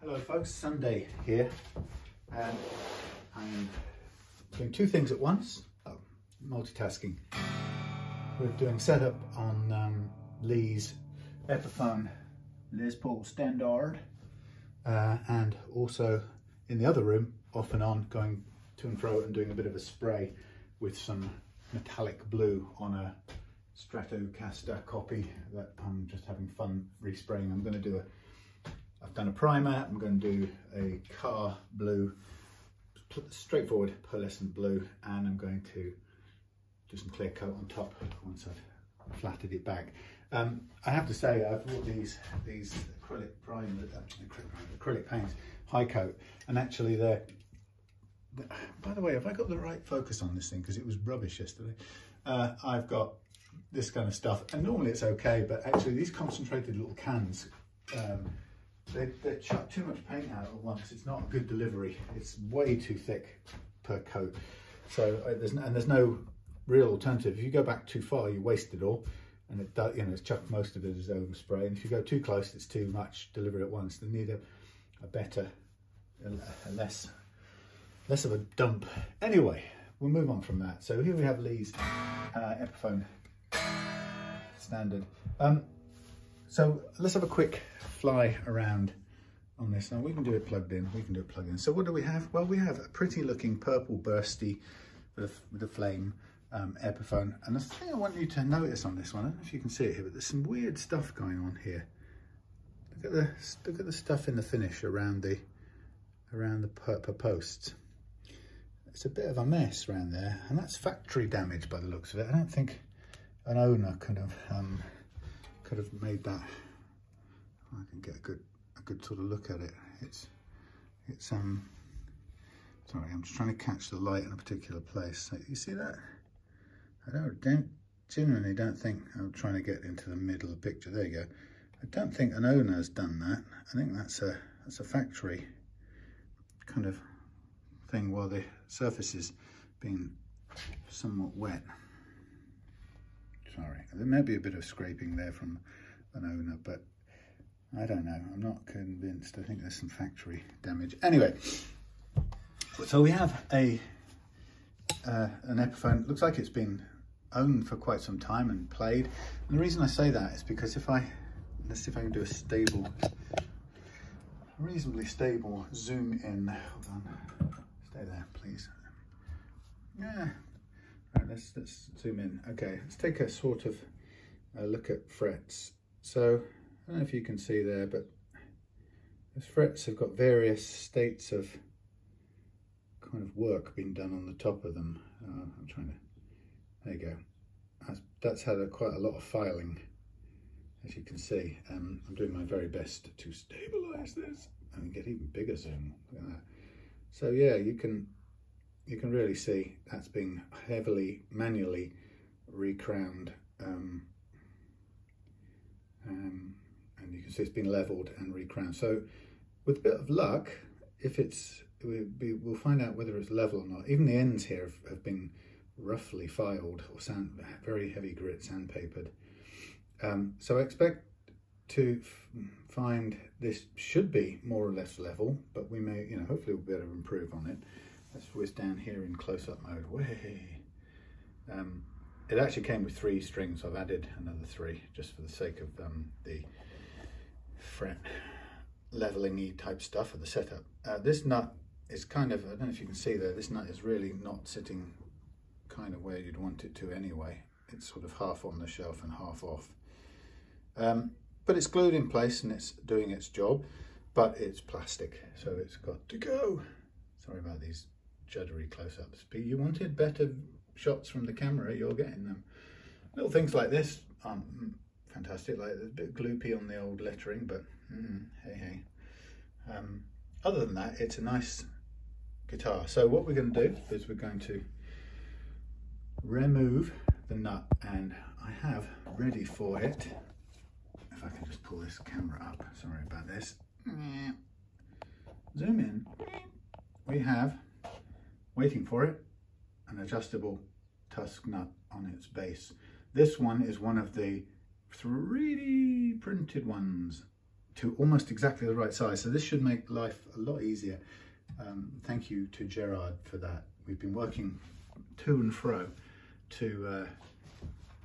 Hello folks, Sunday here, and I'm doing two things at once, multitasking. We're doing setup on Lee's Epiphone Les Paul Standard, and also in the other room, off and on, going to and fro and doing a bit of a spray with some metallic blue on a Stratocaster copy that I'm just having fun respraying. I'm going to do I've done a primer, I'm going to do a car blue, straightforward pearlescent blue, and I'm going to do some clear coat on top once I've flatted it back. I have to say I've bought these acrylic primer, acrylic paints, high coat, and actually they're, by the way, have I got the right focus on this thing? Because it was rubbish yesterday. I've got this kind of stuff, and normally it's okay, but actually these concentrated little cans, they chuck too much paint out at once. It's not a good delivery. It's way too thick per coat. So there's no real alternative. If you go back too far, you waste it all, and it does, it's chucked most of it as overspray. And if you go too close, it's too much delivery at once. They need a better, a less of a dump. Anyway, we'll move on from that. So here we have Lee's Epiphone Standard. So let's have a quick fly around on this. Now we can do it plugged in, So what do we have? Well, we have a pretty looking purple bursty with a flame Epiphone. And the thing I want you to notice on this one, I don't know if you can see it here, but there's some weird stuff going on here. Look at the stuff in the finish around the posts. It's a bit of a mess around there, and that's factory damage by the looks of it. I don't think an owner could have made that. I can get a good sort of look at it. It's sorry, I'm just trying to catch the light in a particular place. So you see that? I genuinely don't think, I'm trying to get into the middle of the picture. There you go. I don't think an owner has done that. I think that's a factory kind of thing while the surface is being somewhat wet. Sorry, there may be a bit of scraping there from an owner, but I don't know. I'm not convinced. I think there's some factory damage. Anyway, so we have an Epiphone. It looks like it's been owned for quite some time and played. And the reason I say that is because let's see if I can do a reasonably stable zoom in. Hold on, stay there, please. Yeah. Right, let's zoom in. Okay, let's take a sort of look at frets. So I don't know if you can see there, but those frets have got various states of kind of work being done on the top of them. I'm trying to, there you go. That's had quite a lot of filing, as you can see. I'm doing my very best to stabilize this and get even bigger zoom. Look at that. So yeah, you can really see that's being heavily manually recrowned, and you can see it's been leveled and recrowned. So with a bit of luck, we'll find out whether it's level or not. Even the ends here have been roughly filed or very heavy grit sandpapered. So I expect to find this should be more or less level, but we may, hopefully we'll be able to improve on it. Let's whiz down here in close-up mode. Way. It actually came with 3 strings. So I've added another 3 just for the sake of the fret leveling-y type stuff for the setup. This nut is kind of, I don't know if you can see there, this nut is really not sitting kind of where you'd want it to anyway. It's sort of half on the shelf and half off. But it's glued in place and it's doing its job, but it's plastic, so it's got to go. Sorry about these juddery close-ups, but you wanted better shots from the camera, you're getting them. Little things like this aren't fantastic, like there's a bit gloopy on the old lettering, but hey. Other than that, it's a nice guitar. So what we're going to do is we're going to remove the nut, and I have ready for it, if I can just pull this camera up, sorry about this, zoom in, we have, waiting for it, an adjustable Tusq nut on its base. This one is one of the 3D printed ones to almost exactly the right size. So this should make life a lot easier. Thank you to Gerard for that. We've been working to and fro to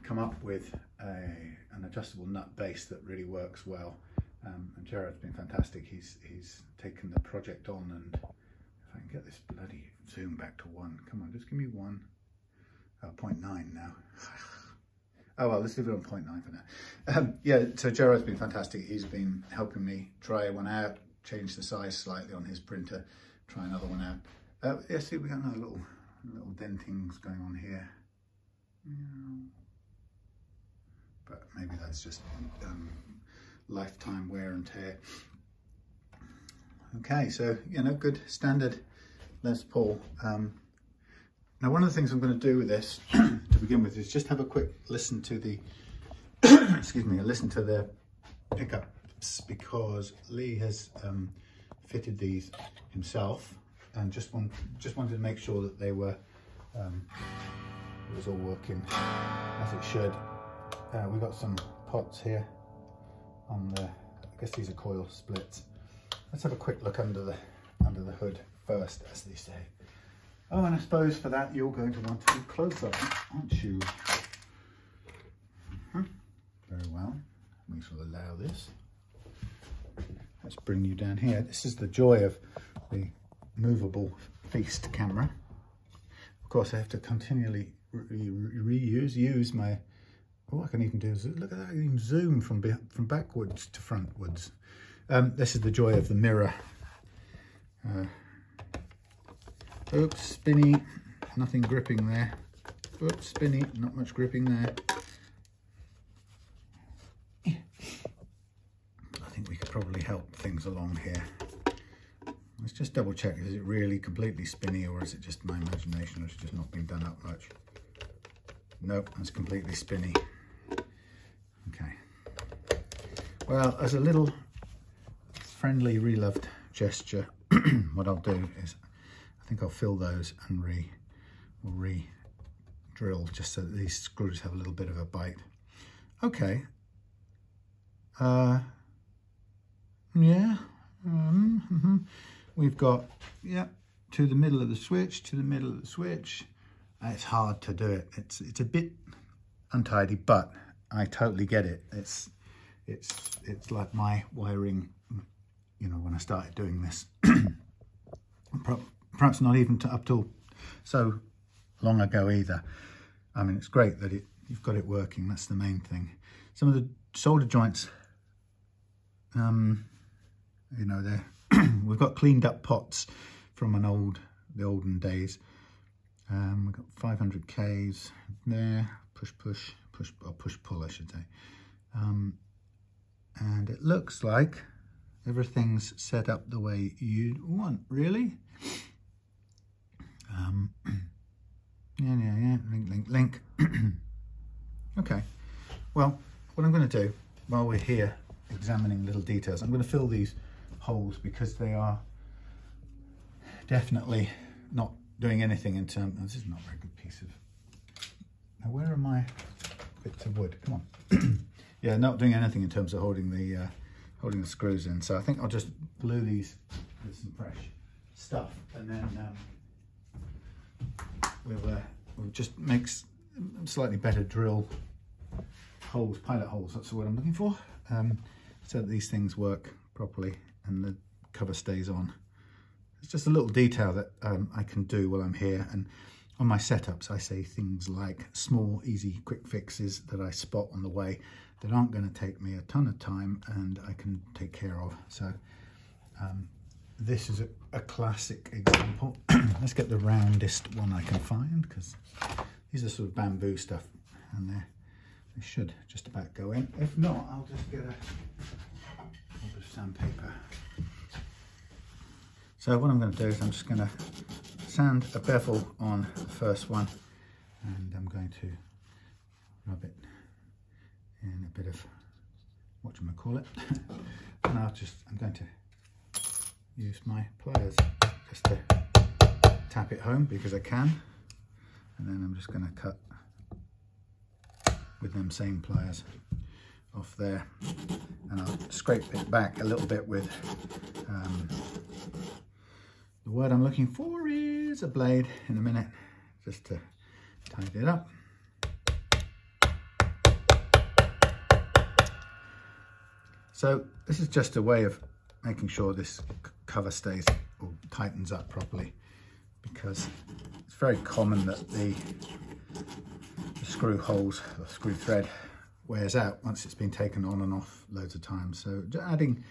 come up with an adjustable nut base that really works well. And Gerard's been fantastic. He's taken the project on, and if I can get this bloody zoom back to 1. Come on, just give me 1. 0.9 now. Oh well, let's leave it on 0.9 for now. Yeah, so Gerard's been fantastic. He's been helping me try one out, change the size slightly on his printer, try another one out. Yeah, see, we got another little dentings going on here. But maybe that's just lifetime wear and tear. Okay, so, you know, good standard Les Paul. Now, one of the things I'm going to do with this to begin with is just have a quick listen to the, excuse me, listen to the pickups, because Lee has fitted these himself, and just wanted to make sure that they were, it was all working as it should. We've got some pots here on the, I guess these are coil splits. Let's have a quick look under the hood first, as they say. Oh, and I suppose for that you're going to want to do close up, aren't you? Very well. We shall allow this. Let's bring you down here. This is the joy of the movable feast camera. Of course, I have to continually use my. All I can even do is look at that. I can even zoom from backwards to frontwards. This is the joy of the mirror. Oops, spinny, nothing gripping there. Oops, spinny, not much gripping there. I think we could probably help things along here. Let's just double check, is it really completely spinny, or is it just my imagination, or it's just not been done up much? Nope, that's completely spinny. Okay. Well, as a little friendly, reloved gesture, what I'll do is, I think I'll fill those and re-drill, just so that these screws have a little bit of a bite. Okay. Yeah. We've got, yeah, to the middle of the switch, to the middle of the switch. It's hard to do it. It's a bit untidy, but I totally get it. It's like my wiring, you know, when I started doing this. Perhaps not even up till so long ago either. I mean, it's great that you've got it working. That's the main thing. Some of the solder joints, you know, we've got cleaned up pots from the olden days. We've got 500 Ks there, push pull, I should say. And it looks like everything's set up the way you'd want, really. Yeah, link. Okay, well, what I'm going to do while we're here examining little details, I'm going to fill these holes, because they are definitely not doing anything in terms. This is not a very good piece of. Now, where are my bits of wood? Come on. Yeah, not doing anything in terms of holding the screws in. So I think I'll just glue these with some fresh stuff, and then we'll just make slightly better drill holes, pilot holes. That's the word I'm looking for, so that these things work properly and the cover stays on. It's just a little detail that I can do while I'm here, and on my setups I say things like small, easy, quick fixes that I spot on the way that aren't going to take me a ton of time and I can take care of. So this is a classic example. Let's get the roundest one I can find, because these are sort of bamboo stuff, and they should just about go in. If not, I'll just get a bit of sandpaper. So what I'm going to do is I'm just going to sand a bevel on the first one, and I'm going to rub it in a bit of whatchamacallit, and I'm going to use my pliers just to tap it home, because I can, and then I'm just going to cut with them same pliers. off there, and I'll scrape it back a little bit with the word I'm looking for is a blade in a minute, just to tidy it up. So this is just a way of making sure this cover stays or tightens up properly, because it's very common that the screw holes, or screw thread, wears out once it's been taken on and off loads of times. So adding,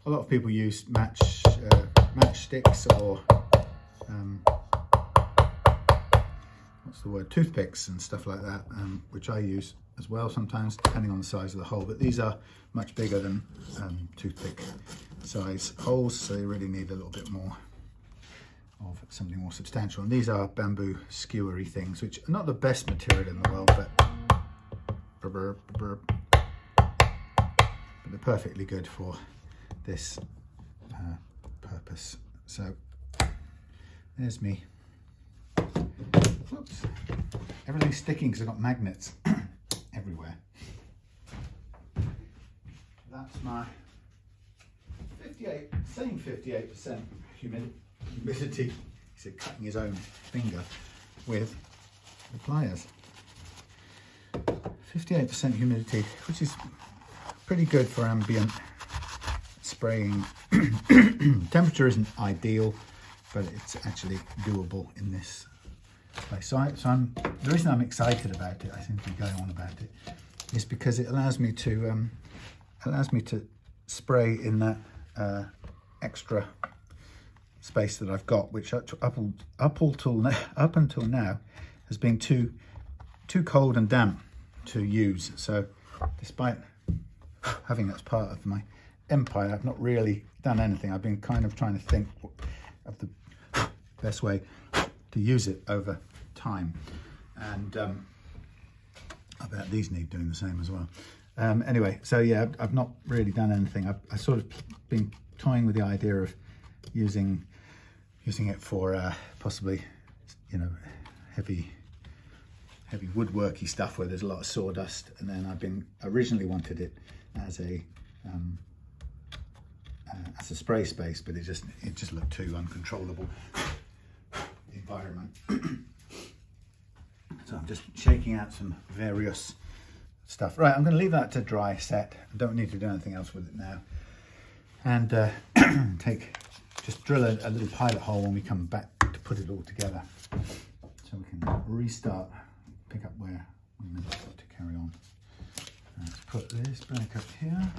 a lot of people use match sticks or what's the word, toothpicks and stuff like that, which I use as well sometimes, depending on the size of the hole, but these are much bigger than toothpick size holes, so you really need a little bit more of something more substantial. And these are bamboo skewery things, which are not the best material in the world, but they're perfectly good for this purpose. So there's me. Oops. Everything's sticking because I've got magnets everywhere. That's my 58% humidity. He's cutting his own finger with the pliers. 58% humidity, which is pretty good for ambient spraying. Temperature isn't ideal, but it's actually doable in this place. So the reason I'm excited about it, I seem to be going on about it, is because it allows me to spray in that extra space that I've got, which up until now has been too cold and damp to use. So despite having that as part of my empire, I've not really done anything. I've been kind of trying to think of the best way to use it over time, and I bet these need doing the same as well. Anyway, so yeah, I've not really done anything. I've sort of been toying with the idea of using it for possibly, you know, heavy woodworky stuff where there's a lot of sawdust, and then I originally wanted it as a spray space, but it just looked too uncontrollable, the environment. So I'm just shaking out some various stuff. Right, I'm going to leave that to dry set. I don't need to do anything else with it now, and just drill a little pilot hole when we come back to put it all together, so we can restart, pick up where we meant to carry on. Let's put this back up here.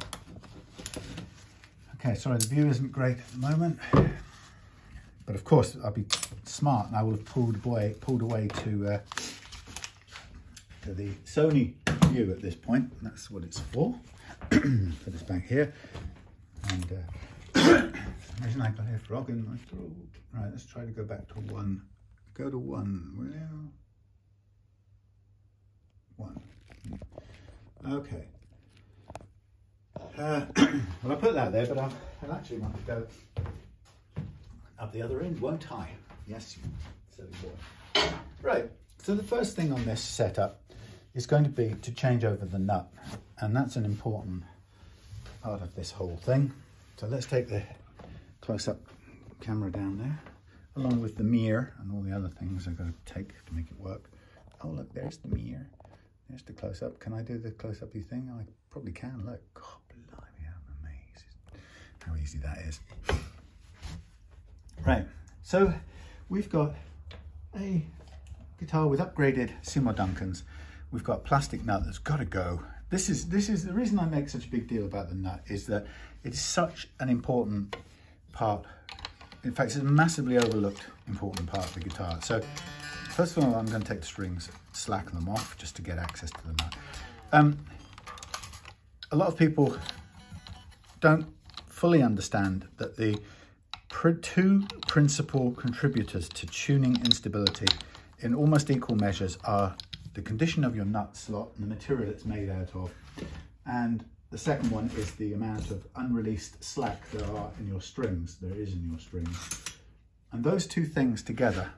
Okay, sorry, the view isn't great at the moment, but of course I'll be smart and I will have pulled away to the Sony view at this point. That's what it's for. Put this back here, and imagine I got a frog in my throat. Right, let's try to go back to 1. Go to 1, will you? 1. Okay. Well, I put that there, but I'll actually want to go up the other end, won't I? Yes, you silly boy. Right, so the first thing on this setup is going to be to change over the nut, and that's an important part of this whole thing. So let's take the close-up camera down there, along with the mirror and all the other things I've got to take to make it work. Oh, look, there's the mirror. There's the close-up. Can I do the close-up-y thing? I probably can. Look, God, blimey, I'm amazed how easy that is. Right, so we've got a guitar with upgraded Seymour Duncans. We've got a plastic nut that's got to go. This is the reason I make such a big deal about the nut, is that it is such an important part. In fact, it's a massively overlooked important part of the guitar. So first of all, I'm going to take the strings, slacken them off just to get access to the nut. A lot of people don't fully understand that the two principal contributors to tuning instability in almost equal measures are the condition of your nut slot and the material it's made out of, and the second one is the amount of unreleased slack there is in your strings. And those two things together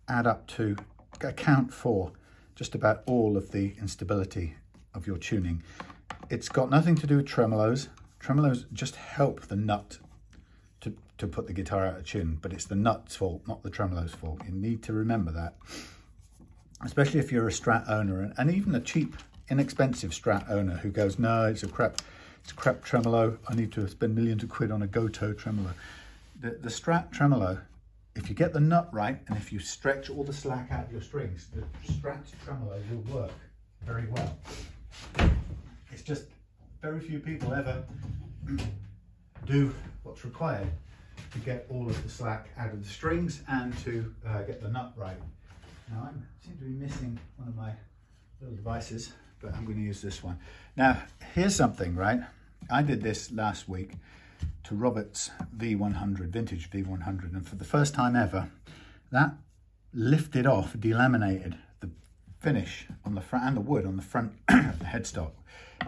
add up to account for just about all of the instability of your tuning. it's got nothing to do with tremolos. Tremolos just help the nut to put the guitar out of tune, but it's the nut's fault, not the tremolo's fault. You need to remember that, especially if you're a Strat owner, and even a cheap, inexpensive Strat owner who goes, no, it's a crap tremolo. I need to spend millions of quid on a Goto tremolo. The Strat tremolo, if you get the nut right, and if you stretch all the slack out of your strings, the Strat tremolo will work very well. It's just very few people ever do what's required to get all of the slack out of the strings and to get the nut right. Now I seem to be missing one of my little devices, but I'm going to use this one. Now here's something, right? I did this last week to Robert's V100, vintage V100, and for the first time ever, that lifted off, delaminated the finish on the front and the wood on the front of the headstock.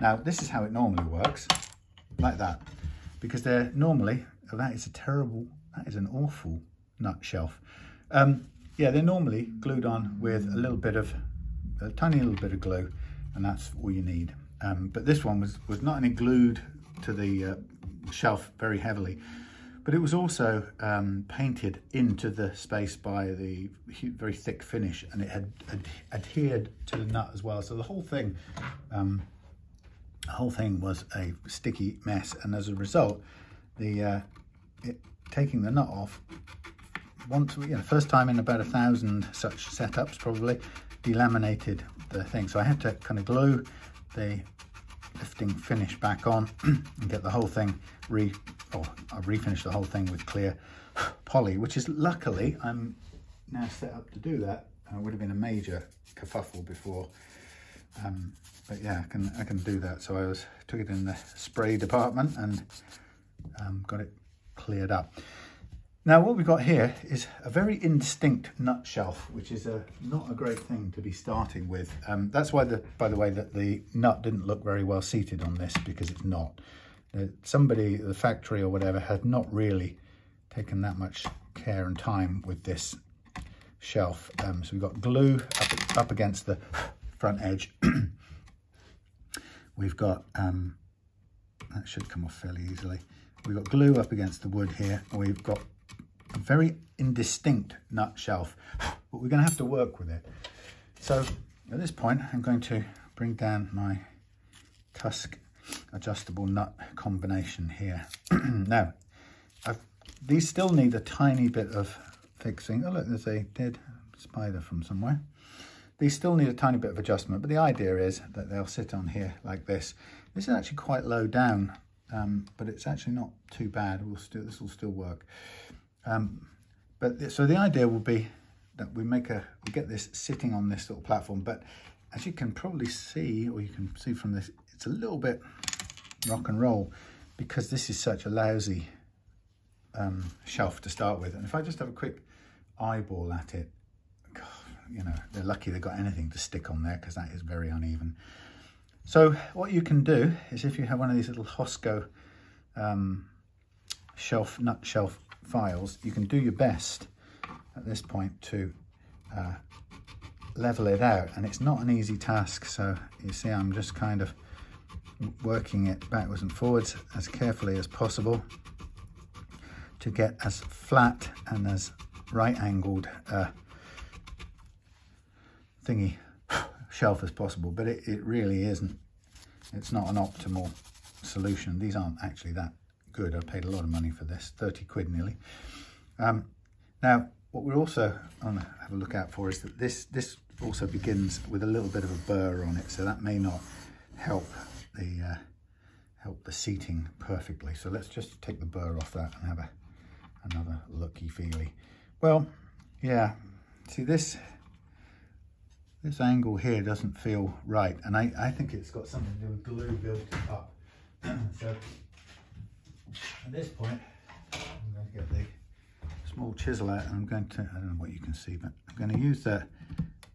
Now this is how it normally works, like that, because they're normally, that is an awful nut shelf. Yeah, they're normally glued on with a tiny little bit of glue, and that's all you need. But this one was not only glued to the shelf very heavily, but it was also painted into the space by the very thick finish, and it had adhered to the nut as well. So the whole thing was a sticky mess, and as a result, taking the nut off, first time in about 1,000 such setups probably, delaminated the thing. So I had to kind of glue the lifting finish back on and get the whole thing I refinished the whole thing with clear poly, which is, luckily I'm now set up to do that. It would have been a major kerfuffle before, but yeah, I can do that. So I took it in the spray department and got it cleared up. Now what we've got here is a very indistinct nut shelf, which is not a great thing to be starting with. That's why, by the way, that the nut didn't look very well seated on this, because it's not. Somebody, the factory or whatever, had not really taken that much care and time with this shelf. So we've got glue up against the front edge. We've got, that should come off fairly easily. We've got glue up against the wood here. We've got a very indistinct nut shelf, but we're going to have to work with it. So at this point, I'm going to bring down my Tusq adjustable nut combination here. Now, these still need a tiny bit of fixing. Oh look, there's a dead spider from somewhere. These still need a tiny bit of adjustment, but the idea is that they'll sit on here like this. This is actually quite low down, but it's actually not too bad. This will still work. So the idea will be that we get this sitting on this little platform, but as you can probably see, or you can see from this, it's a little bit rock and roll because this is such a lousy shelf to start with. And if I just have a quick eyeball at it, God, they're lucky they got anything to stick on there, because that is very uneven. So what you can do is, if you have one of these little Hosco nut shelf files, you can do your best at this point to level it out, and it's not an easy task. So you see, I'm just kind of working it backwards and forwards as carefully as possible to get as flat and as right angled thingy shelf as possible, but it really isn't. It's not an optimal solution. These aren't actually that good. I paid a lot of money for this, 30 quid nearly. Now what we're also going to have a look out for is that this also begins with a little bit of a burr on it, so that may not help the seating perfectly. So let's just take the burr off that and have another looky feely. Well, yeah, see this angle here doesn't feel right, and I think it's got something to do with glue built up. So at this point, I'm going to get the small chisel out, and I'm going to, I don't know what you can see, but I'm going to use that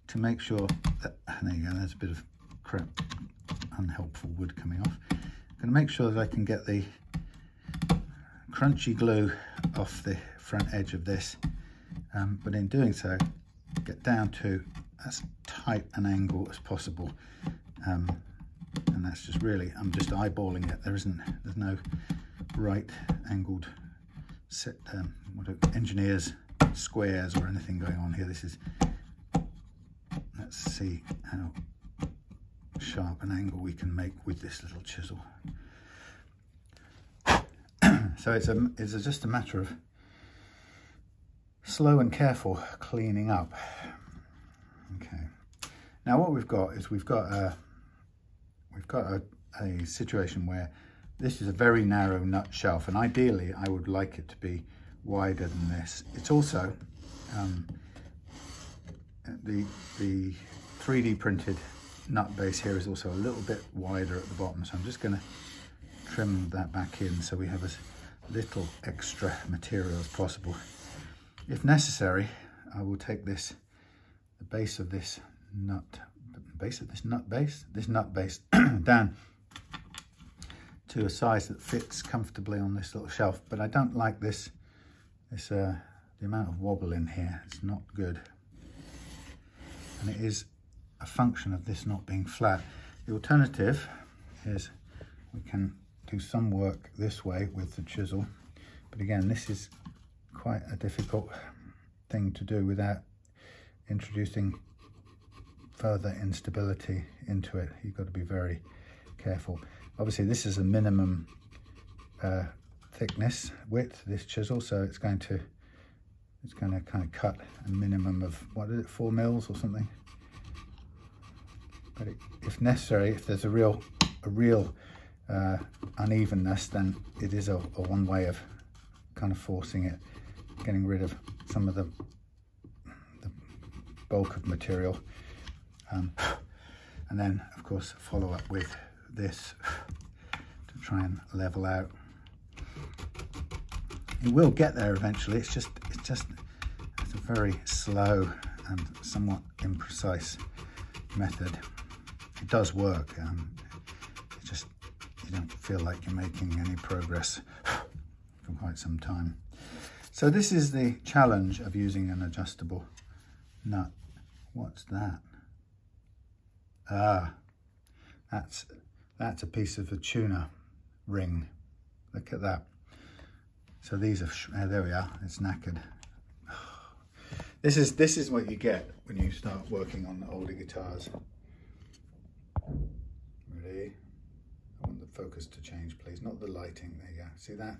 to make sure that, there you go, there's a bit of crap, unhelpful wood coming off. I'm going to make sure that I can get the crunchy glue off the front edge of this, but in doing so, get down to as tight an angle as possible and that's just really, I'm just eyeballing it. There's no right angled set, engineers squares or anything going on here. This is, let's see how sharp an angle we can make with this little chisel. So it's just a matter of slow and careful cleaning up. Okay. Now what we've got is we've got a situation where this is a very narrow nut shelf, and ideally I would like it to be wider than this. It's also the 3D printed nut base here is also a little bit wider at the bottom, so I'm just going to trim that back in so we have as little extra material as possible. If necessary, I will take the base of this nut base down to a size that fits comfortably on this little shelf, but I don't like the amount of wobble in here. It's not good, and it is a function of this not being flat. The alternative is we can do some work this way with the chisel, but again, this is quite a difficult thing to do without introducing further instability into it. You've got to be very careful. Obviously this is a minimum thickness, width, this chisel, so it's going to kind of cut a minimum of, what is it, 4 mils or something. But if necessary, if there's a real unevenness, then it is a one way of kind of forcing it, getting rid of some of the bulk of material, and then of course follow up with this to try and level out. It will get there eventually. It's a very slow and somewhat imprecise method. It does work. It's just you don't feel like you're making any progress for quite some time. So this is the challenge of using an adjustable nut. What's that? Ah, that's a piece of a tuna ring. Look at that. So these are, there we are, it's knackered. This is what you get when you start working on older guitars. Ready? I want the focus to change, please, not the lighting. There you go. See that?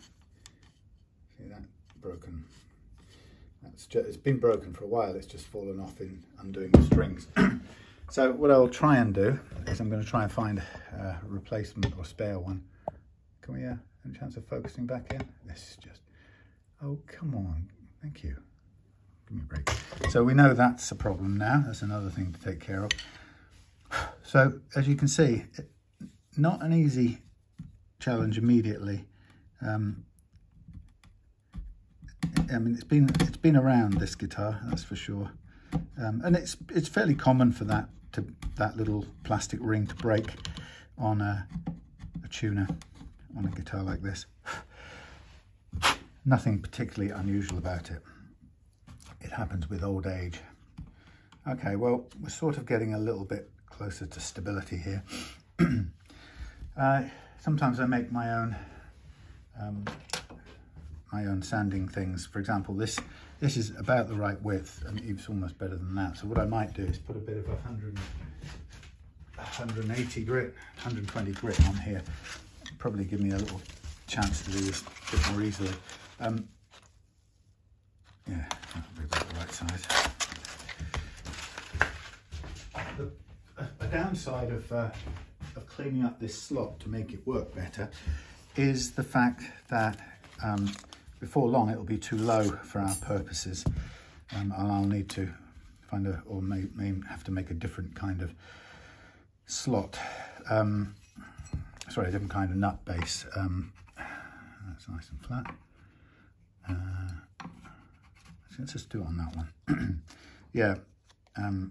See that? Broken. It's been broken for a while. It's just fallen off in undoing the strings. So what I'll try and do is I'm going to try and find a replacement or spare one. Can we any chance of focusing back in? This is just, oh, come on. Thank you. Give me a break. So we know that's a problem now. That's another thing to take care of. So as you can see, not an easy challenge immediately. I mean, it's been around, this guitar, that's for sure, and it's fairly common for that little plastic ring to break on a tuner on a guitar like this. Nothing particularly unusual about it. It happens with old age. Okay, well, we're sort of getting a little bit closer to stability here. Sometimes I make my own sanding things. For example, this is about the right width. I mean, it's almost better than that. So what I might do is put a bit of 180 grit, 120 grit on here. Probably give me a little chance to do this a bit more easily. Yeah, that'll be about the right size. A downside of cleaning up this slot to make it work better is the fact that before long it'll be too low for our purposes, and I'll need to find or may have to make a different kind of slot. Sorry, a different kind of nut base. That's nice and flat. Let's just do it on that one. Yeah,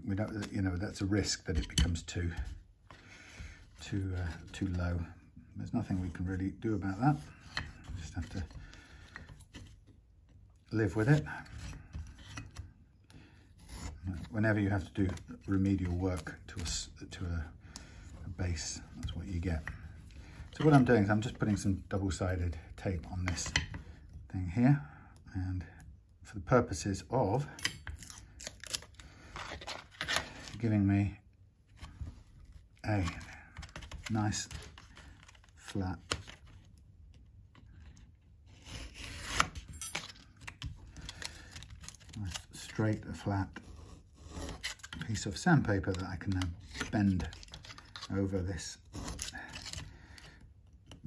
we don't. You know, that's a risk that it becomes too low. There's nothing we can really do about that. Just have to live with it. Whenever you have to do remedial work to a base, that's what you get. So what I'm doing is I'm just putting some double-sided tape on this thing here, and for the purposes of giving me a nice flat straight flat piece of sandpaper that I can now bend over this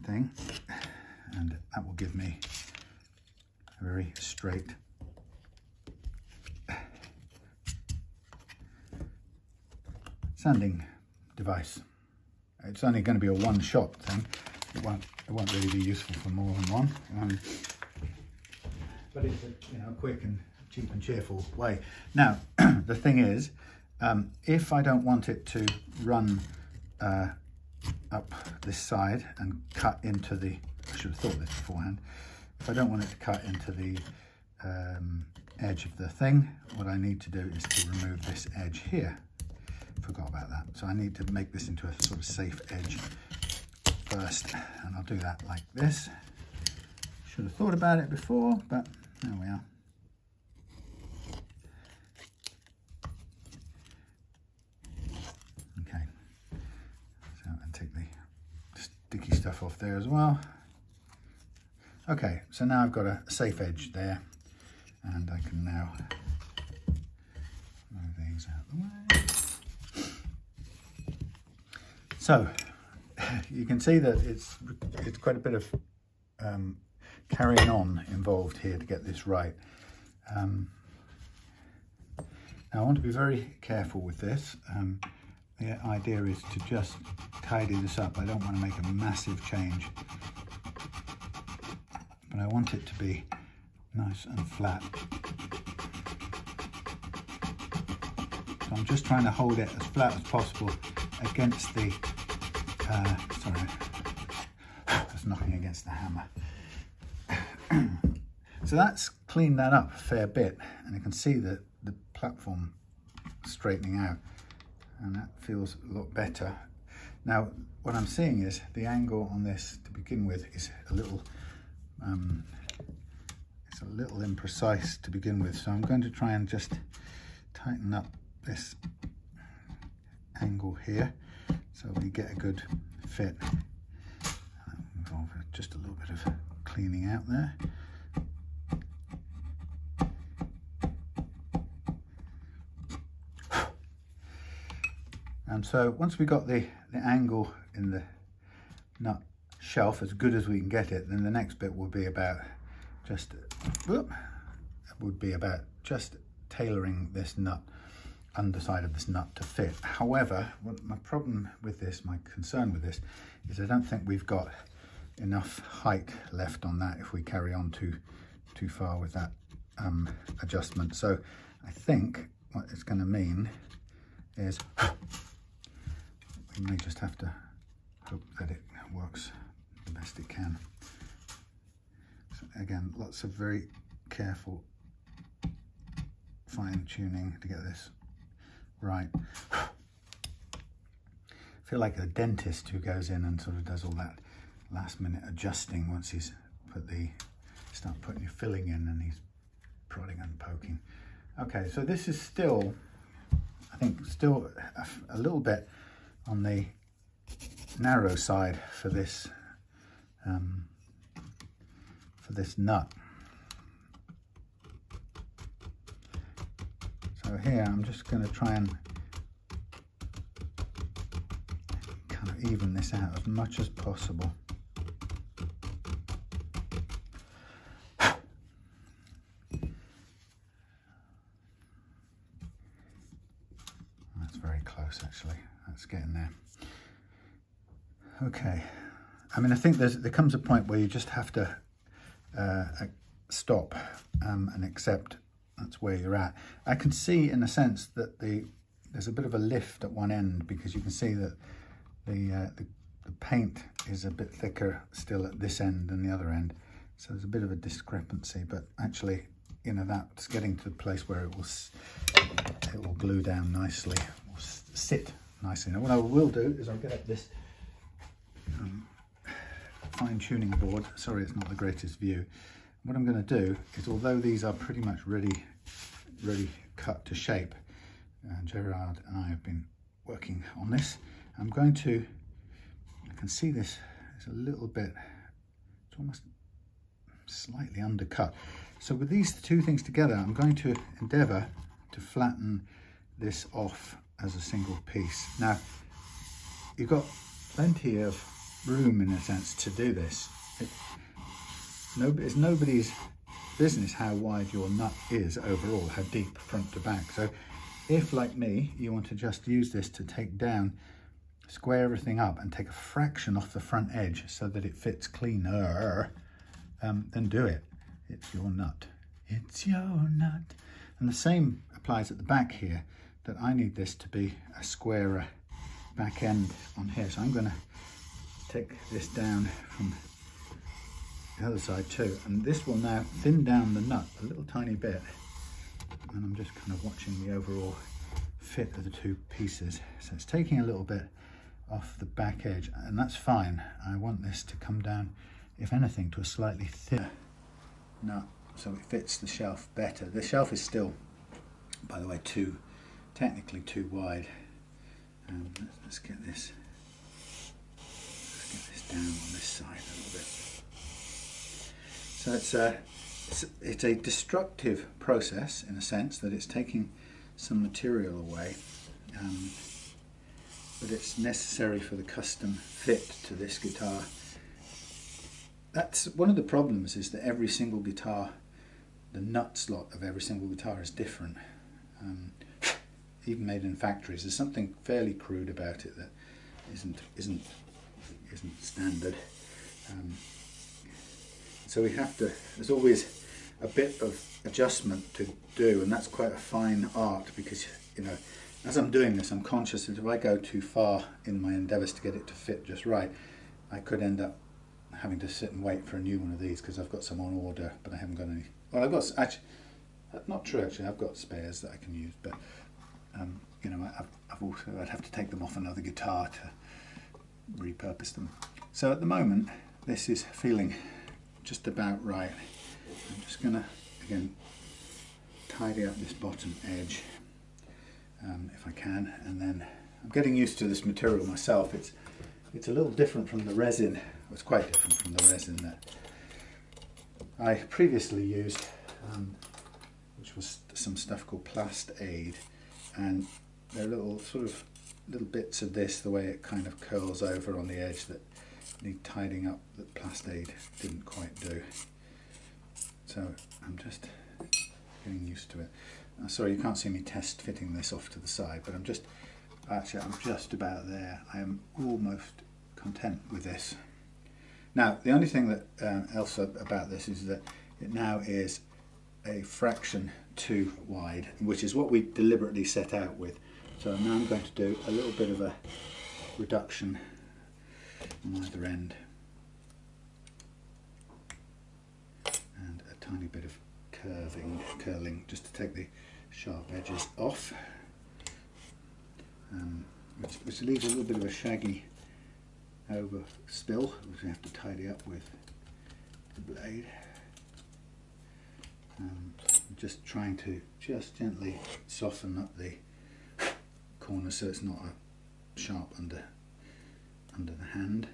thing, and that will give me a very straight sanding device. It's only going to be a one-shot thing. It won't really be useful for more than one. But it's a quick and cheap and cheerful way. Now, the thing is, if I don't want it to run up this side and cut into the, I should have thought this beforehand, if I don't want it to cut into the edge of the thing, what I need to do is to remove this edge here. Forgot about that. So I need to make this into a sort of safe edge first, and I'll do that like this. Should have thought about it before, but there we are. Okay, so and take the sticky stuff off there as well. Okay, so now I've got a safe edge there, and I can now move these out of the way. So you can see that it's quite a bit of carrying on involved here to get this right. Now I want to be very careful with this. The idea is to just tidy this up. I don't want to make a massive change, but I want it to be nice and flat. So I'm just trying to hold it as flat as possible against the, sorry, just knocking against the hammer. So that's cleaned that up a fair bit, and you can see that the platform straightening out, and that feels a lot better. Now, what I'm seeing is the angle on this to begin with is a little, it's a little imprecise to begin with, so I'm going to try and just tighten up this angle here so we get a good fit. Involve just a little bit of cleaning out there. And so once we got the angle in the nut shelf as good as we can get it, then the next bit will be about just tailoring this nut, underside of this nut to fit. However, my problem with this, my concern with this, is I don't think we've got enough height left on that if we carry on too far with that adjustment. So I think what it's going to mean is we may just have to hope that it works the best it can. So again, lots of very careful fine tuning to get this right. I feel like a dentist who goes in and sort of does all that last minute adjusting once he's start putting your filling in, and he's prodding and poking. Okay, so this is still, I think, still a little bit on the narrow side for this nut. So here I'm just going to try and kind of even this out as much as possible. That's very close, actually. That's getting there. Okay. I mean, I think there comes a point where you just have to stop and accept that's where you're at. I can see, in a sense, that there's a bit of a lift at one end, because you can see that the paint is a bit thicker still at this end than the other end. So there's a bit of a discrepancy, but actually, you know, that's getting to the place where it will glue down nicely, or sit nicely. Now what I will do is I'll get up this fine tuning board. Sorry, it's not the greatest view. What I'm going to do is, although these are pretty much ready cut to shape, Gerard and I have been working on this. I'm going to, I can see this is a little bit, it's almost slightly undercut. So with these two things together, I'm going to endeavour to flatten this off as a single piece. Now, you've got plenty of room in a sense to do this. It's nobody's business how wide your nut is overall, how deep front to back. So if, like me, you want to just use this to take down, square everything up and take a fraction off the front edge so that it fits cleaner, then do it. It's your nut. It's your nut. And the same applies at the back here, that I need this to be a squarer back end on here. So I'm going to take this down from the other side too, and this will now thin down the nut a little tiny bit, and I'm just kind of watching the overall fit of the two pieces. So it's taking a little bit off the back edge, and that's fine. I want this to come down, if anything, to a slightly thinner nut so it fits the shelf better. The shelf is still, by the way, technically too wide. Let's get this down on this side a little bit. So it's a destructive process in a sense, that it's taking some material away, but it's necessary for the custom fit to this guitar. That's one of the problems, is that every single guitar, the nut slot of every single guitar is different, even made in factories. There's something fairly crude about it that isn't standard. So we have to, there's always a bit of adjustment to do, and that's quite a fine art, because, you know, as I'm doing this, I'm conscious that if I go too far in my endeavours to get it to fit just right, I could end up having to sit and wait for a new one of these, because I've got some on order, but I haven't got any. Well, I've got, actually, not true actually, I've got spares that I can use, but you know, I'd have to take them off another guitar to repurpose them. So at the moment, this is feeling just about right. I'm just going to, again, tidy up this bottom edge if I can, and then I'm getting used to this material myself. It's a little different from the resin. It's quite different from the resin that I previously used, which was some stuff called Plast Aid, and they're little bits of this, the way it kind of curls over on the edge, that need tidying up, that Plast Aid didn't quite do. So I'm just getting used to it. Sorry, you can't see me test fitting this off to the side, but I'm just about there. I am almost content with this. Now, the only thing that else about this is that it now is a fraction too wide, which is what we deliberately set out with. So now I'm going to do a little bit of a reduction on either end, and a tiny bit of curling, just to take the sharp edges off, which leaves a little bit of a shaggy overspill, which we have to tidy up with the blade. I'm just trying to gently soften up the corner so it's not a sharp underhand.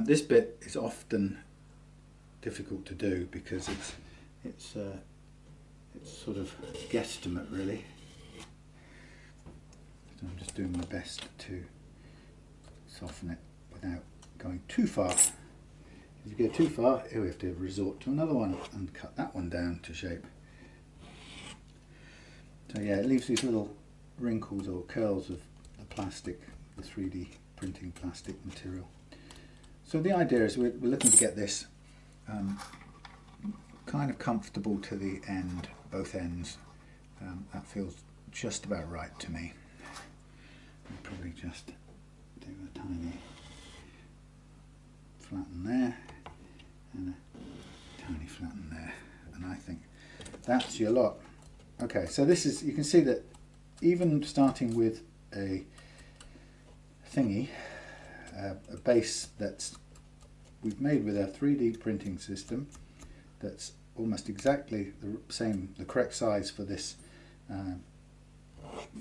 This bit is often difficult to do because it's sort of guesstimate really. So I'm just doing my best to soften it without going too far. If you go too far, we have to resort to another one and cut that one down to shape. So yeah, it leaves these little wrinkles or curls of the plastic, the 3D printing plastic material. So the idea is we're looking to get this kind of comfortable to the end, both ends. That feels just about right to me. I'll probably just do a tiny flatten there and a tiny flatten there, and I think that's your lot. Okay, so this is, you can see that even starting with a thingy, a base that's we've made with our 3D printing system, that's almost exactly the same, the correct size for this,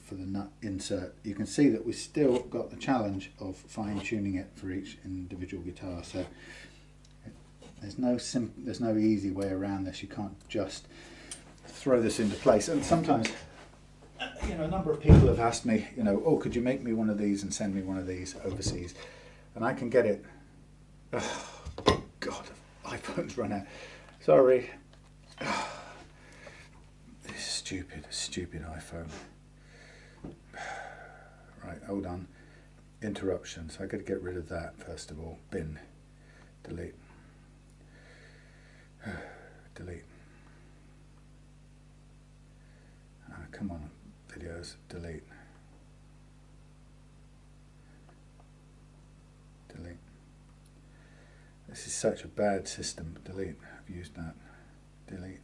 for the nut insert. You can see that we've still got the challenge of fine-tuning it for each individual guitar. So there's no easy way around this. You can't just throw this into place. And sometimes, you know, a number of people have asked me, you know, oh, could you make me one of these and send me one of these overseas? And I can get it. Oh, God, iPhone's run out. Sorry. This stupid iPhone. Right, hold on. Interruption. So I got to get rid of that first of all. Bin. Delete. Delete. Come on, videos. Delete. Delete. This is such a bad system. Delete. I've used that. Delete.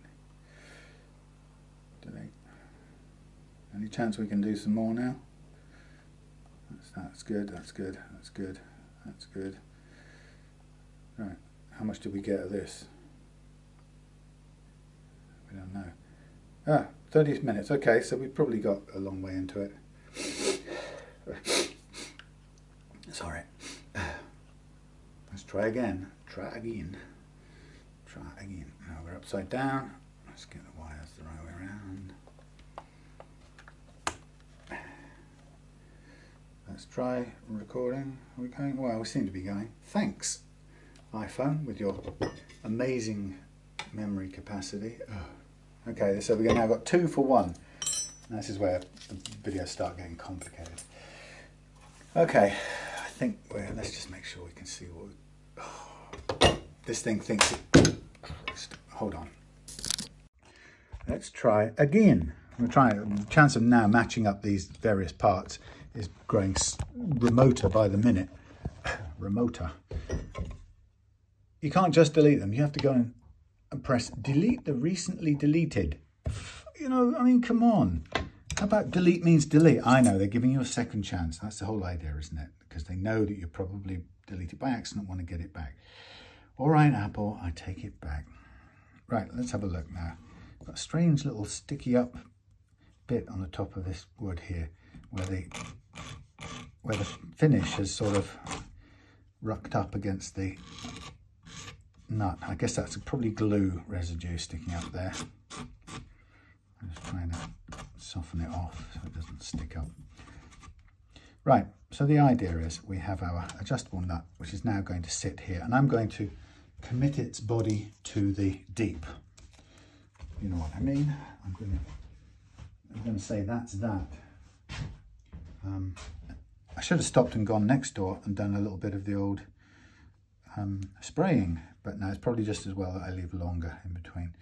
Delete. Any chance we can do some more now? That's good, that's good, that's good, that's good. Right, how much did we get of this? We don't know. Ah, 30 minutes, okay, so we've probably got a long way into it. Sorry. Let's try again, try again, try again. Now we're upside down. Let's get the wires the right way around. Let's try recording. Are we going? Well, we seem to be going. Thanks, iPhone, with your amazing memory capacity. Oh. Okay, so we've now got 2 for 1. And this is where the videos start getting complicated. Okay, I think let's just make sure we can see what this thing thinks it. Hold on. Let's try again. We're trying. The chance of now matching up these various parts is growing remoter by the minute. Remoter. You can't just delete them. You have to go and press delete the recently deleted. You know, I mean, come on. How about delete means delete? I know, they're giving you a second chance. That's the whole idea, isn't it? Because they know that you probably deleted by accident, want to get it back. All right, Apple, I take it back. Right, let's have a look now. Got a strange little sticky up bit on the top of this wood here, where the finish has sort of rucked up against the nut. I guess that's probably glue residue sticking up there. I'm just trying to soften it off so it doesn't stick up. Right, so the idea is we have our adjustable nut, which is now going to sit here, and I'm going to commit its body to the deep. You know what I mean? I'm going to say that's that. I should have stopped and gone next door and done a little bit of the old spraying, but no, it's probably just as well that I leave longer in between.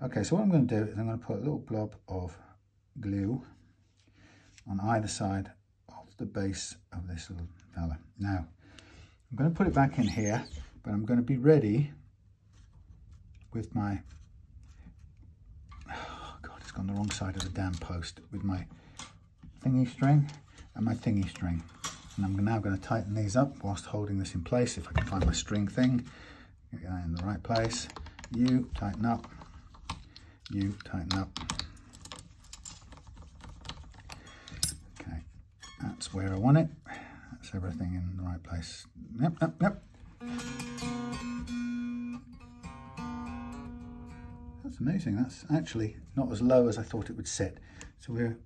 Okay, so what I'm going to do is I'm going to put a little blob of glue on either side of the base of this little fella. Now, I'm going to put it back in here, but I'm going to be ready with my, oh God, it's gone the wrong side of the damn post, with my thingy string and my thingy string. And I'm now going to tighten these up whilst holding this in place, if I can find my string thing. Get that in the right place. You tighten up. You tighten up. Okay, that's where I want it. That's everything in the right place. Yep, yep, yep. That's amazing. That's actually not as low as I thought it would sit. So we're,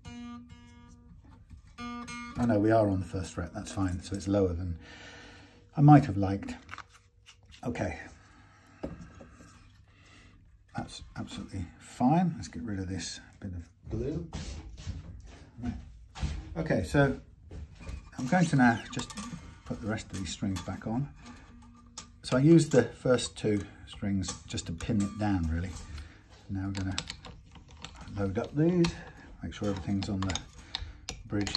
oh no, we are on the first fret. That's fine. So it's lower than I might have liked. Okay. That's absolutely fine. Let's get rid of this bit of glue. Right. Okay, so I'm going to now just put the rest of these strings back on. So I used the first 2 strings just to pin it down, really. Now we're going to load up these, make sure everything's on the bridge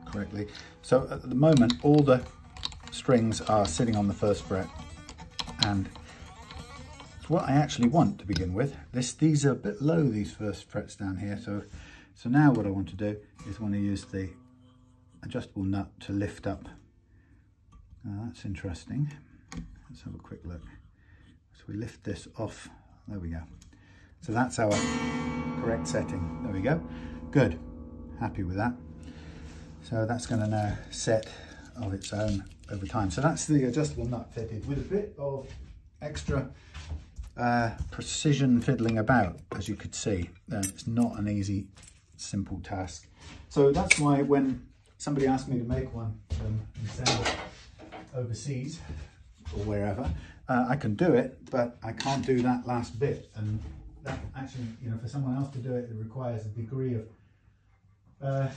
correctly. So at the moment, all the strings are sitting on the first fret, and what I actually want to begin with. These are a bit low, these first frets down here. So now what I want to do is want to use the adjustable nut to lift up. That's interesting. Let's have a quick look. So we lift this off. There we go. So that's our correct setting. There we go. Good. Happy with that. So that's going to now set of its own over time. So that's the adjustable nut fitted with a bit of extra precision fiddling about, as you could see. It's not an easy, simple task. So that's why when somebody asked me to make one and send it overseas or wherever, I can do it, but I can't do that last bit. And that actually, you know, for someone else to do it, it requires a degree of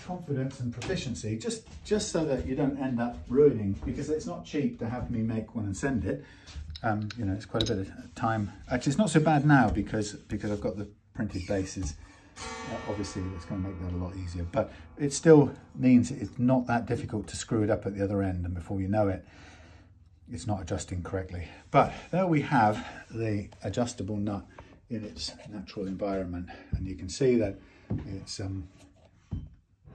confidence and proficiency, just so that you don't end up ruining, because it's not cheap to have me make one and send it. You know, it's quite a bit of time. Actually, it's not so bad now because I've got the printed bases. Obviously, it's going to make that a lot easier, but it still means it's not that difficult to screw it up at the other end, and before you know it, it's not adjusting correctly. But there we have the adjustable nut in its natural environment, and you can see that it's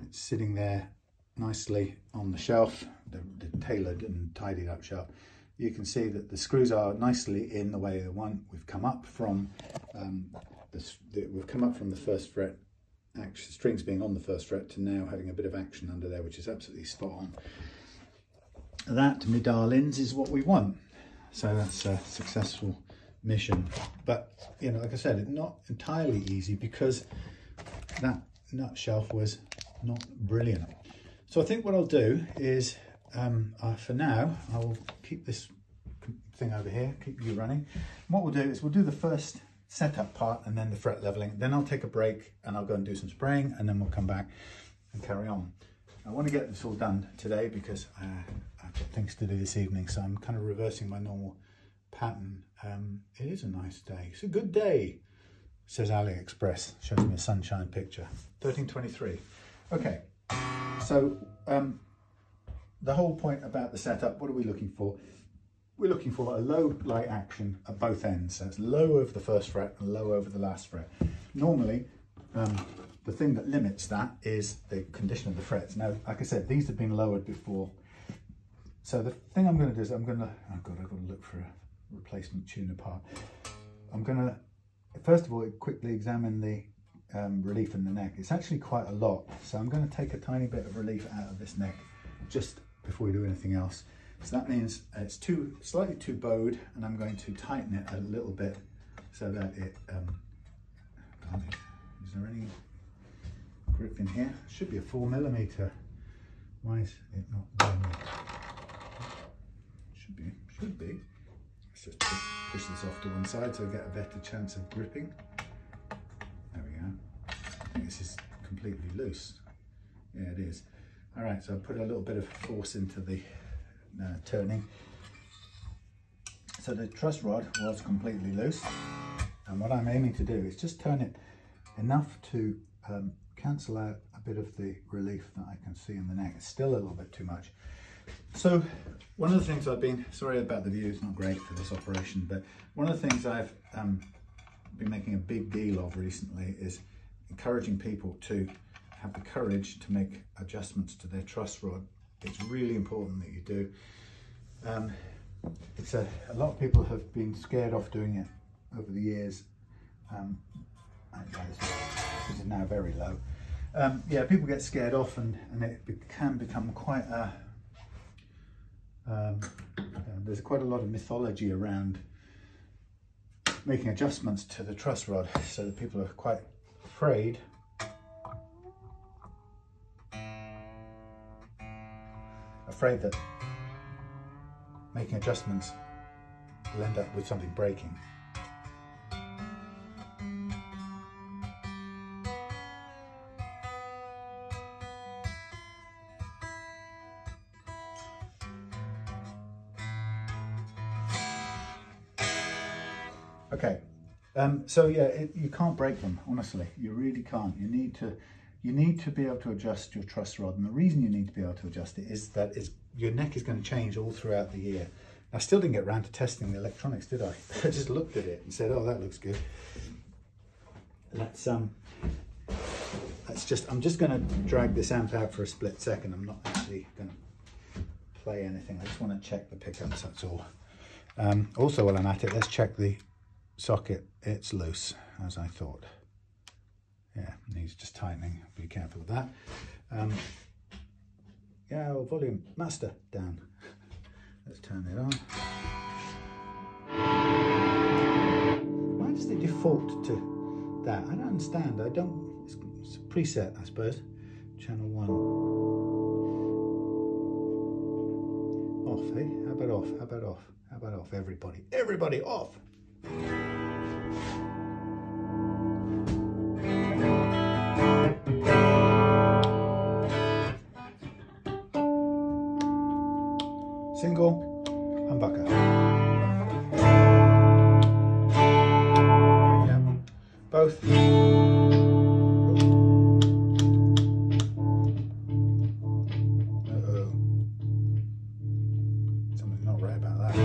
sitting there nicely on the shelf, the tailored and tidied up shelf. You can see that the screws are nicely in the way they want. We've come up from the first fret, strings being on the first fret, to now having a bit of action under there, which is absolutely spot on. That, me darlings, is what we want. So that's a successful mission. But, you know, like I said, it's not entirely easy because that nut shelf was not brilliant. So I think what I'll do is, for now, I will keep this thing over here, keep you running. What we'll do is we'll do the first setup part and then the fret leveling. Then I'll take a break and I'll go and do some spraying, and then we'll come back and carry on. I want to get this all done today because I've got things to do this evening, so I'm kind of reversing my normal pattern. It is a nice day. It's a good day, says AliExpress. Shows me a sunshine picture. 1323. Okay, so the whole point about the setup, what are we looking for? We're looking for a low light action at both ends. So it's low over the first fret and low over the last fret. Normally, the thing that limits that is the condition of the frets. Now, like I said, these have been lowered before. So the thing I'm going to do is I've got to look for a replacement tuner part. I'm going to, first of all, quickly examine the relief in the neck. It's actually quite a lot. So I'm going to take a tiny bit of relief out of this neck just before we do anything else. So that means it's slightly too bowed, and I'm going to tighten it a little bit so that it, is there any grip in here? It should be a 4mm. Why is it not going? Should be. Let's just push this off to one side so we get a better chance of gripping. There we go. I think this is completely loose. Yeah, it is. All right, so I put a little bit of force into the turning. So the truss rod was completely loose, and what I'm aiming to do is just turn it enough to cancel out a bit of the relief that I can see in the neck. It's still a little bit too much. So one of the things I've been, sorry about the view, it's not great for this operation, but one of the things I've been making a big deal of recently is encouraging people to have the courage to make adjustments to their truss rod. It's really important that you do. A lot of people have been scared off doing it over the years. This is now very low. Yeah, people get scared off, and it can become quite a, there's quite a lot of mythology around making adjustments to the truss rod, so that people are quite afraid that making adjustments will end up with something breaking. Okay, so yeah, you can't break them, honestly. You really can't. You need to be able to adjust your truss rod, and the reason you need to be able to adjust it is that your neck is going to change all throughout the year. I still didn't get around to testing the electronics, did I? I just looked at it and said, oh, that looks good. I'm just going to drag this amp out for a split second. I'm not actually going to play anything. I just want to check the pickups, that's all. Also, while I'm at it, let's check the socket. It's loose, as I thought. Yeah, needs just tightening. Be careful with that. Yeah, well, volume master down. Let's turn it on. Why does it default to that? I don't understand. I don't. It's a preset, I suppose. Channel 1. Off, eh? How about off? How about off? How about off? Everybody. Everybody off! Single, humbucker. Yeah, both. Uh-oh. Something's not right about that.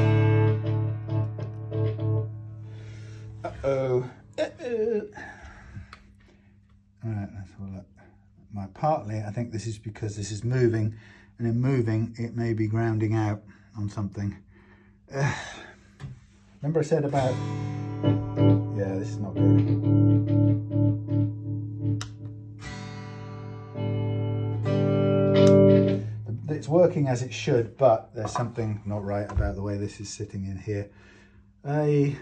Uh-oh. Uh-oh. All right, let's have a look. Partly, I think this is because this is moving, and in moving, it may be grounding out on something. Remember I said about, yeah, this is not good. It's working as it should, but there's something not right about the way this is sitting in here. Lee,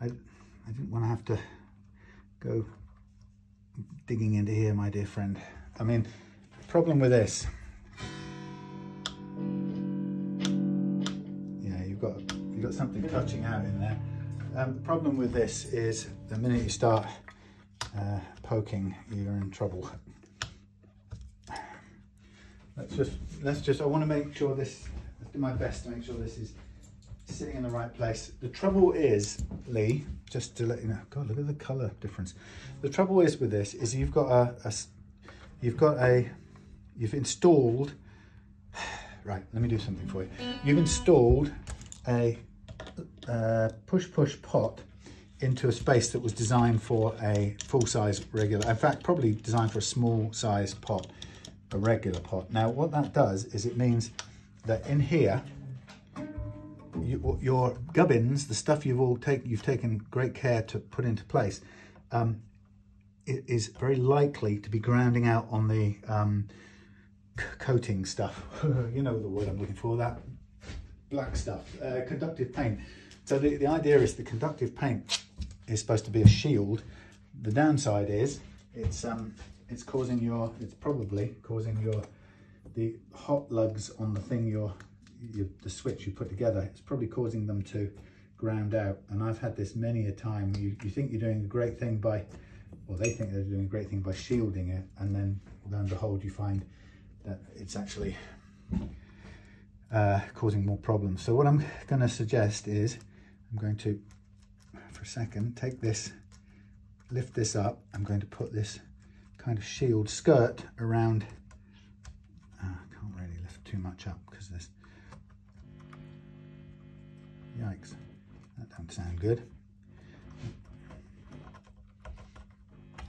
I didn't want to have to go digging into here, my dear friend. I mean, the problem with this, yeah, you've got something touching out in there. The problem with this is the minute you start poking, you're in trouble. Let's just, I want to make sure this, let's do my best to make sure this is sitting in the right place. The trouble is, Lee, just to let you know, God, look at the color difference. The trouble is with this is you've installed, right, let me do something for you. You've installed a push-push pot into a space that was designed for a full-size regular, in fact, probably designed for a small-size pot, a regular pot. Now, what that does is it means that in here, your gubbins, the stuff you've taken great care to put into place, it is very likely to be grounding out on the coating stuff. You know the word I'm looking for, that black stuff, conductive paint. So the idea is the conductive paint is supposed to be a shield. The downside is it's probably causing the hot lugs on the thing the switch you put together, it's probably causing them to ground out. And I've had this many a time. You think you're doing a great thing by, or they think they're doing a great thing by shielding it, and then lo and behold, you find that it's actually causing more problems. So what I'm going to suggest is I'm going to, for a second, take this, lift this up. I'm going to put this kind of shield skirt around. I can't really lift too much up because this, yikes, that don't sound good.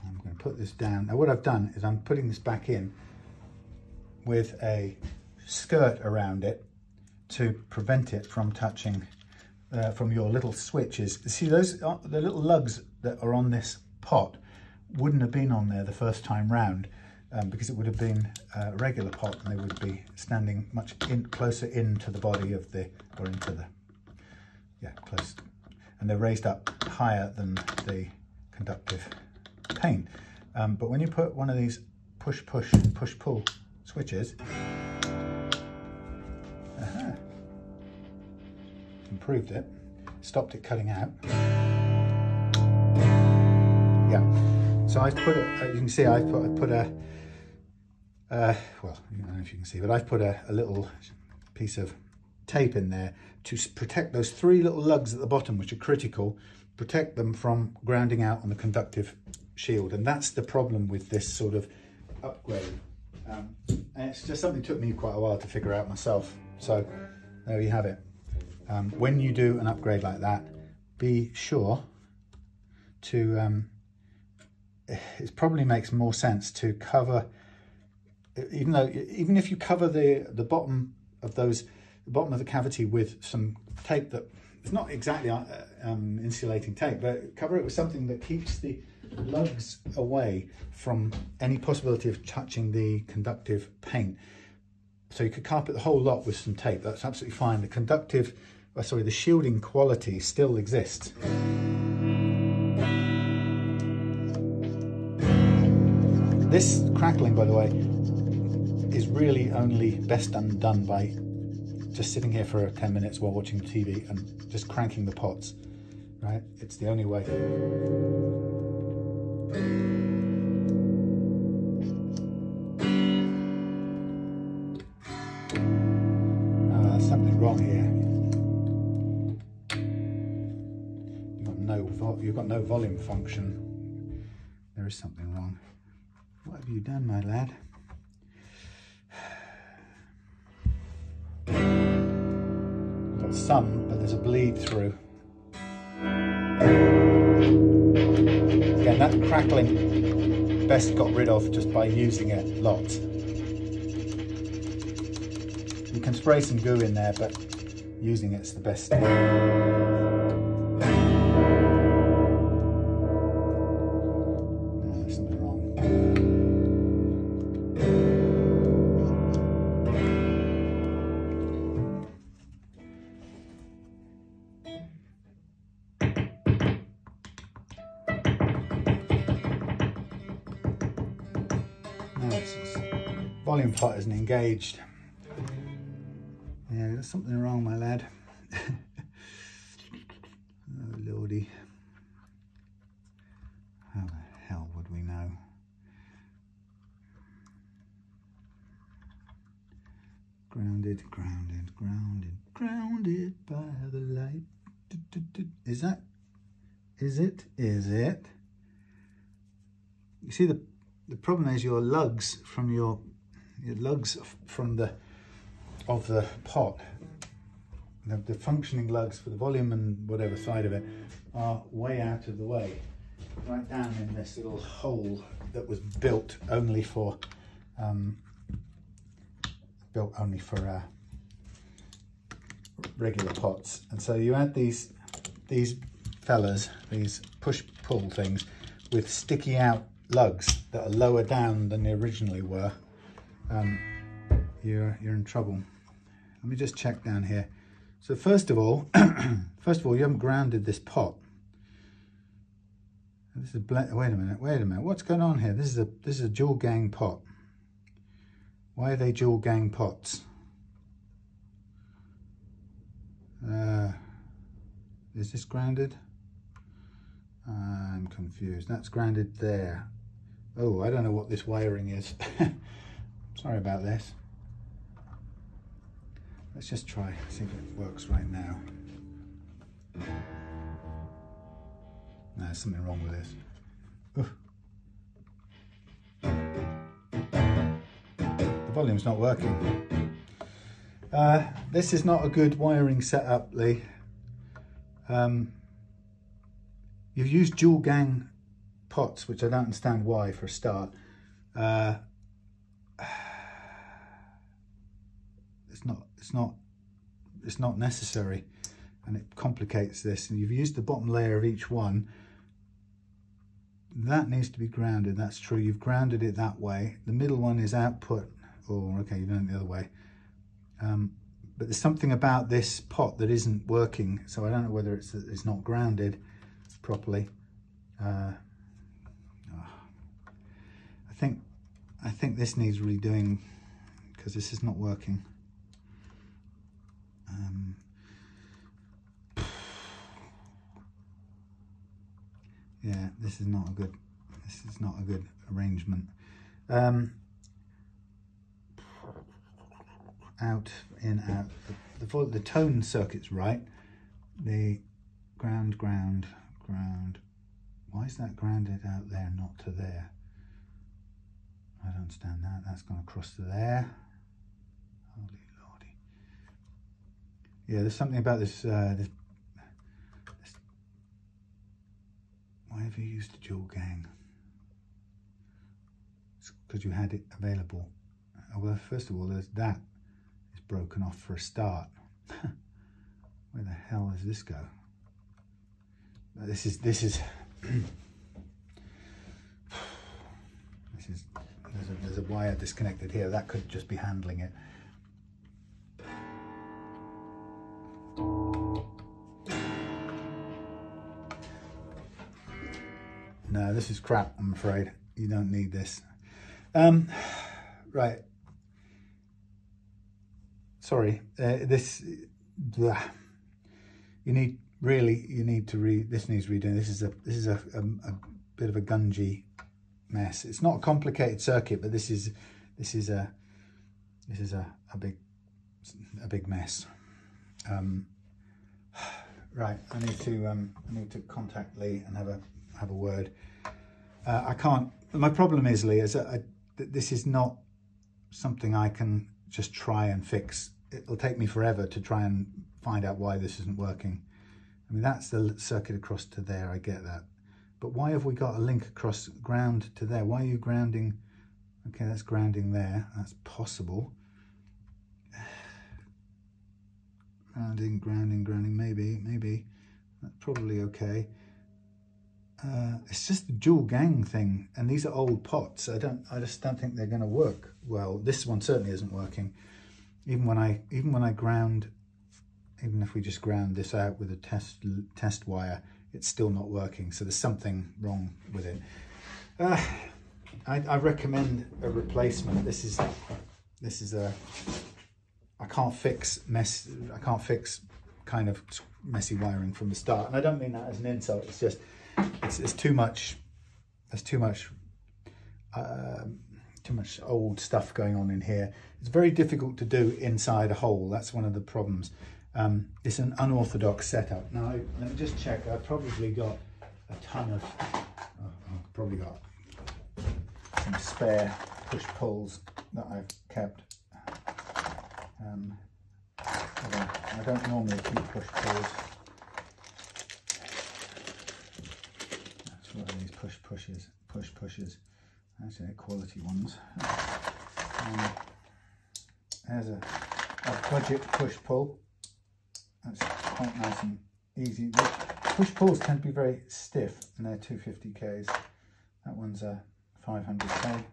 I'm going to put this down. Now what I've done is I'm putting this back in with a skirt around it to prevent it from touching from your little switches. See those, the little lugs that are on this pot wouldn't have been on there the first time round because it would have been a regular pot, and they would be standing much closer into the body of the, or into the, yeah, close, and they're raised up higher than the conductive paint. But when you put one of these push-push and push-pull switches, improved it, stopped it cutting out. Yeah, so I've put it, you can see I've put a, well, I don't know if you can see, but I've put a little piece of tape in there to protect those three little lugs at the bottom, which are critical, protect them from grounding out on the conductive shield. And that's the problem with this sort of upgrade. And it's just something that took me quite a while to figure out myself. So there you have it. When you do an upgrade like that, be sure to, it probably makes more sense to cover, even if you cover the bottom of the bottom of the cavity with some tape that it's not exactly insulating tape, but cover it with something that keeps the lugs away from any possibility of touching the conductive paint. So you could carpet the whole lot with some tape. That's absolutely fine. The shielding quality still exists. This crackling, by the way, is really only best undone by just sitting here for 10 minutes while watching TV and just cranking the pots, right? It's the only way. There's something wrong here. You've got no volume function. There is something wrong. What have you done, my lad? I've got some, but there's a bleed through. Again, that crackling best got rid of just by using it lots. You can spray some goo in there, but using it's the best. Volume pot isn't engaged. Yeah, there's something wrong, my lad. Oh lordy. How the hell would we know? Grounded, grounded, grounded, grounded by the light. Is that? Is it? Is it? You see the problem is your lugs from of the pot, the functioning lugs for the volume and whatever side of it are way out of the way, right down in this little hole that was built only for regular pots. And so you add these fellas, these push-pull things with sticky out lugs that are lower down than they originally were. You're in trouble. Let me just check down here. So first of all, you haven't grounded this pot. This is wait a minute. What's going on here? This is a dual gang pot. Why are they dual gang pots? Is this grounded? I'm confused. That's grounded there. Oh, I don't know what this wiring is. Sorry about this. Let's just try, see if it works right now. No, there's something wrong with this. The volume's not working. This is not a good wiring setup, Lee. You've used dual gang pots, which I don't understand why for a start. It's not necessary, and it complicates this. And you've used the bottom layer of each one. That needs to be grounded. That's true. You've grounded it that way. The middle one is output. Oh, okay, you've done it the other way. But there's something about this pot that isn't working, so I don't know whether it's not grounded properly. I think this needs redoing because this is not working. Yeah, this is not a good arrangement. Out, in, out. The tone circuit's right. The ground. Why is that grounded out there, not to there? I don't understand that. That's gone across to there. Holy lordy. Yeah, there's something about this, why have you used a dual gang? It's because you had it available. Well, first of all, there's that is broken off for a start. Where the hell does this go? This is there's a wire disconnected here. That could just be handling it. No, this is crap, I'm afraid. You don't need this. Right. Sorry. This needs redoing. This is a bit of a gungy mess. It's not a complicated circuit, but this is a big mess. Right, I need to contact Lee and have a word. I can't. My problem is, Lee, is that this is not something I can just try and fix. It'll take me forever to try and find out why this isn't working. I mean, that's the circuit across to there, I get that. But why have we got a link across ground to there? Why are you grounding? Okay, that's grounding there. That's possible. Grounding, maybe. That's probably okay. It's just the dual gang thing, and these are old pots. I just don't think they're going to work well. This one certainly isn't working. Even when I ground, even if we just ground this out with a test wire, it's still not working. So there's something wrong with it. I recommend a replacement. This is a. I can't fix kind of messy wiring from the start, and I don't mean that as an insult. It's just it's too much. There's too much old stuff going on in here. It's very difficult to do inside a hole. That's one of the problems. It's an unorthodox setup. Now let me just check. I've probably got a ton of. I've probably got some spare push pulls that I've kept. I don't normally keep push pulls. That's what are these push pushes. Actually, they're quality ones. There's a budget push pull. That's quite nice and easy. The push pulls tend to be very stiff, and they're 250Ks. That one's a 500K.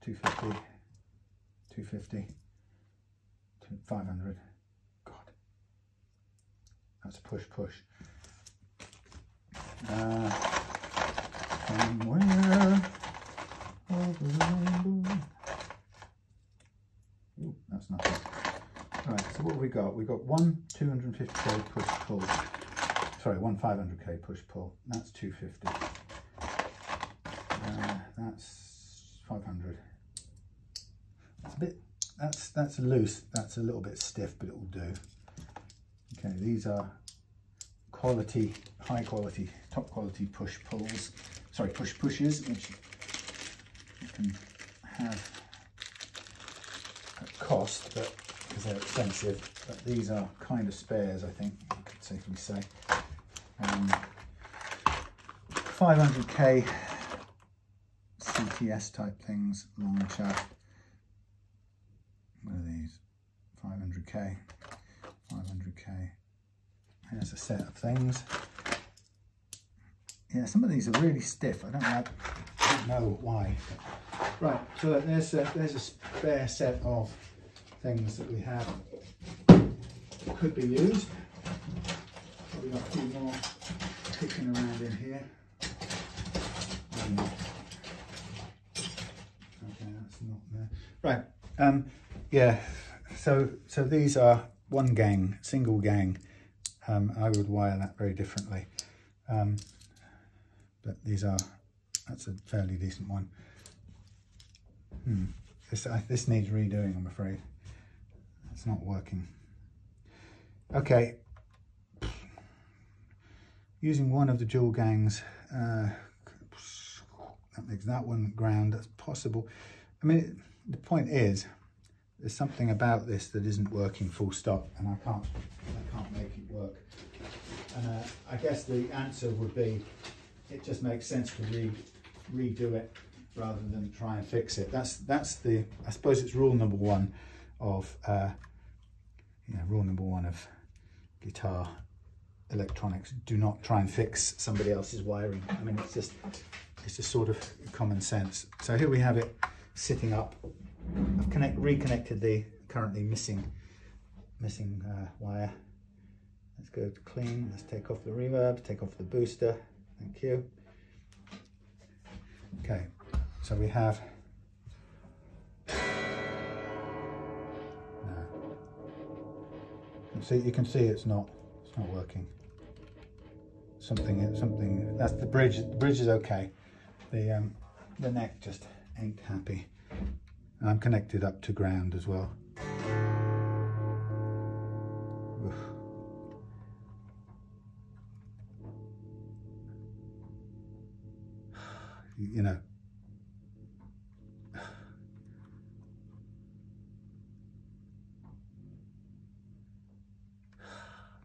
250. 250, 500. God, that's a push. Somewhere over the rainbow. Ooh, that's nothing. Right, so what have we got? We've got one 250K push pull. Sorry, one 500K push pull. That's 250. That's 500. That's loose. That's a little bit stiff, but it will do. Okay, these are quality, high quality, top quality push pulls. Sorry, push pushes, which you can have at cost, but because they're expensive. But these are kind of spares, I think you could safely say. 500K CTS type things, long shaft. What are these? 500K. There's a set of things. Yeah, some of these are really stiff. I don't know why. Right, so there's a spare set of things that we have that could be used. Probably got a few more kicking around in here. Okay, that's not there. Right. Yeah, so these are one gang, single gang. I would wire that very differently. But that's a fairly decent one. This needs redoing, I'm afraid. It's not working. Okay. Using one of the dual gangs, that makes that one ground. That's possible. I mean, the point is, there's something about this that isn't working full stop, and I can't make it work. And I guess the answer would be, it just makes sense to redo it rather than try and fix it. That's the, I suppose it's rule number one of guitar electronics. Do not try and fix somebody else's wiring. I mean, it's just sort of common sense. So here we have it sitting up. I've reconnected the currently missing wire. Let's go to clean. Let's take off the reverb, take off the booster. Thank you. Okay, so we have you can see it's not working. Something that's the bridge. The bridge is okay. The neck just ain't happy. And I'm connected up to ground as well. Oof. You know,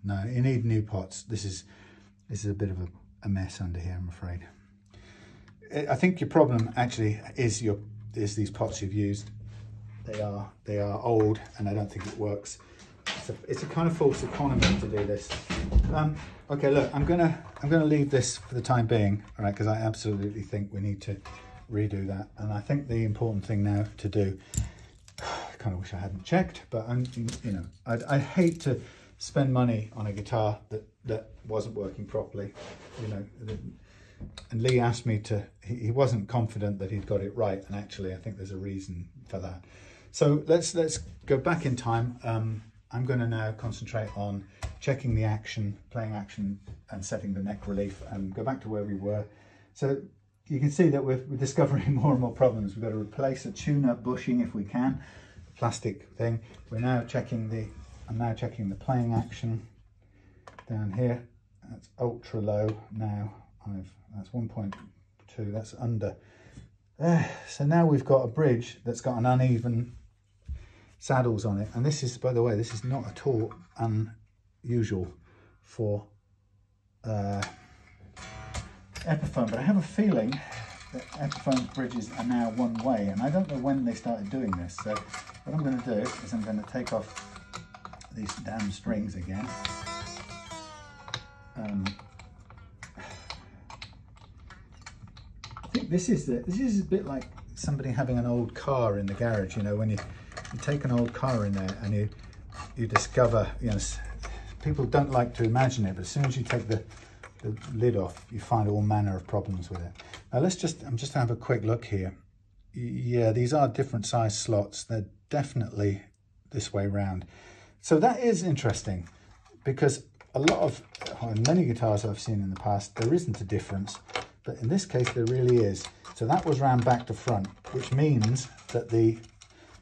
no, you need new pots. This is a bit of a mess under here, I'm afraid. I think your problem actually is these pots you've used. They are old, and I don't think it works. It's a kind of false economy to do this. Okay, look, I'm gonna leave this for the time being, all right? Because I absolutely think we need to redo that. And I think the important thing now to do, I kind of wish I hadn't checked, but I hate to spend money on a guitar that wasn't working properly, and Lee asked me to, he wasn't confident that he'd got it right, and actually I think there's a reason for that. So let's go back in time. I'm going to now concentrate on checking the action, playing action, and setting the neck relief, and go back to where we were. So you can see that we're discovering more and more problems. We've got to replace a tuner bushing if we can, the plastic thing. I'm now checking the playing action down here. That's ultra low now. That's 1.2, that's under. So now we've got a bridge that's got an uneven saddles on it. And this is, by the way, this is not at all unusual for Epiphone, but I have a feeling that Epiphone's bridges are now one way, and I don't know when they started doing this. So what I'm going to do is I'm going to take off these damn strings again. I think this is a bit like somebody having an old car in the garage. You know, when you take an old car in there and you discover, people don't like to imagine it, but as soon as you take the lid off, you find all manner of problems with it. Now I'm just going to have a quick look here. Yeah, these are different size slots. They're definitely this way round. So that is interesting, because in many guitars I've seen in the past, there isn't a difference, but in this case there really is. So that was round back to front, which means that the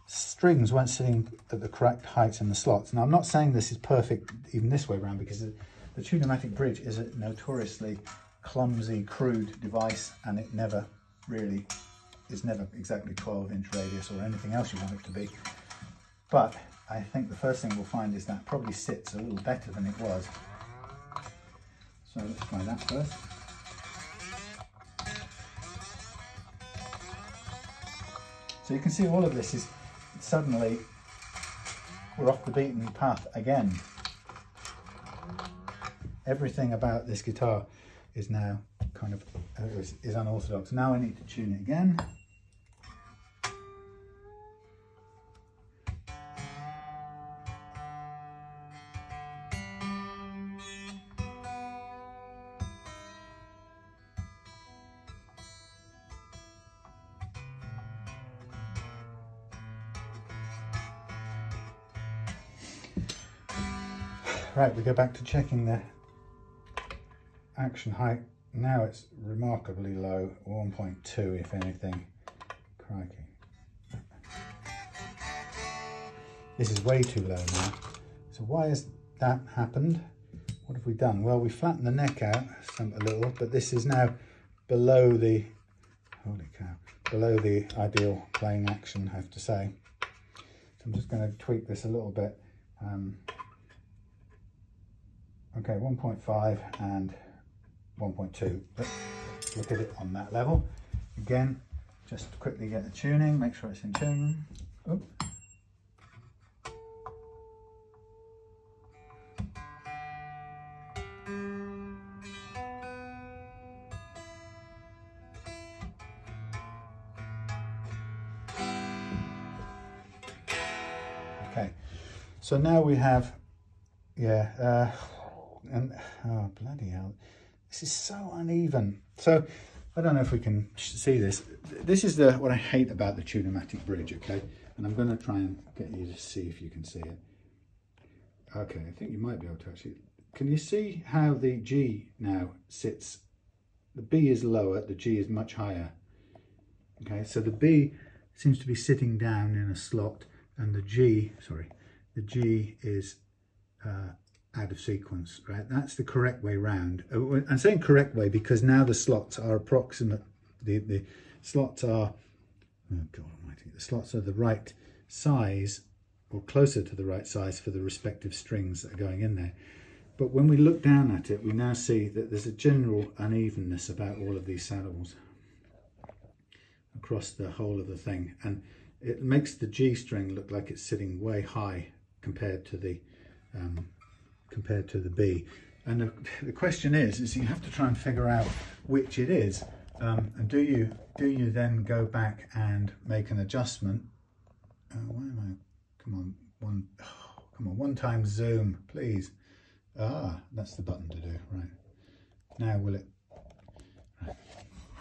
strings weren't sitting at the correct heights in the slots. Now I'm not saying this is perfect even this way around, because the Tune-o-matic bridge is a notoriously clumsy, crude device, and it never exactly 12-inch radius or anything else you want it to be. But I think the first thing we'll find is that probably sits a little better than it was. So let's try that first. So you can see all of this is suddenly we're off the beaten path again. Everything about this guitar is now kind of is unorthodox. Now I need to tune it again. Right, we go back to checking the action height. Now it's remarkably low, 1.2 if anything. Crikey. This is way too low now. So why has that happened? What have we done? Well, we flattened the neck out a little, but this is now below the, holy cow, below the ideal playing action, I have to say. So I'm just going to tweak this a little bit. Okay, 1.5 and 1.2. Let's look at it on that level. Again, just quickly get the tuning, make sure it's in tune. Oop. Okay, so now we have, yeah, and oh bloody hell, this is so uneven. So I don't know if we can see this. This is what I hate about the Tune-o-matic bridge, okay? And I'm going to try and get you to see if you can see it. Okay, I think you might be able to actually. Can you see how the G now sits? The B is lower, the G is much higher. Okay, so the B seems to be sitting down in a slot, and the G is out of sequence, right? That's the correct way round. I'm saying correct way because now the slots are approximate. The slots are, oh God almighty, the slots are the right size or closer to the right size for the respective strings that are going in there. But when we look down at it, we now see that there's a general unevenness about all of these saddles across the whole of the thing, and it makes the G string look like it's sitting way high compared to the B. And the question is you have to try and figure out which it is, and do you then go back and make an adjustment? Why am I? Come on, one time zoom, please. Ah, that's the button to do. Right now, will it? Right,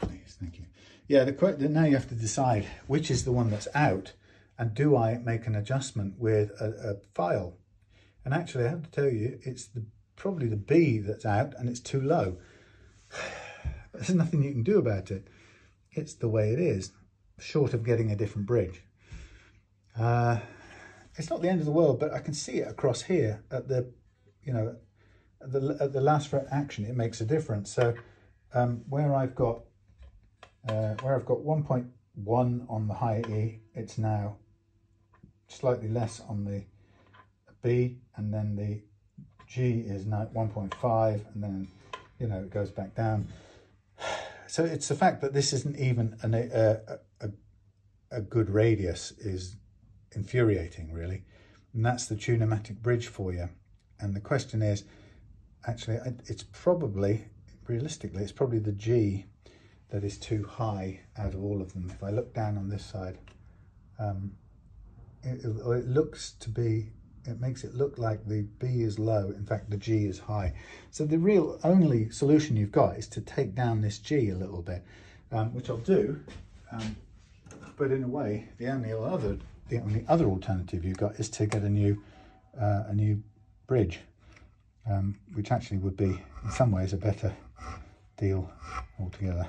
please, thank you. Yeah, now you have to decide which is the one that's out, and do I make an adjustment with a file? And actually, I have to tell you, it's probably the B that's out, and it's too low. There's nothing you can do about it. It's the way it is, short of getting a different bridge. It's not the end of the world, but I can see it across here at the, at the last fret action. It makes a difference. So where I've got 1.1 on the high E, it's now slightly less on the B, and then the G is now 1.5, and then it goes back down. So it's the fact that this isn't even a good radius is infuriating, really, and that's the Tune-o-matic bridge for you. And the question is, actually, it's probably, realistically, it's probably the G that is too high out of all of them. If I look down on this side, it looks to be, it makes it look like the B is low. In fact, the G is high. So the real only solution you've got is to take down this G a little bit, which I'll do. But in a way, the only other alternative you've got is to get a new bridge, which actually would be in some ways a better deal altogether.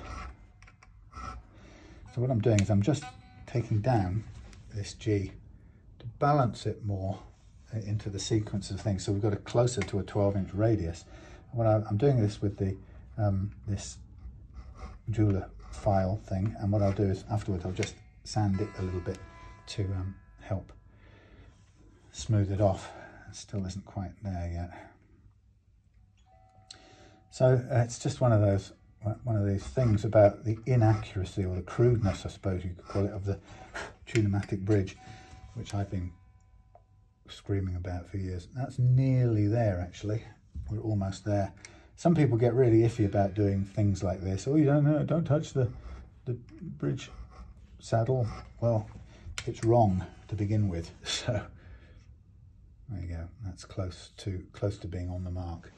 So what I'm doing is I'm just taking down this G to balance it more into the sequence of things, so we've got it closer to a 12-inch radius. And what I'm doing this with the this jeweler file thing, and what I'll do is afterwards I'll just sand it a little bit to help smooth it off. It still isn't quite there yet. So it's just one of these things about the inaccuracy, or the crudeness, I suppose you could call it, of the Tune-o-matic bridge, which I've been screaming about for years. That's nearly there, actually. We're almost there. Some people get really iffy about doing things like this. Oh, you don't touch the bridge saddle. Well, it's wrong to begin with. So there you go. That's close to being on the mark.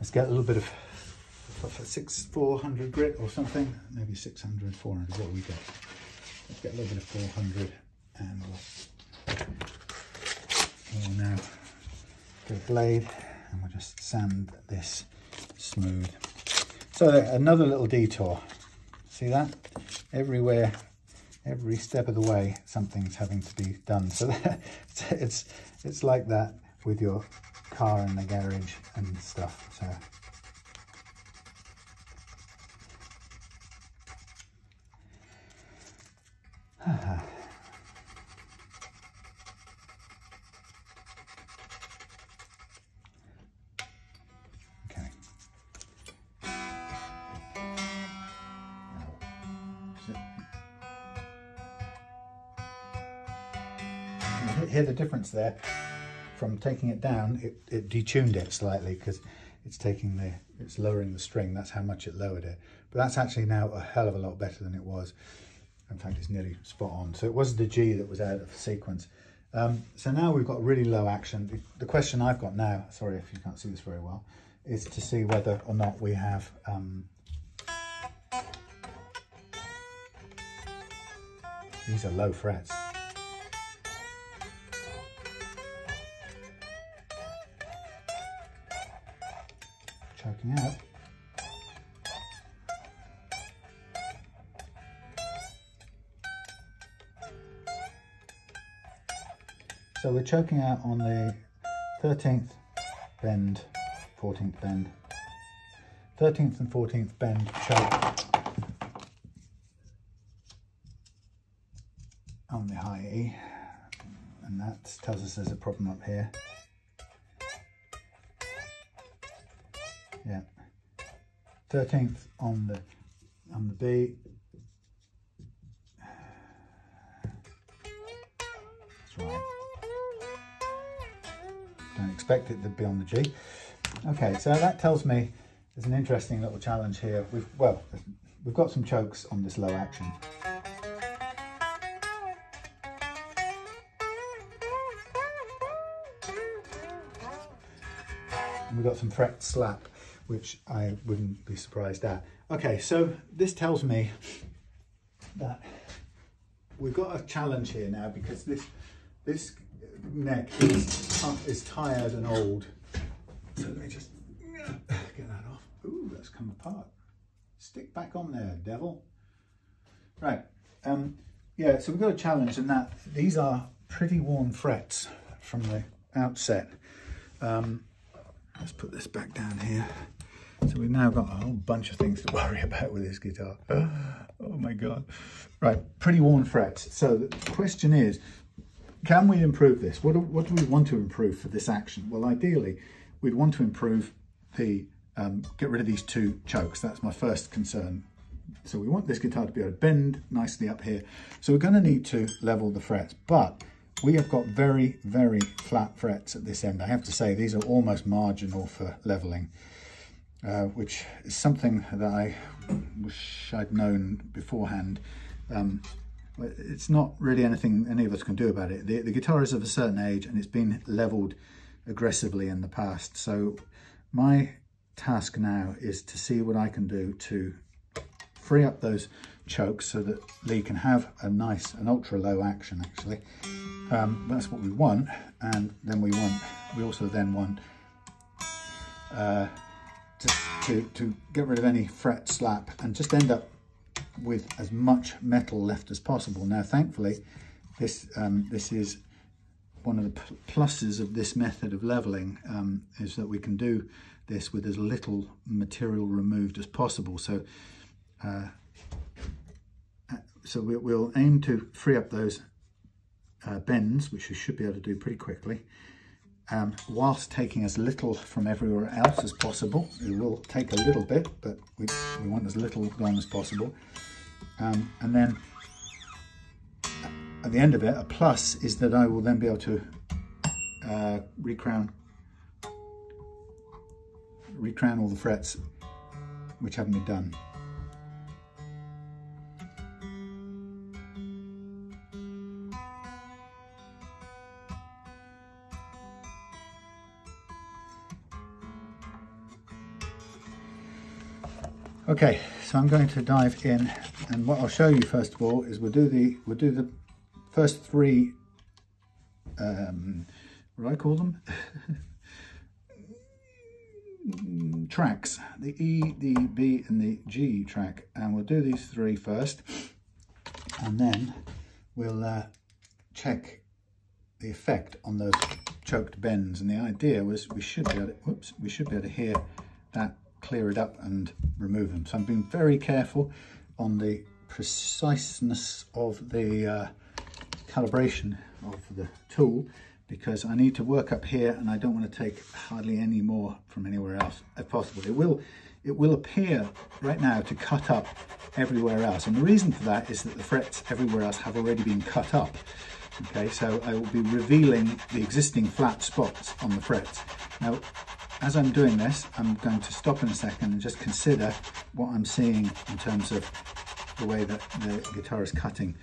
Let's get a little bit of 400 grit or something, maybe 600, 400. What do we get? Let's get a little bit of 400, and we'll now get a blade, and we'll just sand this smooth. So another little detour. See that? Everywhere, every step of the way, something's having to be done. So it's like that with your car in the garage and stuff. So hear the difference there? From taking it down, it detuned it slightly because it's lowering the string. That's how much it lowered it. But that's actually now a hell of a lot better than it was. In fact, it's nearly spot on. So it was the G that was out of sequence. So now we've got really low action. The question I've got now, sorry if you can't see this very well, is to see whether or not we have these are low frets. Choking out. So we're choking out on the 13th bend, 14th bend, 13th and 14th bend choke on the high E, and that tells us there's a problem up here. Yeah, 13th on the B. That's right. Don't expect it to be on the G. Okay, so that tells me there's an interesting little challenge here. We've got some chokes on this low action. And we've got some fret slap, which I wouldn't be surprised at. Okay, so this tells me that we've got a challenge here now, because this neck is tired and old. So let me just get that off. Ooh, that's come apart. Stick back on there, devil. Right, yeah, so we've got a challenge in that these are pretty worn frets from the outset. Let's put this back down here. So we've now got a whole bunch of things to worry about with this guitar. Oh my God. Right, pretty worn frets. So the question is, can we improve this? What do we want to improve for this action? Well, ideally, we'd want to improve the, get rid of these two chokes. That's my first concern. So we want this guitar to be able to bend nicely up here. So we're going to need to level the frets, but we have got very, very flat frets at this end. I have to say, these are almost marginal for leveling, which is something that I wish I'd known beforehand. It's not really anything any of us can do about it. The guitar is of a certain age and it's been leveled aggressively in the past. So my task now is to see what I can do to free up those chokes so that Lee can have an ultra low action actually. That's what we want, and then we also then want to get rid of any fret slap and just end up with as much metal left as possible. Now thankfully this is one of the pluses of this method of leveling, is that we can do this with as little material removed as possible. So we'll aim to free up those bends, which we should be able to do pretty quickly, whilst taking as little from everywhere else as possible. It will take a little bit, but we want as little gone as possible. And then at the end of it, a plus is that I will then be able to recrown all the frets which haven't been done. Okay, so I'm going to dive in, and what I'll show you first of all is we'll do the first three, what do I call them? Tracks, the E, the B and the G track, and we'll do these three first, and then we'll check the effect on those choked bends. And the idea was we should be able to hear that, clear it up and remove them. So I'm being very careful on the preciseness of the calibration of the tool, because I need to work up here and I don't want to take hardly any more from anywhere else if possible. It will appear right now to cut up everywhere else, and the reason for that is that the frets everywhere else have already been cut up. Okay, so I will be revealing the existing flat spots on the frets. Now, as I'm doing this, I'm going to stop in a second and just consider what I'm seeing in terms of the way that the guitar is cutting.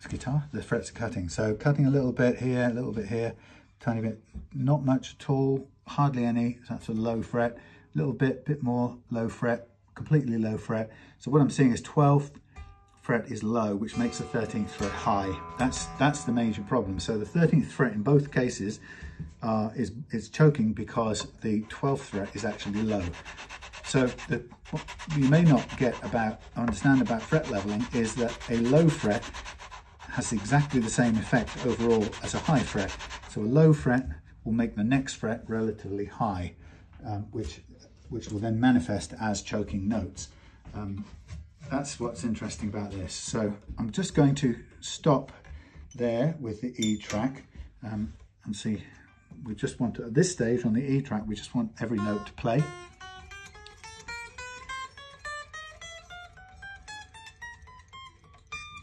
The frets are cutting. So cutting a little bit here, a little bit here, tiny bit, not much at all, hardly any. So that's a low fret, a little bit more low fret, completely low fret. So what I'm seeing is 12th fret is low, which makes the 13th fret high. That's the major problem. So the 13th fret in both cases is choking because the 12th fret is actually low. So what you may not understand about fret leveling is that a low fret has exactly the same effect overall as a high fret. So a low fret will make the next fret relatively high, which will then manifest as choking notes. That's what's interesting about this. So I'm just going to stop there with the E track and see, we just want to, at this stage on the E track, we just want every note to play.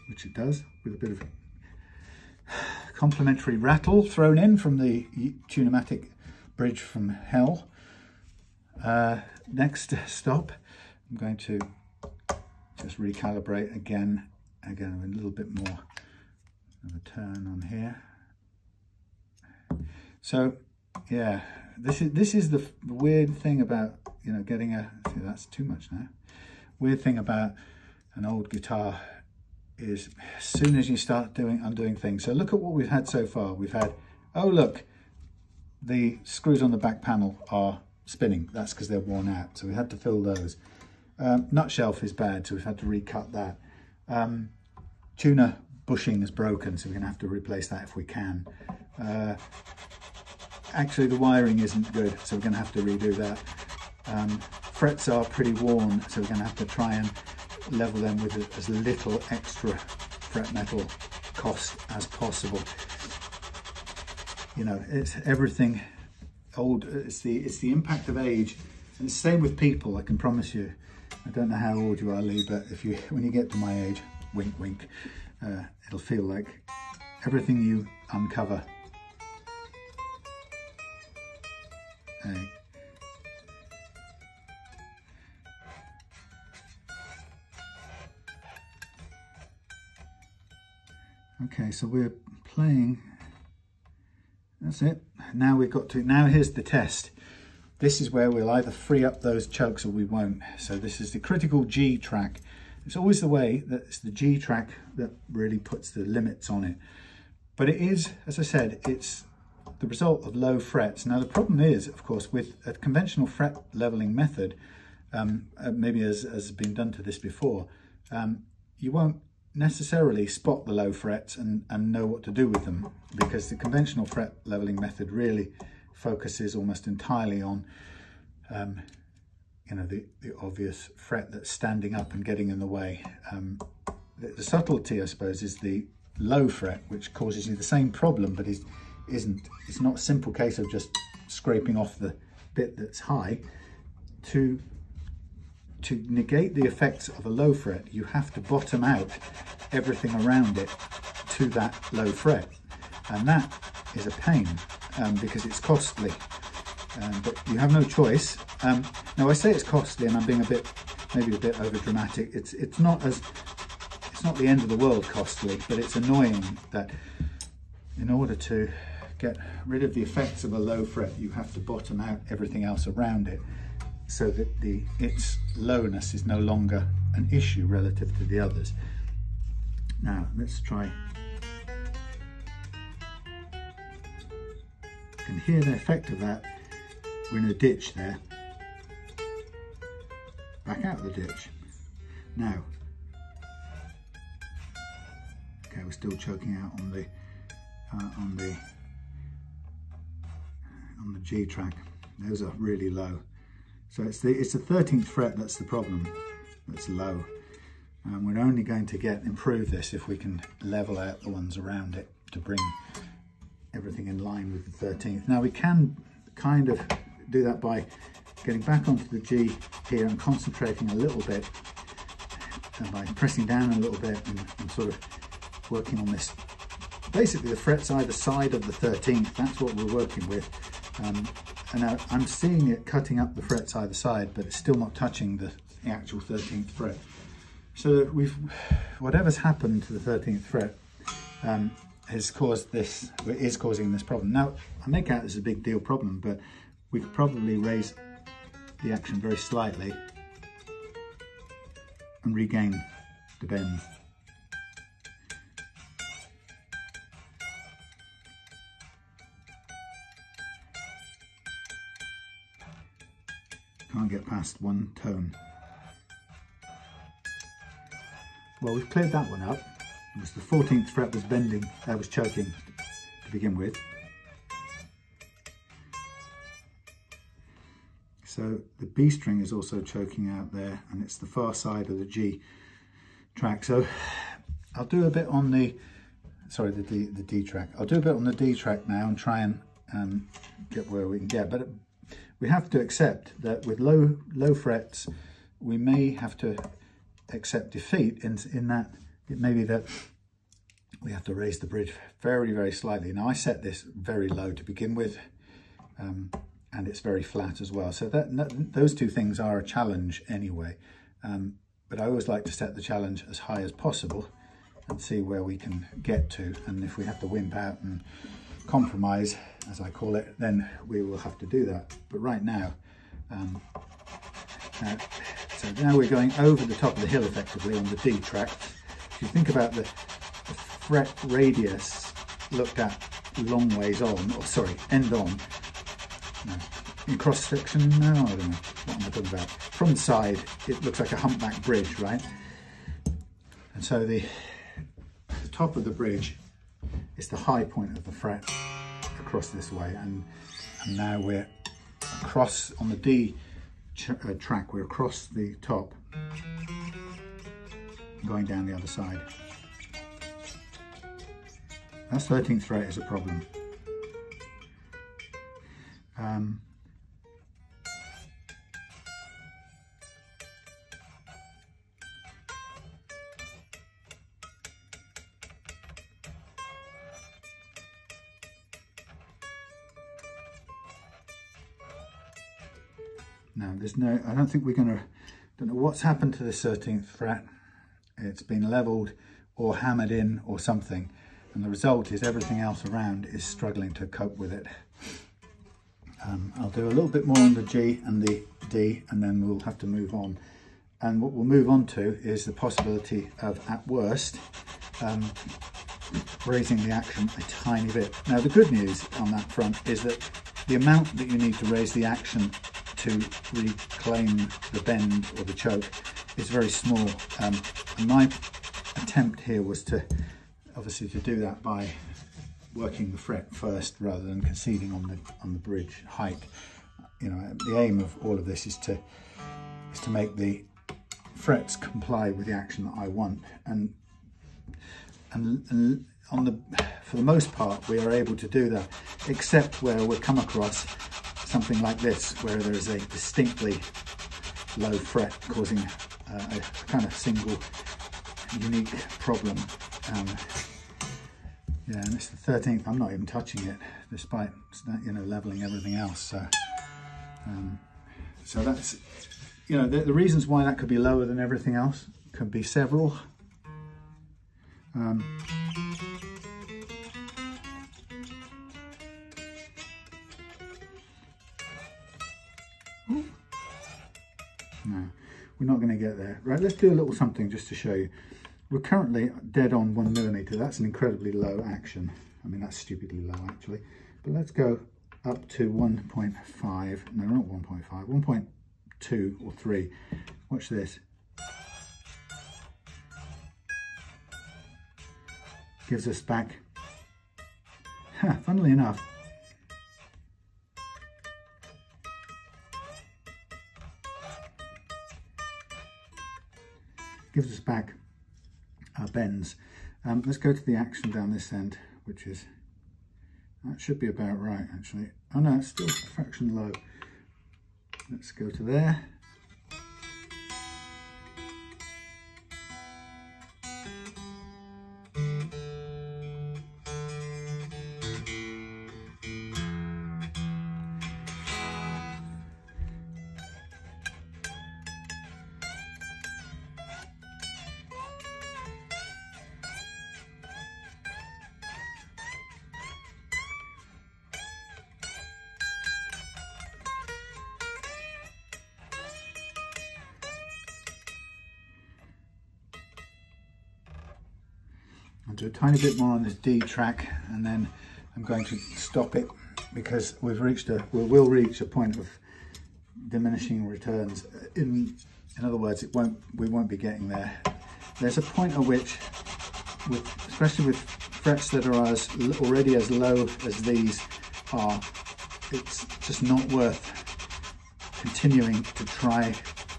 Which it does, with a bit of complimentary rattle thrown in from the Tunematic Bridge from Hell. Next stop, I'm going to just recalibrate again a little bit more of a turn on here. So yeah, this is the weird thing about, you know, getting a, see, that's too much now. Weird thing about an old guitar is as soon as you start undoing things. So look at what we've had so far. We've had, oh look, the screws on the back panel are spinning. That's because they're worn out, so we had to fill those. Nut shelf is bad, so we've had to recut that. Tuner bushing is broken, so we're going to have to replace that if we can. Actually, the wiring isn't good, so we're going to have to redo that. Frets are pretty worn, so we're going to have to try and level them with as little extra fret metal cost as possible. You know, it's everything old. It's the impact of age, and it's the same with people. I can promise you. I don't know how old you are, Lee, but when you get to my age, wink, wink, it'll feel like everything you uncover. Okay, so we're playing. That's it. Now we've got to. Now here's the test. This is where we'll either free up those chokes or we won't. So this is the critical G track. It's always the way that it's the G track that really puts the limits on it. But it is, as I said, it's the result of low frets. Now the problem is, of course, with a conventional fret leveling method, maybe as has been done to this before, you won't necessarily spot the low frets and know what to do with them, because the conventional fret leveling method really focuses almost entirely on you know, the obvious fret that's standing up and getting in the way. The subtlety, I suppose, is the low fret, which causes you the same problem, but it's not a simple case of just scraping off the bit that's high. To negate the effects of a low fret, you have to bottom out everything around it to that low fret, and that is a pain because it's costly, but you have no choice. Now I say it's costly, and I'm being maybe a bit over dramatic. It's not the end of the world costly, but it's annoying that in order to get rid of the effects of a low fret, you have to bottom out everything else around it, so that its lowness is no longer an issue relative to the others. Now let's try. You can hear the effect of that. We're in a ditch there. Back out of the ditch. Now, okay, we're still choking out on the G track. Those are really low. So it's the 13th fret that's the problem, that's low. And we're only going to improve this if we can level out the ones around it to bring everything in line with the 13th. Now we can kind of do that by getting back onto the G here and concentrating a little bit, and by pressing down a little bit and sort of working on this basically the frets either side of the 13th. That's what we're working with. And I'm seeing it cutting up the frets either side, but it's still not touching the actual 13th fret. So whatever's happened to the 13th fret has caused this, is causing this problem. Now, I make out this is a big deal problem, but we could probably raise the action very slightly and regain the bend. Can't get past one tone. Well, we've cleared that one up. It was the 14th fret was bending, was choking to begin with. So the B string is also choking out there, and it's the far side of the G track. So I'll do a bit on the, sorry, the D track. I'll do a bit on the D track now and try and get where we can get. But we have to accept that with low frets, we may have to accept defeat in that it may be that we have to raise the bridge very, very slightly. Now I set this very low to begin with, and it's very flat as well. So those two things are a challenge anyway. But I always like to set the challenge as high as possible and see where we can get to. And if we have to wimp out and compromise, as I call it, then we will have to do that. But right now, so now we're going over the top of the hill effectively on the D track. If you think about the fret radius looked at long ways on, or sorry, end on, no, in cross section, no, I don't know, what am I talking about? From the side, it looks like a humpback bridge, right? And so the top of the bridge is the high point of the fret across this way, and now we're across on the D track, we're across the top, going down the other side. That 13th fret is a problem. No, there's no, I don't think we're going to, don't know what's happened to this 13th fret. It's been leveled or hammered in or something, and the result is everything else around is struggling to cope with it. I'll do a little bit more on the G and the D, and then we'll have to move on. And what we'll move on to is the possibility of, at worst, raising the action a tiny bit. Now, the good news on that front is that the amount that you need to raise the action to reclaim the bend or the choke is very small. And my attempt here was to, obviously, to do that by working the fret first rather than conceding on the bridge height. You know, the aim of all of this is to make the frets comply with the action that I want, and on the, for the most part, we are able to do that, except where we come across something like this, where there is a distinctly low fret causing a kind of single unique problem. Yeah, and it's the 13th. I'm not even touching it, despite, you know, leveling everything else. So, so that's, you know, the reasons why that could be lower than everything else could be several. No, we're not going to get there. Right, let's do a little something just to show you. We're currently dead on 1 millimeter. That's an incredibly low action. I mean, that's stupidly low actually. But let's go up to 1.5. No, not 1.5. 1.2 or 3. Watch this. Gives us back. Funnily enough, gives us back our bends. Let's go to the action down this end, which is, that should be about right actually. Oh no, it's still a fraction low. Let's go to there. I'll do a tiny bit more on this D track, and then I'm going to stop it because we will reach a point of diminishing returns. In other words, we won't be getting there. There's a point at which, especially with frets that are already as low as these are, it's just not worth continuing to try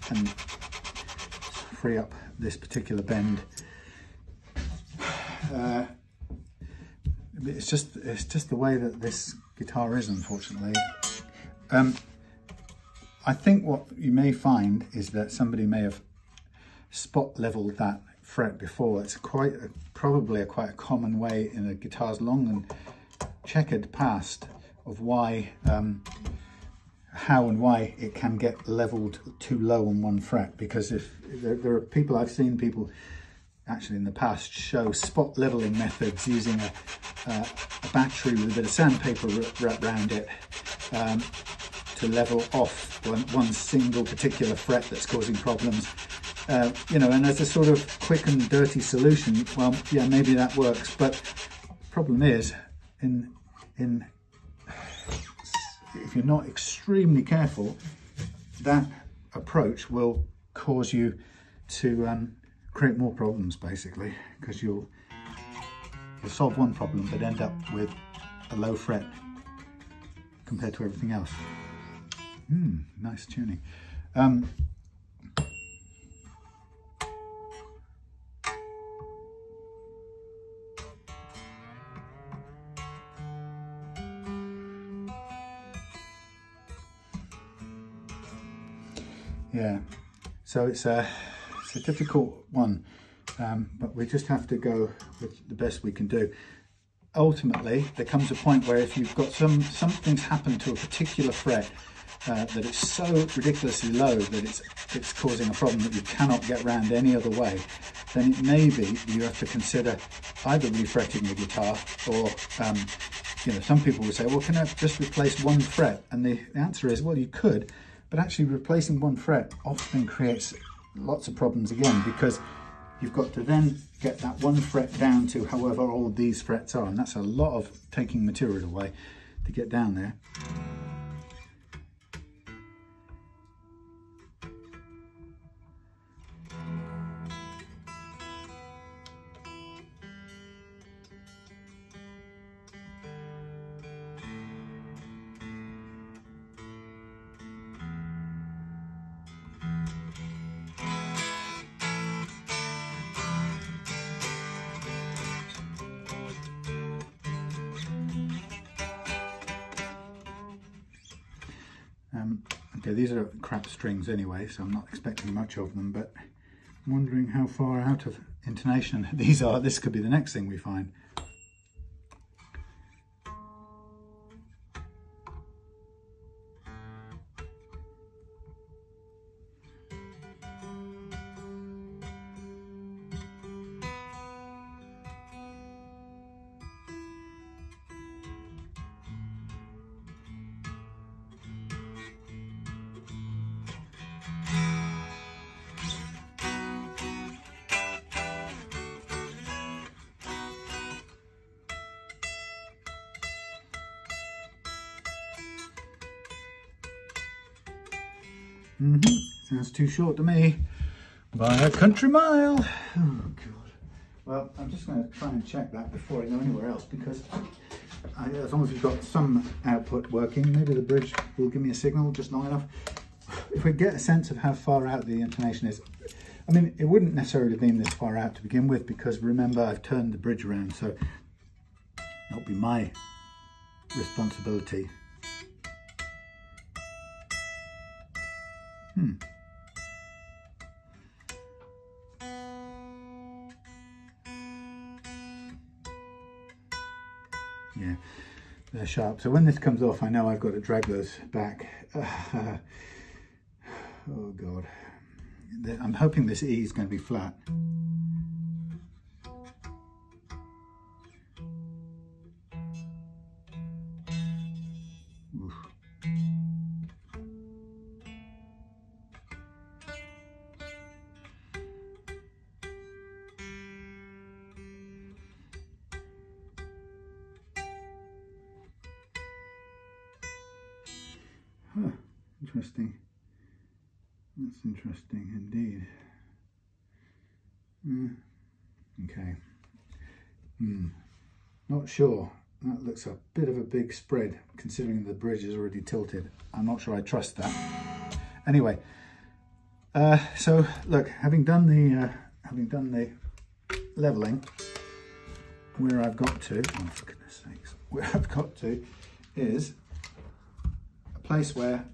and free up this particular bend. It's just the way that this guitar is, unfortunately. I think what you may find is that somebody may have spot leveled that fret before. It's probably quite a common way in a guitar's long and checkered past of why, how and why it can get leveled too low on one fret. Because if there are people, I've seen people actually in the past show spot leveling methods using a battery with a bit of sandpaper wrapped around it to level off one single particular fret that's causing problems. You know, and as a sort of quick and dirty solution, well, yeah, maybe that works, but the problem is, if you're not extremely careful, that approach will cause you to create more problems, basically, because you'll solve one problem but end up with a low fret compared to everything else. Nice tuning. Yeah, so it's a difficult one, but we just have to go with the best we can do. Ultimately, there comes a point where if you've got something's happened to a particular fret that it's so ridiculously low that it's causing a problem that you cannot get around any other way, then it may be you have to consider either refretting the guitar, or you know, some people would say, well, can I just replace one fret? And the answer is, well, you could. But actually replacing one fret often creates lots of problems again, because you've got to then get that one fret down to however old these frets are, and that's a lot of taking material away to get down there. Okay, these are crap strings anyway, so I'm not expecting much of them, but I'm wondering how far out of intonation these are. This could be the next thing we find. Sounds too short to me, by a country mile. Oh God. Well, I'm just going to try and check that before I go anywhere else, because as long as we've got some output working, maybe the bridge will give me a signal just long enough. If we get a sense of how far out the intonation is, I mean, it wouldn't necessarily have been this far out to begin with, because remember, I've turned the bridge around, so that'll be my responsibility. Yeah, they're sharp. So when this comes off, I know I've got to drag those back. Oh God. I'm hoping this E is going to be flat. Oof. Interesting. That's interesting indeed. Okay. Not sure. That looks a bit of a big spread considering the bridge is already tilted. I'm not sure I trust that. Anyway, so look, having done the leveling, where I've got to, oh for goodness sakes, where I've got to is a place where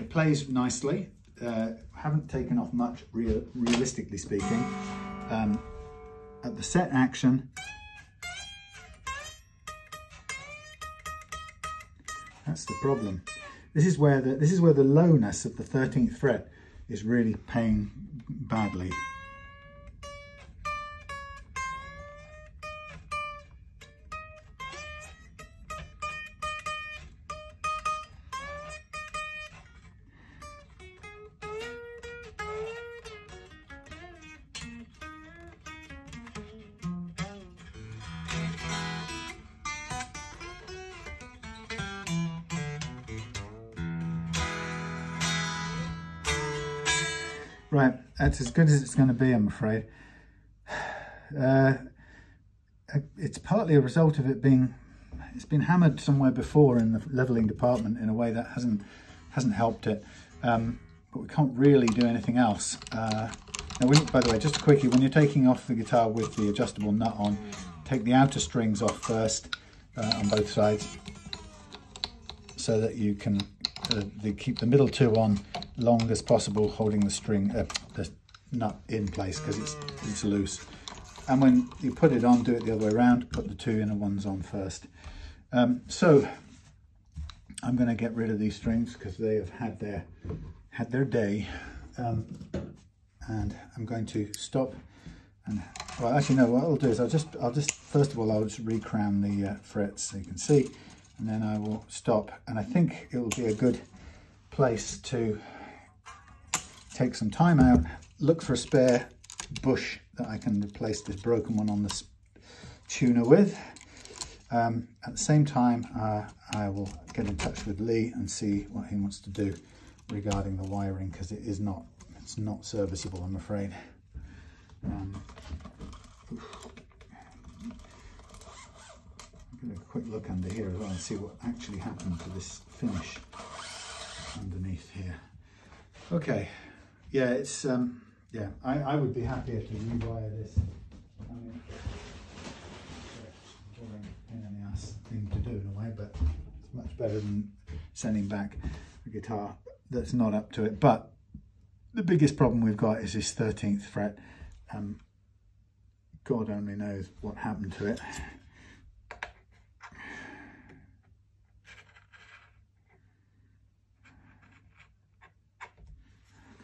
it plays nicely. Haven't taken off much, realistically speaking. At the set action, that's the problem. This is where the lowness of the 13th fret is really paying badly. Right, that's as good as it's going to be, I'm afraid. It's partly a result of it's been hammered somewhere before in the leveling department in a way that hasn't helped it. But we can't really do anything else. Now, by the way, just a quickie, when you're taking off the guitar with the adjustable nut on, take the outer strings off first on both sides, so that you can keep the middle two on long as possible, holding the string, the nut in place because it's loose. And when you put it on, do it the other way around, put the two inner ones on first. So I'm going to get rid of these strings because they have had their day, and I'm going to stop. And well, actually no, what I'll do is I'll just first of all I'll just recrown the frets so you can see, and then I will stop. And I think it will be a good place to take some time out, look for a spare bush that I can replace this broken one on this tuner with. At the same time, I will get in touch with Lee and see what he wants to do regarding the wiring, because it's not serviceable, I'm afraid. Get a quick look under here as well and see what actually happened to this finish underneath here. Okay, yeah, it's yeah, I would be happier to rewire this. I mean, it's a pain in the ass thing to do in a way, but it's much better than sending back a guitar that's not up to it. But the biggest problem we've got is this 13th fret. God only knows what happened to it. I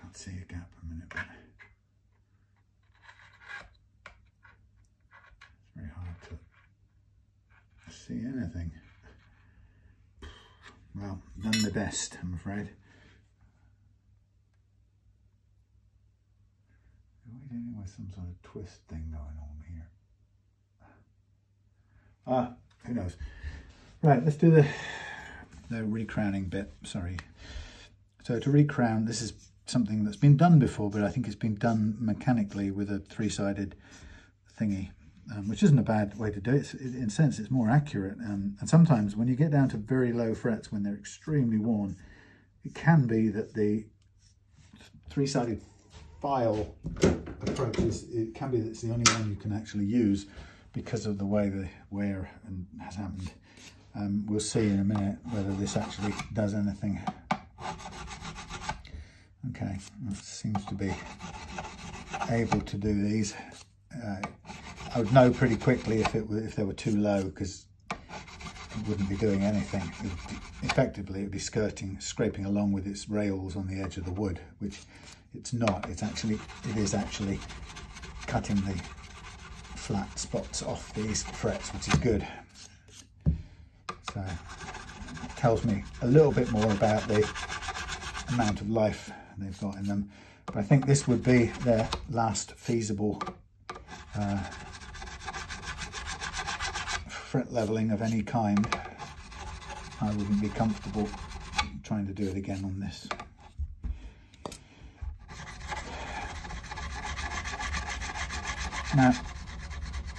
can't see a gap for a minute, but it's very hard to see anything. Well, done my best, I'm afraid. Anyway, some sort of twist thing going on here. Who knows? Right, let's do the recrowning bit. Sorry. So to recrown, this is something that's been done before, but I think it's been done mechanically with a three-sided thingy, which isn't a bad way to do it. In a sense, it's more accurate. And sometimes when you get down to very low frets, when they're extremely worn, it can be that the three-sided file approach it can be that it's the only one you can actually use because of the way the wear has happened. We'll see in a minute whether this actually does anything. Okay, that seems to be able to do these. I would know pretty quickly if they were too low, because it wouldn't be doing anything. Effectively, it would be scraping along with its rails on the edge of the wood, which it's not. It is actually cutting the flat spots off these frets, which is good. So it tells me a little bit more about the amount of life they've got in them. But I think this would be their last feasible fret leveling of any kind. I wouldn't be comfortable trying to do it again on this. Now,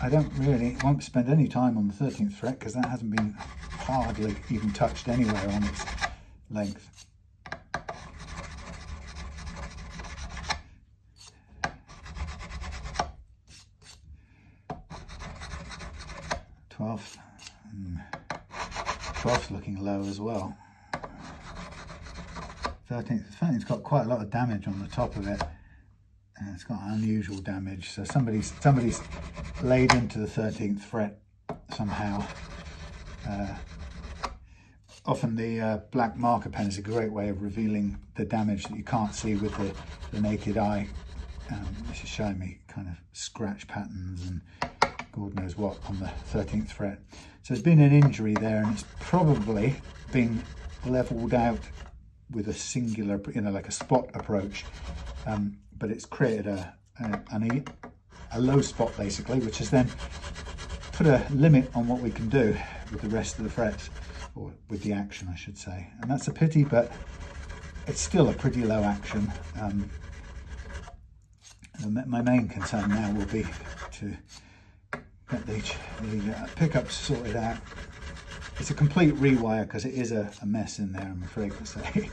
I won't spend any time on the 13th fret because that hasn't been hardly even touched anywhere on its length. Twelfth looking low as well. 13th's got quite a lot of damage on the top of it. And it's got unusual damage, so somebody's laid into the 13th fret somehow. Often the black marker pen is a great way of revealing the damage that you can't see with the naked eye. This is showing me kind of scratch patterns and God knows what on the 13th fret. So there's been an injury there, and it's probably been leveled out with a singular, like a spot approach. But it's created a low spot basically, which has then put a limit on what we can do with the rest of the frets, or with the action I should say. And that's a pity, but it's still a pretty low action. My main concern now will be to get the pickups sorted out. It's a complete rewire because it is a mess in there, I'm afraid to say.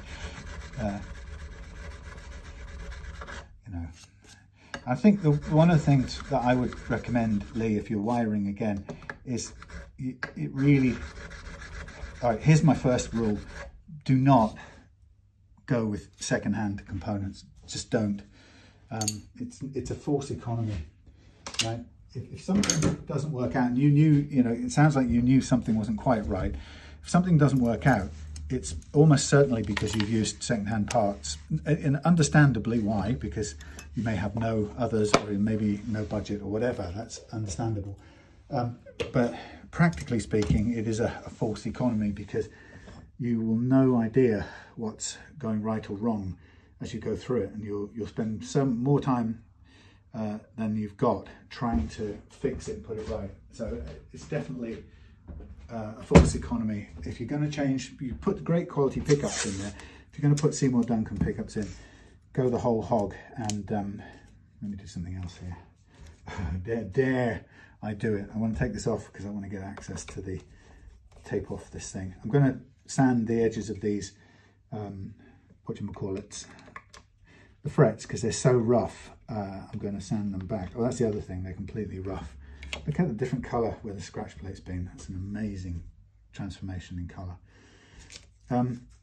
I think one of the things that I would recommend, Lee, if you're wiring again, is it really... All right, here's my first rule. Do not go with second-hand components. Just don't. It's a false economy, right? If something doesn't work out, and you knew, it sounds like you knew something wasn't quite right. If something doesn't work out, it's almost certainly because you've used second-hand parts, and understandably why, because you may have no others, or maybe no budget or whatever. That's understandable. But practically speaking, it is a false economy, because you will no idea what's going right or wrong as you go through it, and you'll spend some more time than you've got trying to fix it and put it right. So it's definitely a false economy. If you're going to change, you put great quality pickups in there. If you're going to put Seymour Duncan pickups in, go the whole hog. And let me do something else here. Dare I do it. I want to take this off because I want to get access to the tape off this thing. I'm going to sand the edges of these whatchamacallits, the frets, because they're so rough. I'm going to sand them back. Oh, that's the other thing, they're completely rough. Look at the different colour where the scratch plate's been. That's an amazing transformation in colour.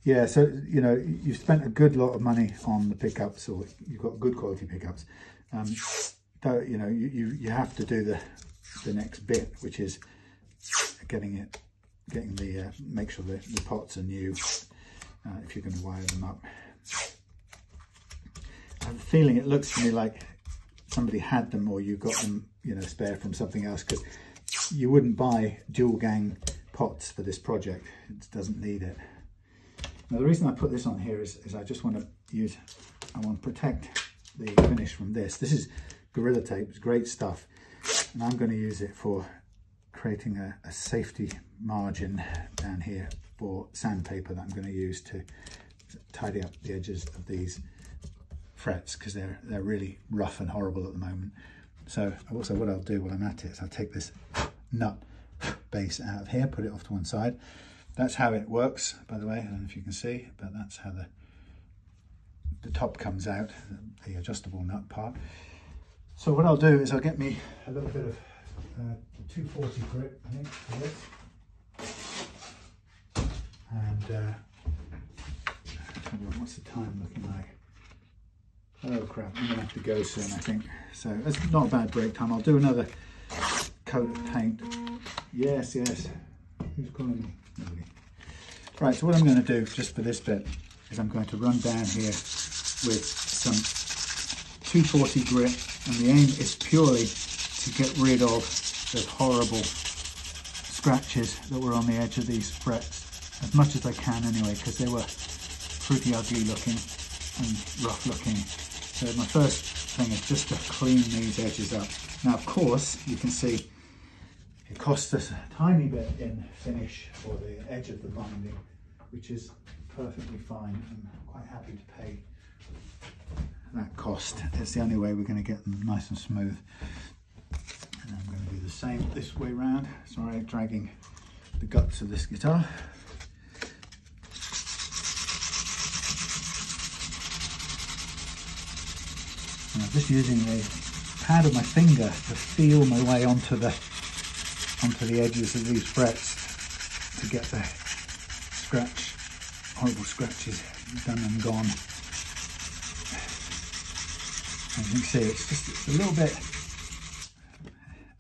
Yeah, so you've spent a good lot of money on the pickups, or you've got good quality pickups. You have to do the next bit, which is make sure the pots are new if you're going to wire them up. I have a feeling it looks to me like somebody had them, or you got them, spare from something else, because you wouldn't buy dual gang pots for this project. It doesn't need it. Now the reason I put this on here is I just want to protect the finish from this. This is Gorilla Tape, it's great stuff, and I'm going to use it for creating a safety margin down here for sandpaper that I'm going to use to tidy up the edges of these frets, because they're really rough and horrible at the moment. So also what I'll do while I'm at it is I'll take this nut base out of here, put it off to one side. That's how it works, by the way. I don't know if you can see, but that's how the top comes out, the adjustable nut part. So what I'll do is I'll get me a little bit of 240 grit, I think, for this. And what's the time looking like? Oh crap, I'm gonna have to go soon, I think. So it's not a bad break time. I'll do another coat of paint. Yes. Who's calling me? Nobody. Right, so what I'm gonna do just for this bit is I'm going to run down here with some 240 grit, and the aim is purely to get rid of the horrible scratches that were on the edge of these frets, as much as I can anyway, because they were pretty ugly looking and rough looking. So my first thing is just to clean these edges up. Now of course you can see it costs us a tiny bit in finish for the edge of the binding, which is perfectly fine. I'm quite happy to pay that cost. It's the only way we're going to get them nice and smooth. And I'm going to do the same this way round. Sorry, dragging the guts of this guitar. And I'm just using the pad of my finger to feel my way onto the edges of these frets to get the horrible scratches done and gone. As you can see, it's a little bit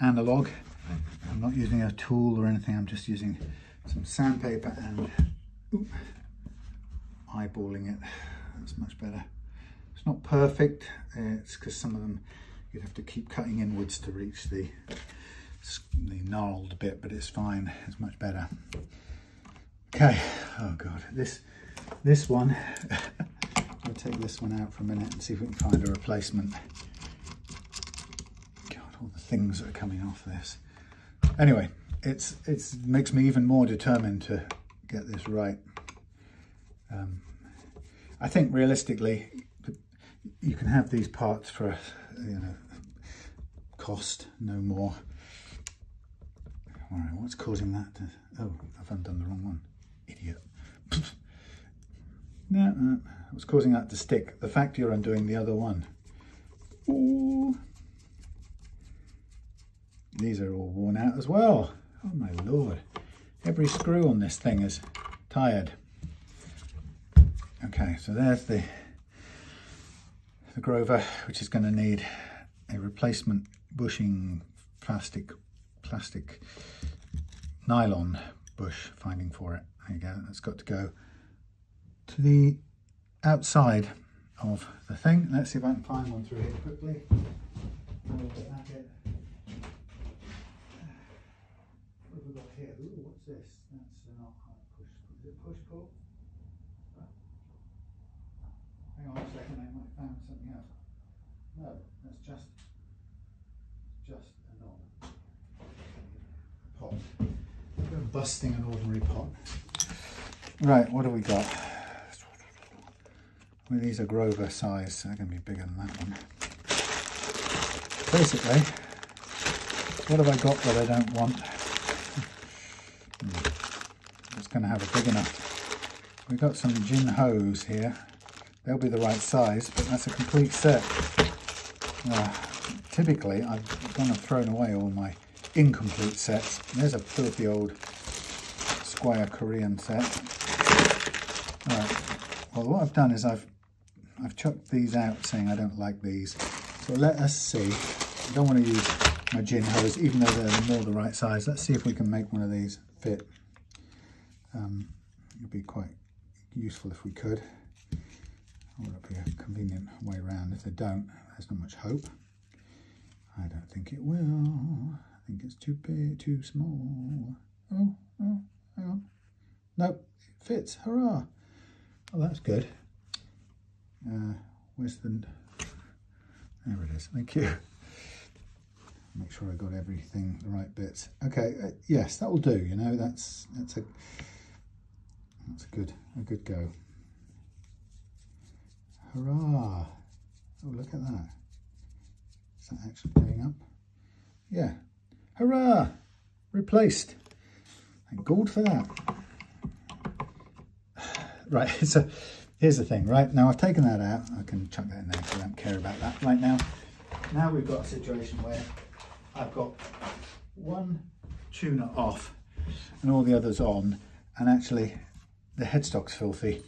analog. I'm not using a tool or anything, I'm just using some sandpaper and eyeballing it. That's much better. It's not perfect, it's because some of them you'd have to keep cutting inwards to reach the gnarled bit, but it's fine, it's much better. Okay, oh god, this one, I'll take this one out for a minute and see if we can find a replacement. God, all the things that are coming off this. Anyway, it makes me even more determined to get this right. I think realistically, you can have these parts for, you know, cost, no more. All right, what's causing that to, oh, I've undone the wrong one. Idiot. No, what's causing that to stick? The fact you're undoing the other one. Ooh. These are all worn out as well. Oh my lord. Every screw on this thing is tired. Okay, so there's the Grover, which is going to need a replacement bushing plastic nylon bush finding for it. There you go, that's got to go to the outside of the thing. Let's see if I can find one through here quickly. What have we got here? Ooh, what's this? That's not push. Is it push pull? Hang on a second, I might have found something else. No, that's just a knob. Pot. We're busting an ordinary pot. Right, what have we got? Well, these are Grover size, so they're going to be bigger than that one. Basically, what have I got that I don't want? It's going to have a big enough. We've got some gin hose here. They'll be the right size, but that's a complete set. Typically, I've gone and thrown away all my incomplete sets. There's a filthy old Squire Korean set. Right. Well, what I've done is I've chucked these out, saying I don't like these. So let us see. I don't want to use my gin hose, even though they're more the right size. Let's see if we can make one of these fit. It'd be quite useful if we could. Or it'd be a convenient way around. If they don't, there's not much hope. I don't think it will. I think it's too big, too small. Oh, hang on. Nope, it fits. Hurrah! Oh, that's good. Where's the... There it is. Thank you. Make sure I got everything, the right bits. Okay, yes, that will do. You know, that's a good go. Hurrah! Oh, look at that. Is that actually going up? Yeah. Hurrah! Replaced. Thank God for that. Right, so here's the thing, right? Now I've taken that out. I can chuck that in there because I don't care about that right now. Now we've got a situation where I've got one tuner off and all the others on, and actually the headstock's filthy.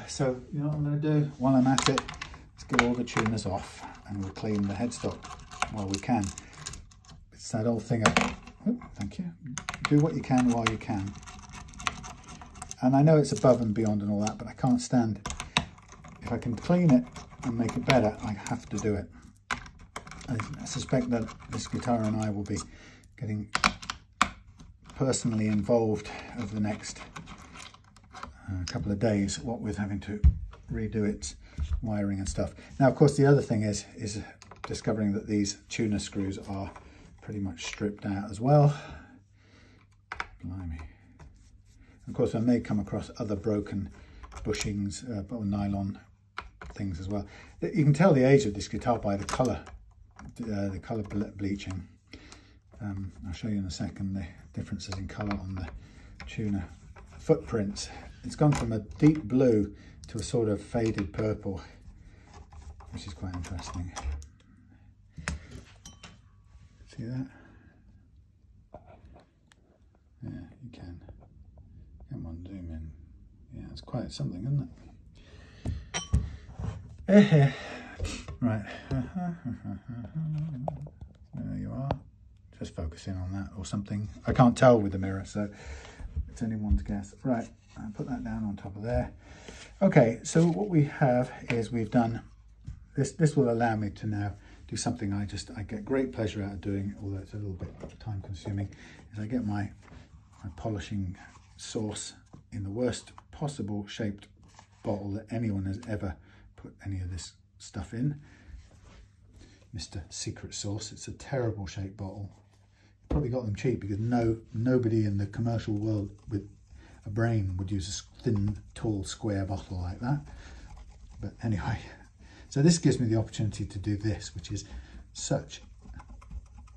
So you know what I'm going to do while I'm at it? Let's get all the tuners off and we'll clean the headstock while we can. It's that old thing of, oh, thank you, do what you can while you can. And I know it's above and beyond and all that, but I can't stand, if I can clean it and make it better, I have to do it. I suspect that this guitar and I will be getting personally involved over the next couple of days, what with having to redo its wiring and stuff. Now, of course, the other thing is discovering that these tuner screws are pretty much stripped out as well. Blimey. Of course, I may come across other broken bushings, or nylon things as well. You can tell the age of this guitar by the colour bleaching. I'll show you in a second the differences in colour on the tuner. Footprints. It's gone from a deep blue to a sort of faded purple, which is quite interesting. See that? Yeah, you can. Come on, zoom in. Yeah, it's quite something, isn't it? Right. There you are. Just focusing on that or something. I can't tell with the mirror, so it's anyone's guess. Right, I'll put that down on top of there. Okay, so what we have is we've done this. This will allow me to now do something I get great pleasure out of doing, although it's a little bit time consuming, is I get my polishing sauce in the worst possible shaped bottle that anyone has ever put any of this stuff in. Mr. Secret Sauce. It's a terrible shaped bottle. Probably got them cheap because nobody in the commercial world with a brain would use a thin, tall, square bottle like that. But anyway, so this gives me the opportunity to do this, which is such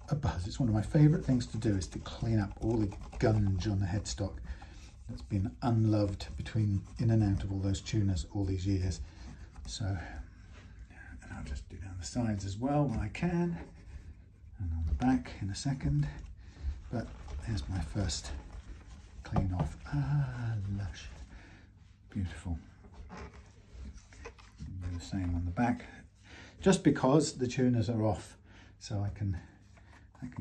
a buzz. It's one of my favourite things to do, is to clean up all the gunge on the headstock that's been unloved in and out of all those tuners all these years. So, and I'll just do down the sides as well when I can, and on the back in a second. But there's my first clean off. Ah, lush, beautiful. Do the same on the back, just because the tuners are off, so I can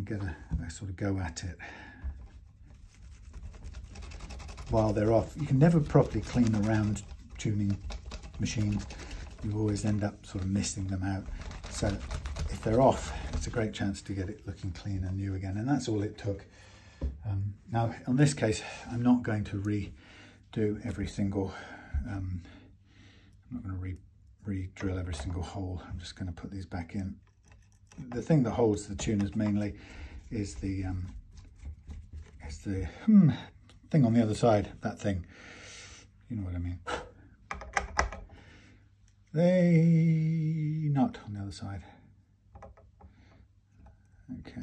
get a sort of go at it while they're off. You can never properly clean around tuning machines. You always end up sort of missing them out. So if they're off, it's a great chance to get it looking clean and new again. And that's all it took. Now, on this case, I'm not going to redo every single, I'm not going to re-drill every single hole. I'm just going to put these back in. The thing that holds the tuners mainly is the thing on the other side, that thing. You know what I mean. They not on the other side. Okay.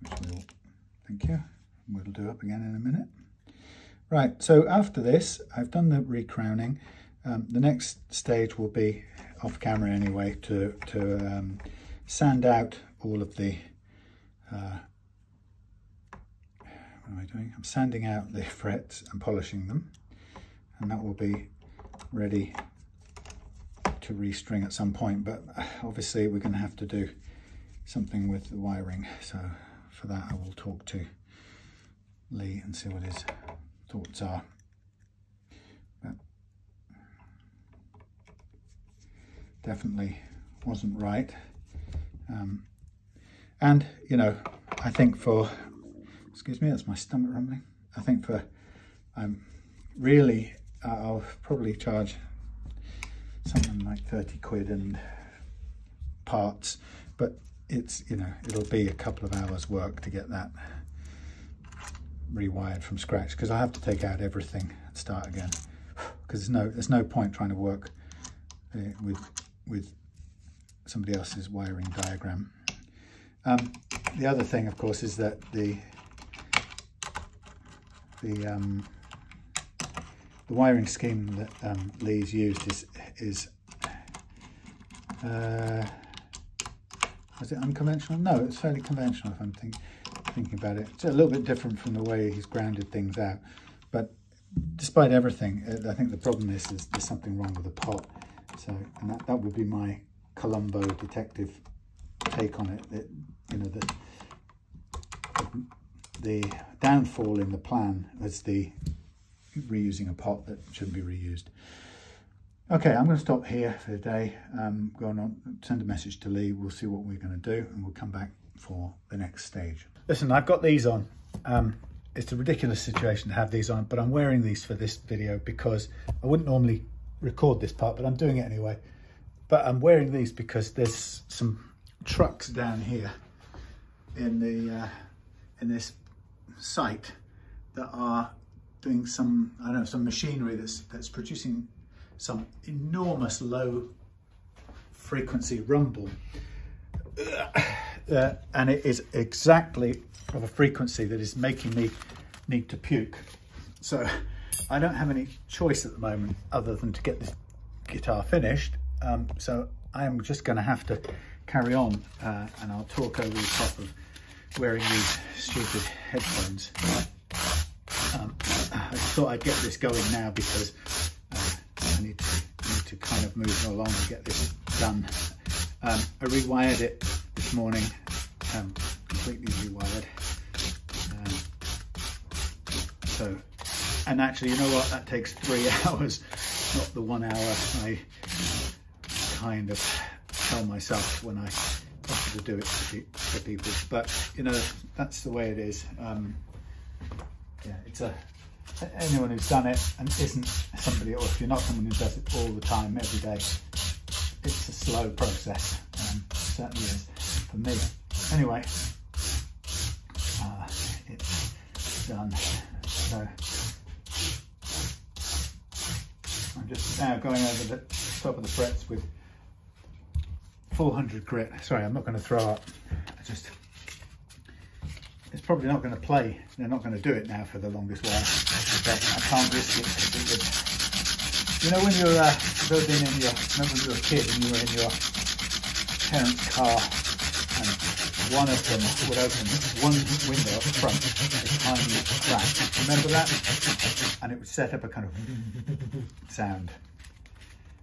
Which will, thank you. We'll do up again in a minute. Right, so after this, I've done the recrowning. The next stage will be off camera anyway, to sand out all of the what am I doing? I'm sanding out the frets and polishing them, and that will be ready to restring at some point. But obviously we're going to have to do something with the wiring, so for that I will talk to Lee and see what his thoughts are. But definitely wasn't right. And you know, I think for, excuse me, that's my stomach rumbling. I think for, really, I'll probably charge something like 30 quid and parts, but it's, you know, it'll be a couple of hours work to get that rewired from scratch, because I have to take out everything and start again, because there's no point trying to work with somebody else's wiring diagram. The other thing, of course, is that the wiring scheme that Lee's used is it unconventional? No, it's fairly conventional if I'm thinking about it. It's a little bit different from the way he's grounded things out, but despite everything, I think the problem is there's something wrong with the pot. So, and that would be my Columbo detective take on it. That, you know, the downfall in the plan is the reusing a pot that shouldn't be reused. Okay, I'm going to stop here for the day. Going on, send a message to Lee. We'll see what we're going to do, and we'll come back for the next stage. Listen, I've got these on. It's a ridiculous situation to have these on, but I'm wearing these for this video because I wouldn't normally record this part, but I'm doing it anyway. But I'm wearing these because there's some trucks down here in this site that are doing some, I don't know, some machinery that's producing some enormous low frequency rumble, and it is exactly of a frequency that is making me need to puke. So I don't have any choice at the moment other than to get this guitar finished. So I'm just going to have to carry on, and I'll talk over the top of wearing these stupid headphones. I just thought I'd get this going now because I need to kind of move along and get this done. I rewired it this morning, completely rewired. And actually, you know what? That takes 3 hours, not the 1 hour I kind of tell myself when I offer to do it for people. But you know, that's the way it is. Yeah, it's anyone who's done it and isn't somebody, or if you're not someone who does it all the time, every day, it's a slow process. Certainly is for me. Anyway, it's done. So I'm just now going over the top of the frets with 400 grit. Sorry, I'm not going to throw up. It's probably not going to play. They're not going to do it now for the longest while. But I can't risk it. You know, when you're remember when you were a kid and you were in your parents' car and one of them would open one window up front, a tiny crack. Remember that? And it would set up a kind of sound.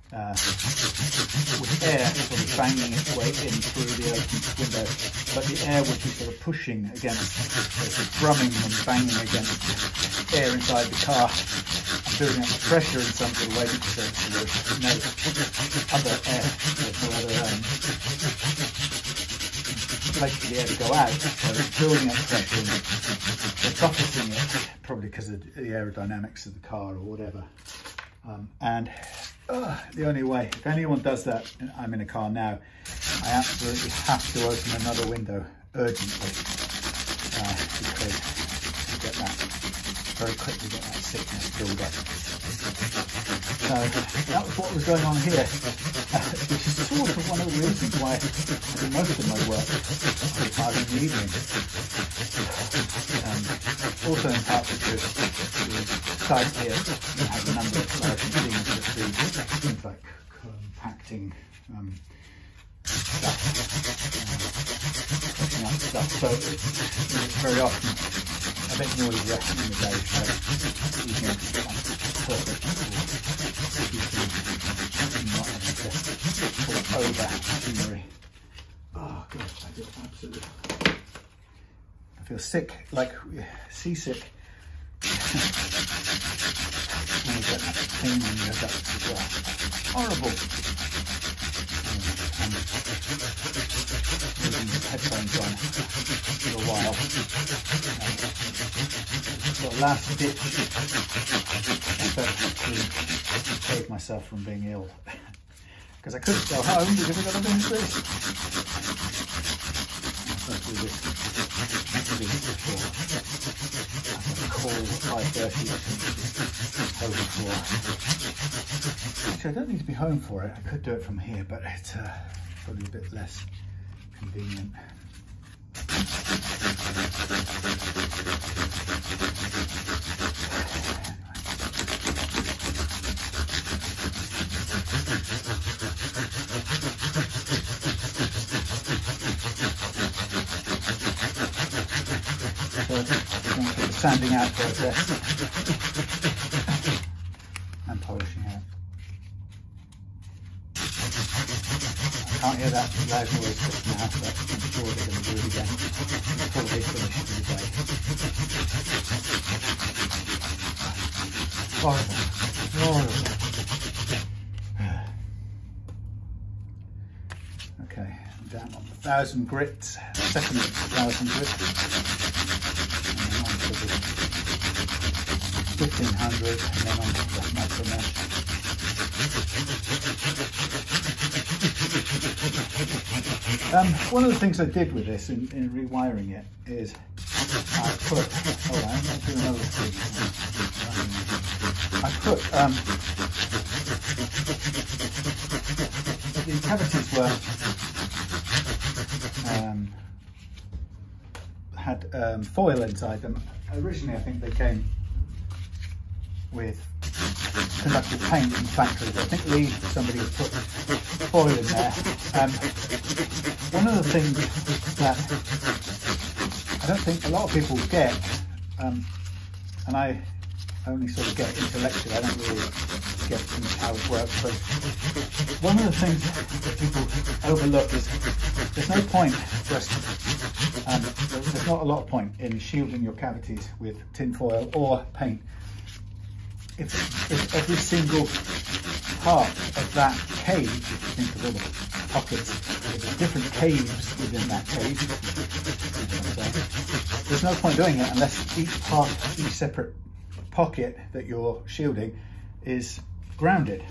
With air sort of banging its way in through the open window, but the air would be sort of pushing against, drumming and banging against air inside the car, and building up the pressure in some sort of way, so there was no other air, there's no other place for the air to go out, so it's building up pressure and it's buffeting it, probably because of the aerodynamics of the car or whatever. The only way, if anyone does that, I'm in a car now, I absolutely have to open another window urgently, because you get that, very quickly get that sickness build up. So that was what was going on here, which is sort of one of the reasons why I do most of my work pretty hard in the evening. Also in part because the site here has a number of large machines that do things like compacting stuff, putting up stuff, so it's very often a bit noisier in the day, so evening is perfect for not having to pull over machinery. Oh god, I feel absolutely, I feel sick, like seasick. And you get that pain in your guts as well. Horrible. And using headphones on for a while. So last ditch effort to save myself from being ill. Because I couldn't go home because I got to finish this. Let's do this. Call 5:30 home for. Actually, I don't need to be home for it. I could do it from here, but it's probably a bit less convenient. Sanding out process and polishing out. I can't hear that loud noise just now, but I'm sure they're going to do it again before they finish for the day. Horrible. Horrible. Okay, I'm down on 1,000 grits, second 1,000 grits. 1,500 and then on to the micro mesh. One of the things I did with this in rewiring it is I put, hold on, let's do another thing. I put, the cavities were, had foil inside them. Originally I think they came with conductive paint in factories. I think somebody had put foil in there. One of the things that I don't think a lot of people get, and I only sort of get intellectually, I don't really get how it works, but one of the things that people overlook is there's no point just, there's not a lot of point in shielding your cavities with tin foil or paint if every single part of that cage, if you think of all the pockets, there's different caves within that cage. There's no point doing it unless each separate pocket that you're shielding is grounded,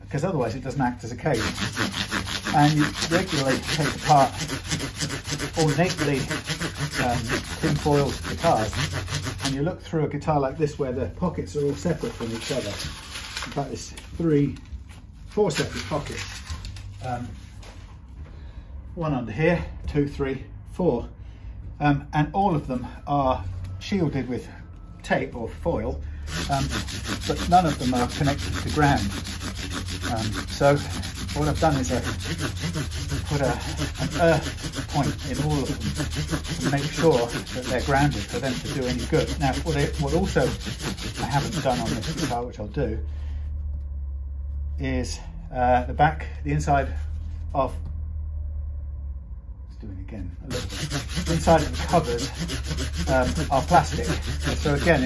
because otherwise it doesn't act as a cage. And you regularly take apart ornately tin foil guitars, and you look through a guitar like this where the pockets are all separate from each other. In fact, there's 4 separate pockets. One under here, 2, 3, 4, and all of them are shielded with tape or foil, but none of them are connected to ground. So what I've done is I put an earth point in all of them to make sure that they're grounded for them to do any good. Now, what also I haven't done on this guitar, which I'll do, is the inside of, let's do it again a little bit. The inside of the covers are plastic. So again,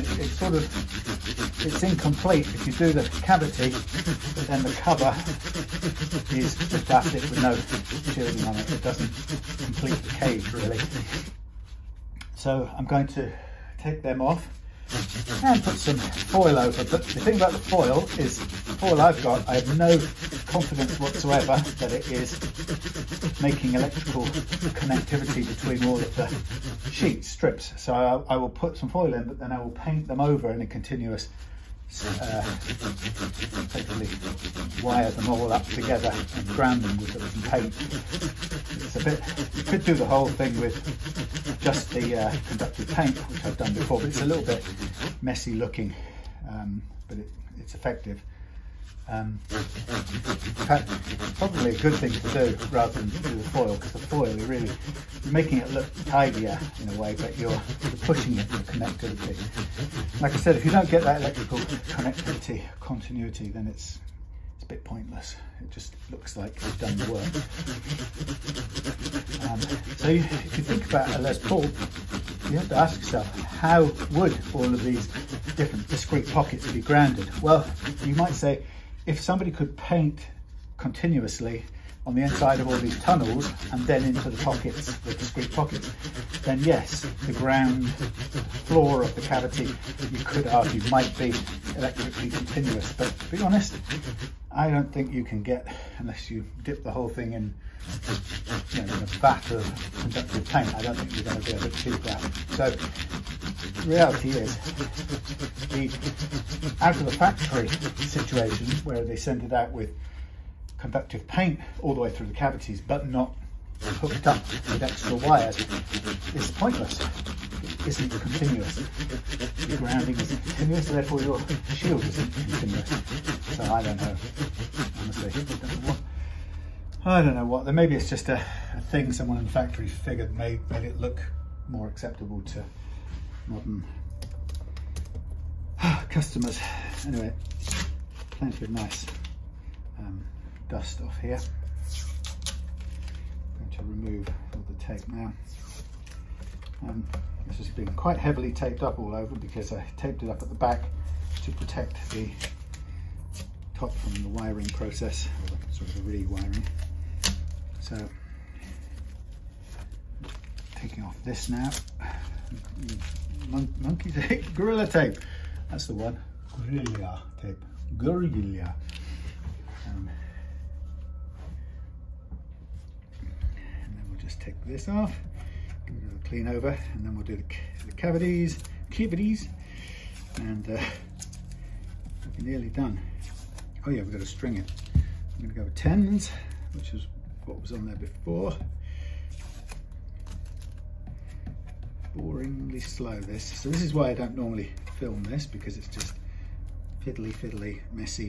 it's incomplete if you do the cavity, but then the cover is just plastic with no shielding on it. It doesn't complete the cage really. So I'm going to take them off and put some foil over. But the thing about the foil is, the foil I've got, I have no confidence whatsoever that it is making electrical connectivity between all of the strips. So I will put some foil in, but then I will paint them over in a continuous, effectively wire them all up together and ground them with some paint. It's a bit, you could do the whole thing with just the conductive paint, which I've done before, but it's a little bit messy looking, but it's effective. In fact, probably a good thing to do rather than do the foil, because the foil, you're making it look tidier in a way, but you're pushing it for connectivity. Like I said, if you don't get that electrical connectivity, continuity, then it's a bit pointless. It just looks like you've done the work. So if you think about a Les Paul, you have to ask yourself, how would all of these different discrete pockets be grounded? Well, you might say, if somebody could paint continuously on the inside of all these tunnels and then into the pockets, the discrete pockets, then yes, the ground floor of the cavity, you could argue, might be electrically continuous. But to be honest, I don't think you can get, unless you dip the whole thing in, in a vat of conductive paint, I don't think you're going to be able to achieve that. So the reality is, the out of the factory situations where they send it out with conductive paint all the way through the cavities but not hooked up with extra wires is pointless. It isn't continuous. The grounding isn't continuous, therefore your shield isn't continuous. So I don't know, honestly. I don't know what. Maybe it's just a thing someone in the factory figured made it look more acceptable to modern customers. Anyway, plenty of nice dust off here. I'm going to remove all the tape now. This has been quite heavily taped up all over because I taped it up at the back to protect the top from the wiring process, or sort of the rewiring. So, taking off this now. Monkey tape, gorilla tape. That's the one. Gorilla tape. Gorilla. take this off, give it a clean over, and then we'll do the cavities, and we're nearly done. Oh yeah, we've got to string it. I'm going to go with 10s, which is what was on there before. Boringly slow this. So this is why I don't normally film this, because it's just fiddly, messy.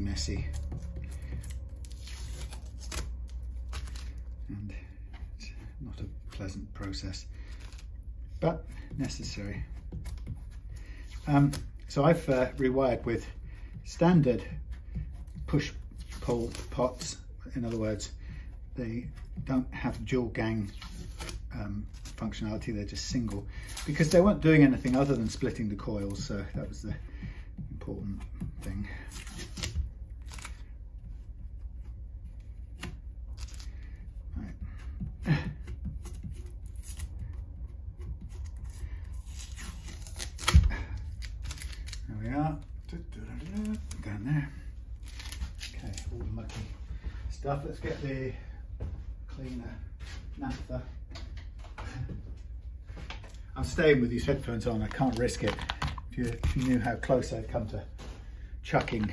And it's not a pleasant process, but necessary. So I've rewired with standard push-pull pots. In other words, they don't have dual gang functionality, they're just single, because they weren't doing anything other than splitting the coils, so that was the important thing. Right. There we are. Down there. Okay, all the mucky stuff. Let's get the cleaner naphtha. I'm staying with these headphones on. I can't risk it. If you knew how close I'd come to chucking,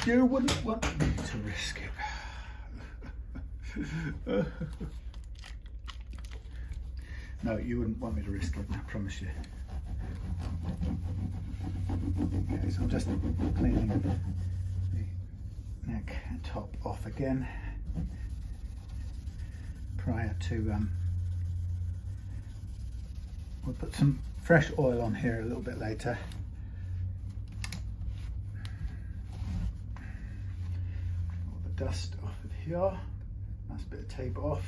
you wouldn't want me to risk it. No, you wouldn't want me to risk it, I promise you. Okay, so I'm just cleaning the neck and top off again prior to we'll put some fresh oil on here a little bit later. All the dust off of here. Nice bit of tape off.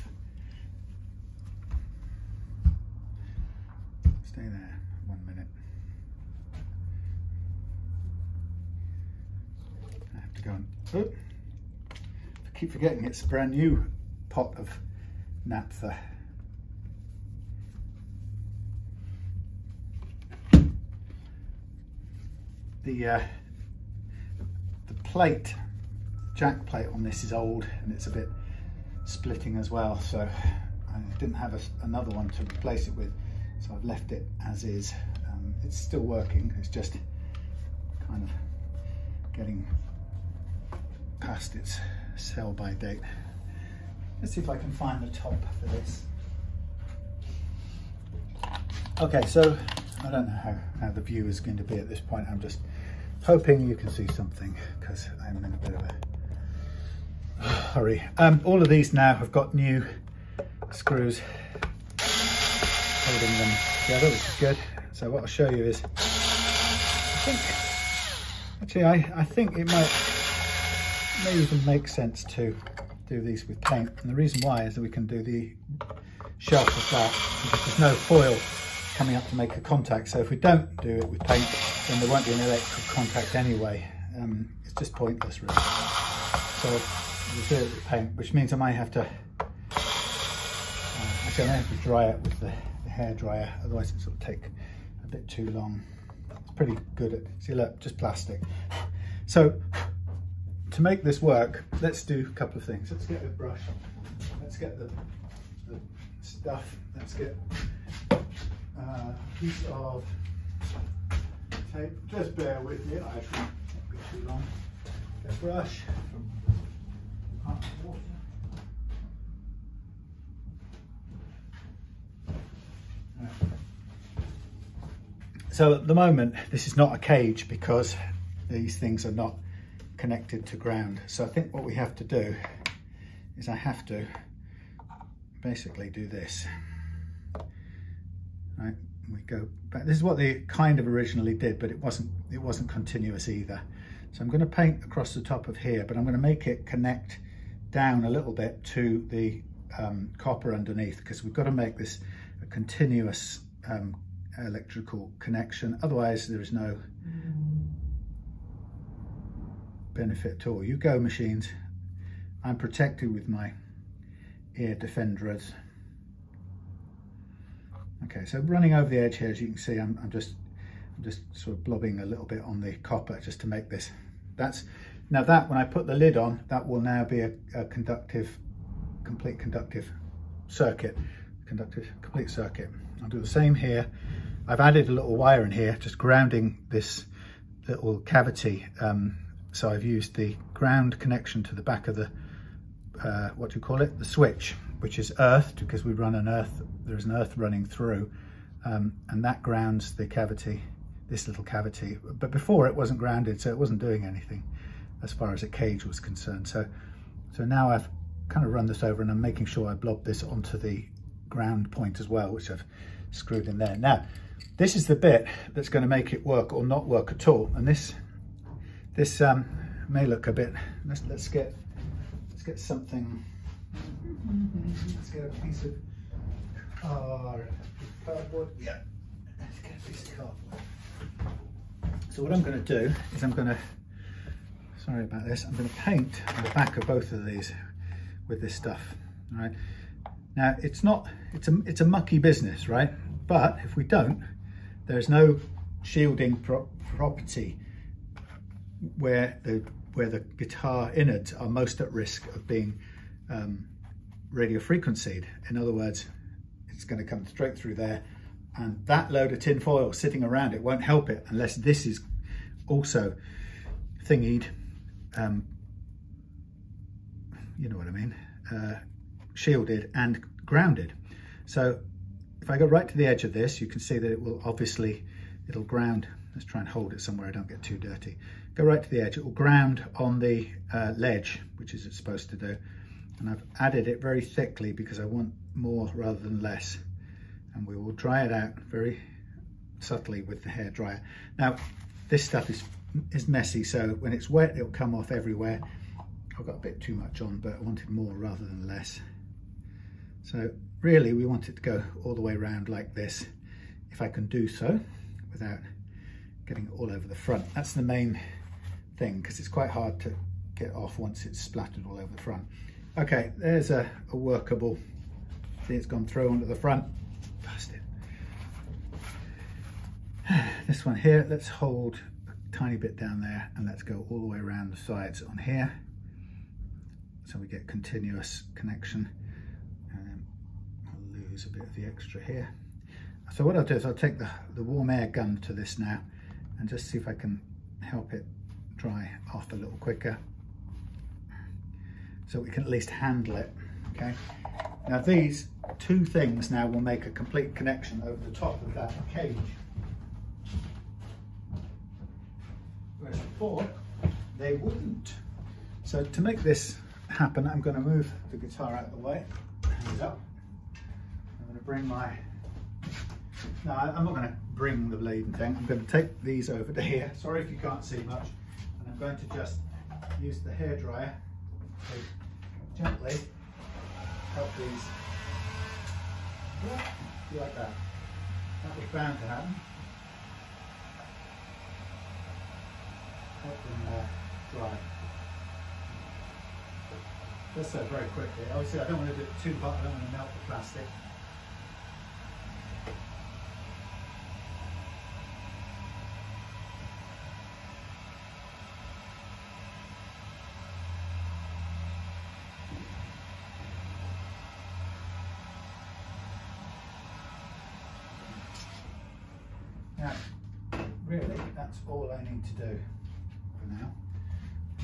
Stay there 1 minute. I have to go and I keep forgetting it's a brand new pot of naphtha. The plate, jack plate on this is old and it's a bit splitting as well, so I didn't have another one to replace it with, so I've left it as is. It's still working, it's just kind of getting past its sell by date. Let's see if I can find the top for this. Okay, so I don't know how the view is going to be at this point. I'm just hoping you can see something because I'm in a bit of a hurry. All of these now have got new screws holding them together, which is good. So what I'll show you is, I think it may even make sense to do these with paint. And the reason why is that we can do the shelf of that because there's no foil coming up to make a contact. So if we don't do it with paint, then there won't be an electrical contact anyway. It's just pointless really. So we'll do it with paint, which means I might have to actually I have to dry it with the hair dryer, otherwise it sort of take a bit too long. It's pretty good at, see look, just plastic. So to make this work, let's do a couple of things. Let's get a brush, let's get the stuff, let's get a piece of tape. Just bear with me, I actually won't be too long. Get a brush from hot water. So at the moment, this is not a cage because these things are not connected to ground. So I think what we have to do is I have to basically do this. Right, we go back. This is what they kind of originally did, but it wasn't continuous either. So I'm going to paint across the top of here, but I'm going to make it connect down a little bit to the copper underneath, because we've got to make this a continuous electrical connection. Otherwise, there is no benefit at all. You go, machines. I'm protected with my ear defenders. Okay, so running over the edge here, as you can see, I'm just sort of blobbing a little bit on the copper just to make this. Now that when I put the lid on, that will now be a complete conductive circuit, conductive, complete circuit. I'll do the same here. I've added a little wire in here, just grounding this little cavity. So I've used the ground connection to the back of the, what do you call it? The switch, which is earthed because we run an earth, there's an earth running through, and that grounds the cavity, this little cavity. But before it wasn't grounded, so it wasn't doing anything as far as a cage was concerned. So now I've kind of run this over and I'm making sure I blob this onto the ground point as well, which I've screwed in there. Now, this is the bit that's going to make it work or not work at all. And this may look a bit, let's get something, let's get a piece of cardboard. Yeah, let's get a piece of cardboard. So what I'm going to do is I'm going to, sorry about this, I'm going to paint on the back of both of these with this stuff. All right. Now it's a mucky business, right? But if we don't, there's no shielding property where the guitar innards are most at risk of being radio frequencied. In other words, it's going to come straight through there, and that load of tin foil sitting around it won't help it unless this is also thingied, you know what I mean, shielded and grounded. So if I go right to the edge of this, you can see that it will obviously, it'll ground. Let's try and hold it somewhere I don't get too dirty. Go right to the edge, it will ground on the ledge, which is it's supposed to do. And I've added it very thickly because I want more rather than less. And we will dry it out very subtly with the hairdryer. Now, this stuff is messy, so when it's wet, it'll come off everywhere. I've got a bit too much on, but I wanted more rather than less. So really, we want it to go all the way around like this, if I can do so without getting it all over the front. That's the main thing, because it's quite hard to get off once it's splattered all over the front. Okay, there's a workable, see it's gone through onto the front. Bastard. This one here, let's hold a tiny bit down there and let's go all the way around the sides on here, so we get continuous connection. And then I'll lose a bit of the extra here. So what I'll do is I'll take the warm air gun to this now and just see if I can help it dry off a little quicker, so we can at least handle it. Okay, now these two things now will make a complete connection over the top of that cage, whereas before they wouldn't. So to make this happen, I'm going to move the guitar out of the way, hands up. I'm going to bring my, no, I'm not going to bring the bleeding thing. I'm going to take these over to here. Sorry if you can't see much. And I'm going to just use the hairdryer to gently help these, like that. That was bound to happen. Help them dry. Just so very quickly. Obviously I don't want to do it too hot, I don't want to melt the plastic. Now, really, that's all I need to do for now.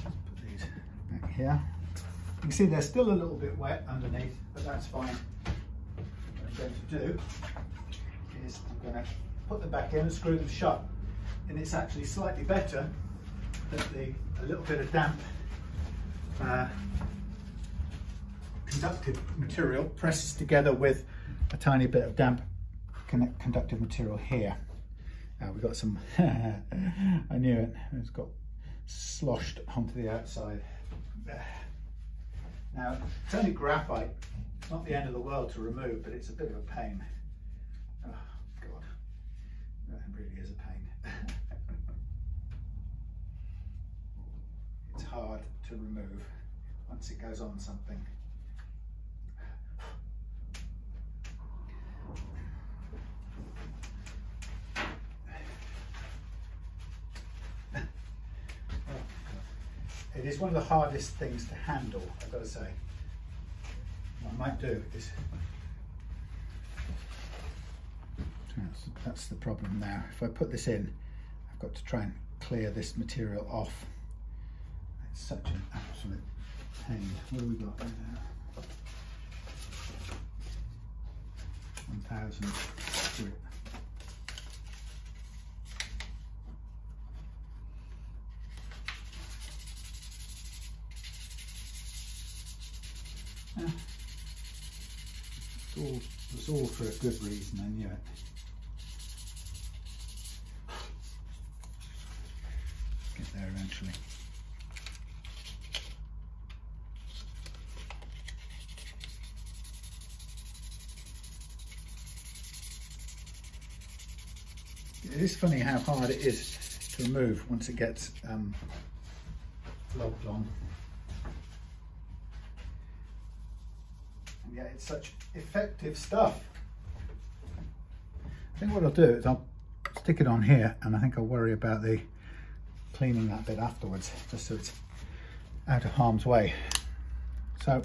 Let's put these back here. You can see they're still a little bit wet underneath, but that's fine. What I'm going to do is I'm going to put them back in and screw them shut. And it's actually slightly better that a little bit of damp conductive material presses together with a tiny bit of damp conductive material here. We've got some, I knew it, it's got sloshed onto the outside. Now, it's only graphite. It's not the end of the world to remove, but it's a bit of a pain. Oh, God. That really is a pain. It's hard to remove once it goes on something. It is one of the hardest things to handle, I've got to say. What I might do is that's the problem now. If I put this in, I've got to try and clear this material off. It's such an absolute pain. What do we got right now? 1000 grit. It's all for a good reason, I knew it. Get there eventually. It is funny how hard it is to remove once it gets logged on. And yet it's such effective stuff. I think what I'll do is I'll stick it on here, and I think I'll worry about the cleaning that bit afterwards, just so it's out of harm's way. So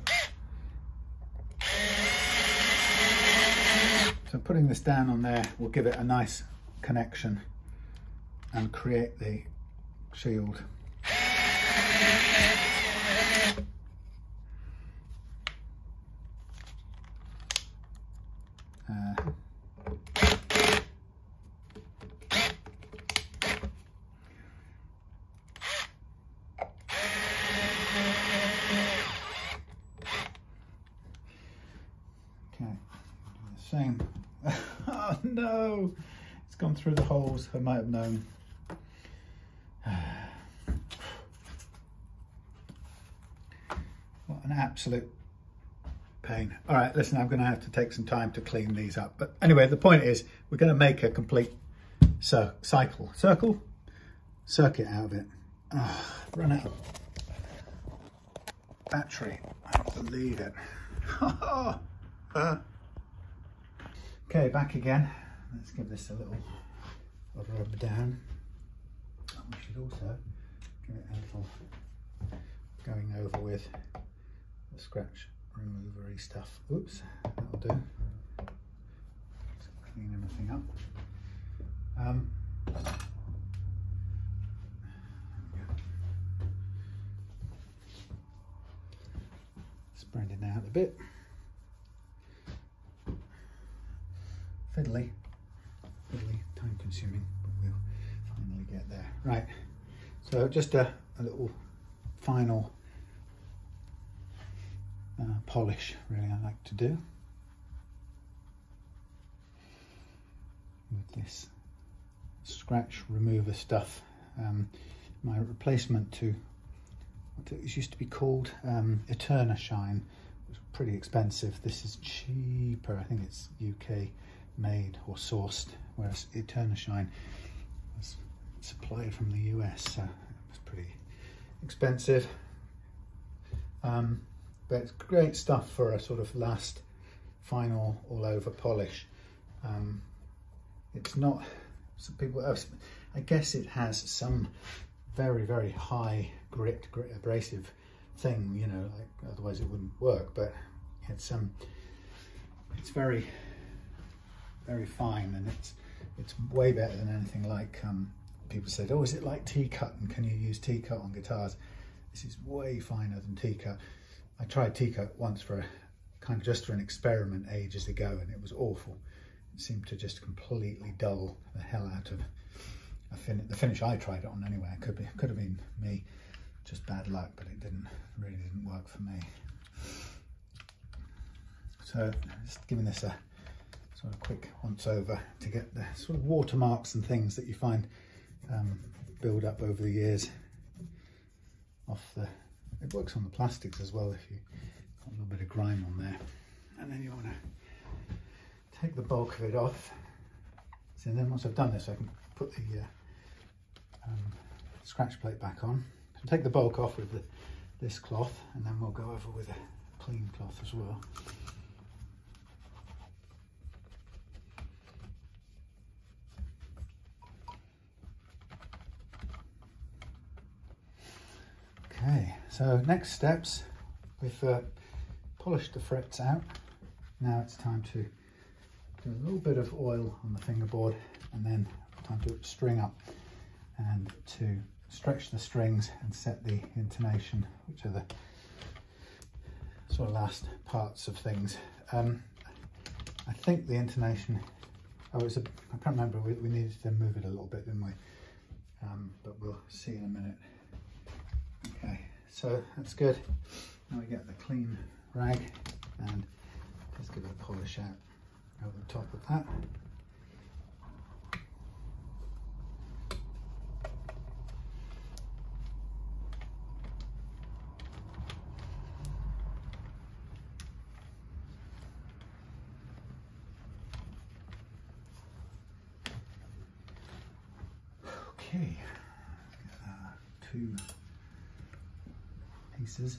putting this down on there will give it a nice connection and create the shield. Okay, the same. Oh no, it's gone through the holes. I might have known. What an absolute pain. All right, listen, I'm going to have to take some time to clean these up. But anyway, the point is we're going to make a complete circuit out of it. Oh, run out of battery. I don't believe it. Okay, back again. Let's give this a little rub down. We should also give it a little going over with the scratch removery stuff. Oops, that'll do. Let's clean everything up. Spread it out a bit. Fiddly, time consuming, but we'll finally get there. Right, so just a little final polish, really, I like to do with this scratch remover stuff. My replacement to what it used to be called Intonation was pretty expensive. This is cheaper. I think it's UK made or sourced, whereas Intonation was supplied from the US, so it was pretty expensive. But it's great stuff for a sort of last final all over polish. It's not, some people, I guess it has some very, very high grit abrasive thing, you know, like otherwise it wouldn't work, but it's very, very fine, and it's way better than anything like people said, oh, is it like T-cut, and can you use T-cut on guitars? This is way finer than T-cut. I tried T-cut once for a kind of just for an experiment ages ago, and it was awful. It seemed to just completely dull the hell out of the finish I tried it on anyway. It could have been me, just bad luck, but it really didn't work for me. So just giving this a sort of quick once over to get the sort of watermarks and things that you find build up over the years off the. It works on the plastics as well if you got a little bit of grime on there, and then you want to take the bulk of it off. So then once I've done this, I can put the scratch plate back on. So take the bulk off with this cloth, and then we'll go over with a clean cloth as well. Okay, so next steps, we've polished the frets out. Now it's time to do a little bit of oil on the fingerboard, and then time to string up and to stretch the strings and set the intonation, which are the sort of last parts of things. I think the intonation, I can't remember, we needed to move it a little bit, didn't we? But we'll see in a minute. Okay, so that's good. Now we get the clean rag and let's give it a polish out over the top of that. Okay, two pieces.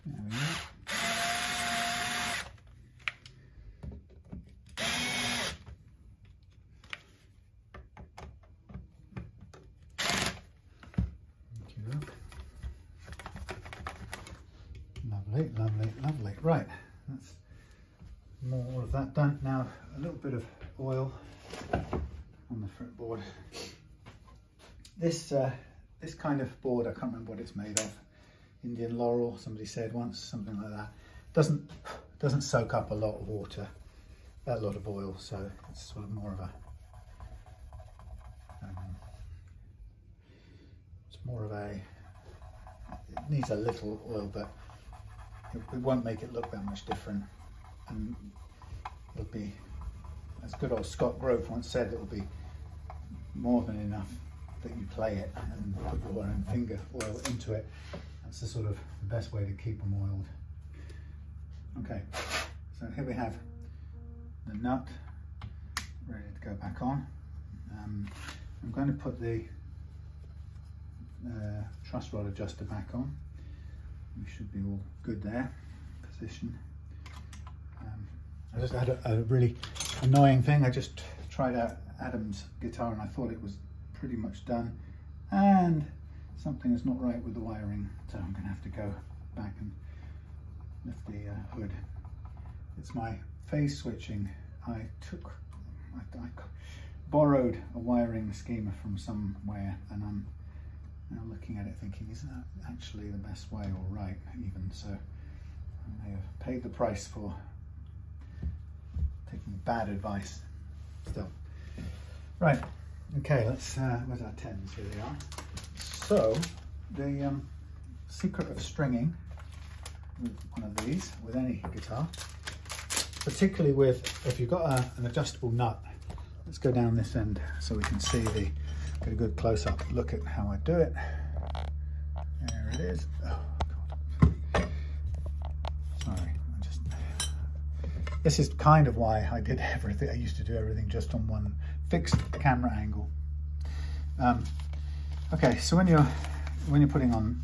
There we go. Lovely, lovely, lovely. Right, that's more of that done. Now a little bit of oil on the fretboard. This kind of board, I can't remember what it's made of. Indian laurel, somebody said once, something like that. Doesn't soak up a lot of water, a lot of oil, so it's sort of more of a it needs a little oil, but it won't make it look that much different, and it'll be, as good old Scott Grove once said, it'll be more than enough that you play it and put your own finger oil into it. That's the sort of the best way to keep them oiled. Okay, so here we have the nut ready to go back on. I'm going to put the truss rod adjuster back on. We should be all good there, position. I just had a really annoying thing. I just tried out Adam's guitar and I thought it was pretty much done, and something is not right with the wiring, so I'm going to have to go back and lift the hood. It's my phase switching. I borrowed a wiring schema from somewhere, and I'm now looking at it thinking, is that actually the best way or right even? So I may have paid the price for taking bad advice still. Right, okay, let's, where's our tens? Here they are. So the secret of stringing with one of these, with any guitar, particularly with, if you've got an adjustable nut, let's go down this end so we can see get a good close-up look at how I do it. There it is. Oh God. Sorry, this is kind of why I did everything. I used to do everything just on one fixed camera angle. Okay, so when you're putting on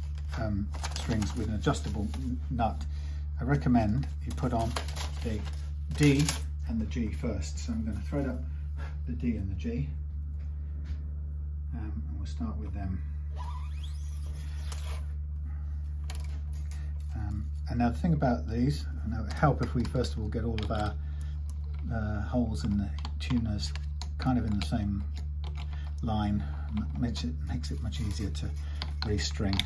strings with an adjustable nut, I recommend you put on the D and the G first. So I'm going to thread up the D and the G, and we'll start with them. And now the thing about these, and it would help if we first of all get all of our holes in the tuners kind of in the same line, makes it much easier to restring.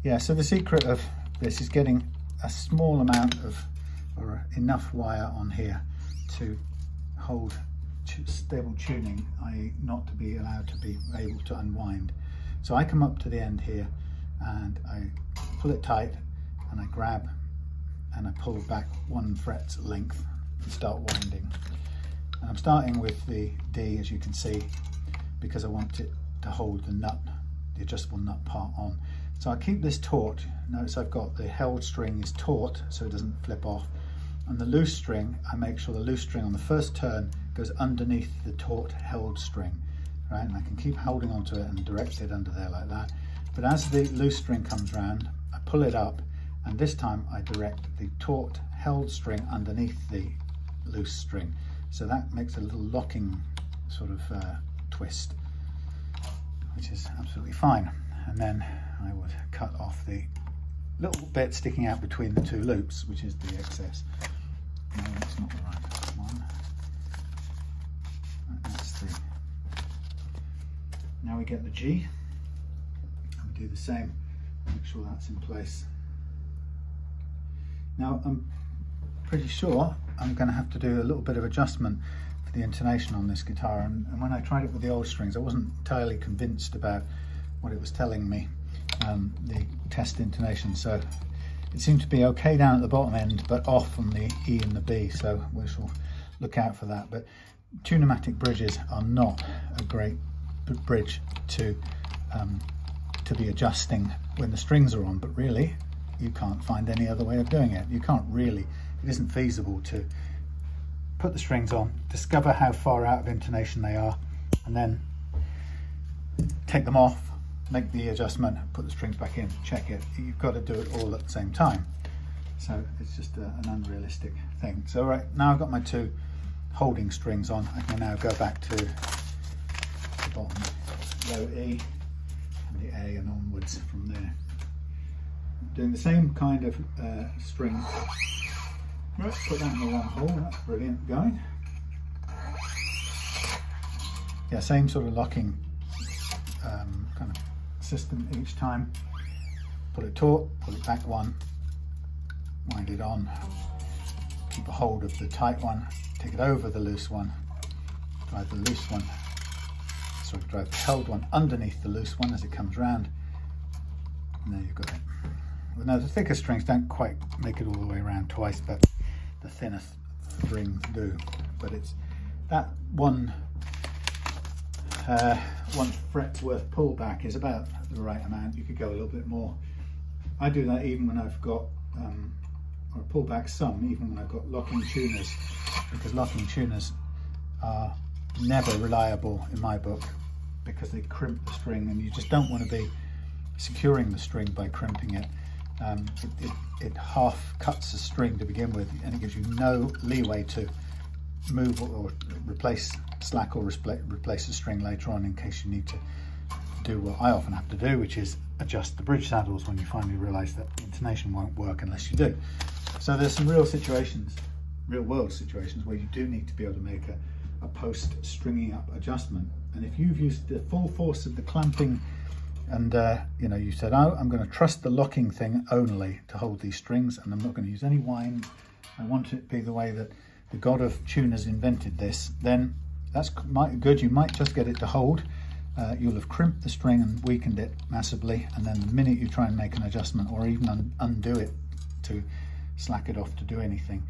Yeah, so the secret of this is getting a small amount of, or enough wire on here to hold stable tuning, i.e. not to be allowed to be able to unwind. So I come up to the end here and I pull it tight and I grab and I pull back 1 fret's length and start winding. And I'm starting with the D, as you can see, because I want it to hold the nut, the adjustable nut part on. So I keep this taut. Notice I've got the held string is taut so it doesn't flip off. And the loose string, I make sure the loose string on the first turn goes underneath the taut held string, right? And I can keep holding onto it and direct it under there like that. But as the loose string comes round, pull it up, and this time I direct the taut held string underneath the loose string. So that makes a little locking sort of twist, which is absolutely fine. And then I would cut off the little bit sticking out between the two loops, which is the excess. No, that's not the right one. That's the... Now we get the G, and we do the same, make sure that's in place. Now I'm pretty sure I'm going to have to do a little bit of adjustment for the intonation on this guitar, and when I tried it with the old strings I wasn't entirely convinced about what it was telling me, the test intonation. So it seemed to be okay down at the bottom end but off on the E and the B, so we shall look out for that. But tunematic bridges are not a great bridge to be adjusting when the strings are on, but really you can't find any other way of doing it. You can't really, it isn't feasible to put the strings on, discover how far out of intonation they are, and then take them off, make the adjustment, put the strings back in, check it. You've got to do it all at the same time. So it's just an unrealistic thing. So right now I've got my two holding strings on, I can now go back to the bottom, low E and the A, and onwards from there. Doing the same kind of string. Right, put that in the wrong hole, that's brilliant going. Yeah, same sort of locking kind of system each time. Pull it taut, pull it back one, wind it on, keep a hold of the tight one, take it over the loose one, drive the loose one, sort of drive the held one underneath the loose one as it comes round, and there you've got it. Well, now the thicker strings don't quite make it all the way around twice, but the thinner strings do. But it's that one fret's worth pullback is about the right amount. You could go a little bit more. I do that even when I've got, or pull back some, even when I've got locking tuners, because locking tuners are never reliable in my book because they crimp the string, and you just don't want to be securing the string by crimping it. It half cuts the string to begin with, and it gives you no leeway to move or replace, slack or replace the string later on in case you need to do what I often have to do, which is adjust the bridge saddles when you finally realize that the intonation won't work unless you do. So there's some real situations, real world situations, where you do need to be able to make a post stringing up adjustment. And if you've used the full force of the clamping, and you know, you said, oh, I'm going to trust the locking thing only to hold these strings, and I'm not going to use any wind, I want it to be the way that the god of tuners invented this, then that's good. You might just get it to hold. You'll have crimped the string and weakened it massively, and then the minute you try and make an adjustment or even undo it to slack it off to do anything,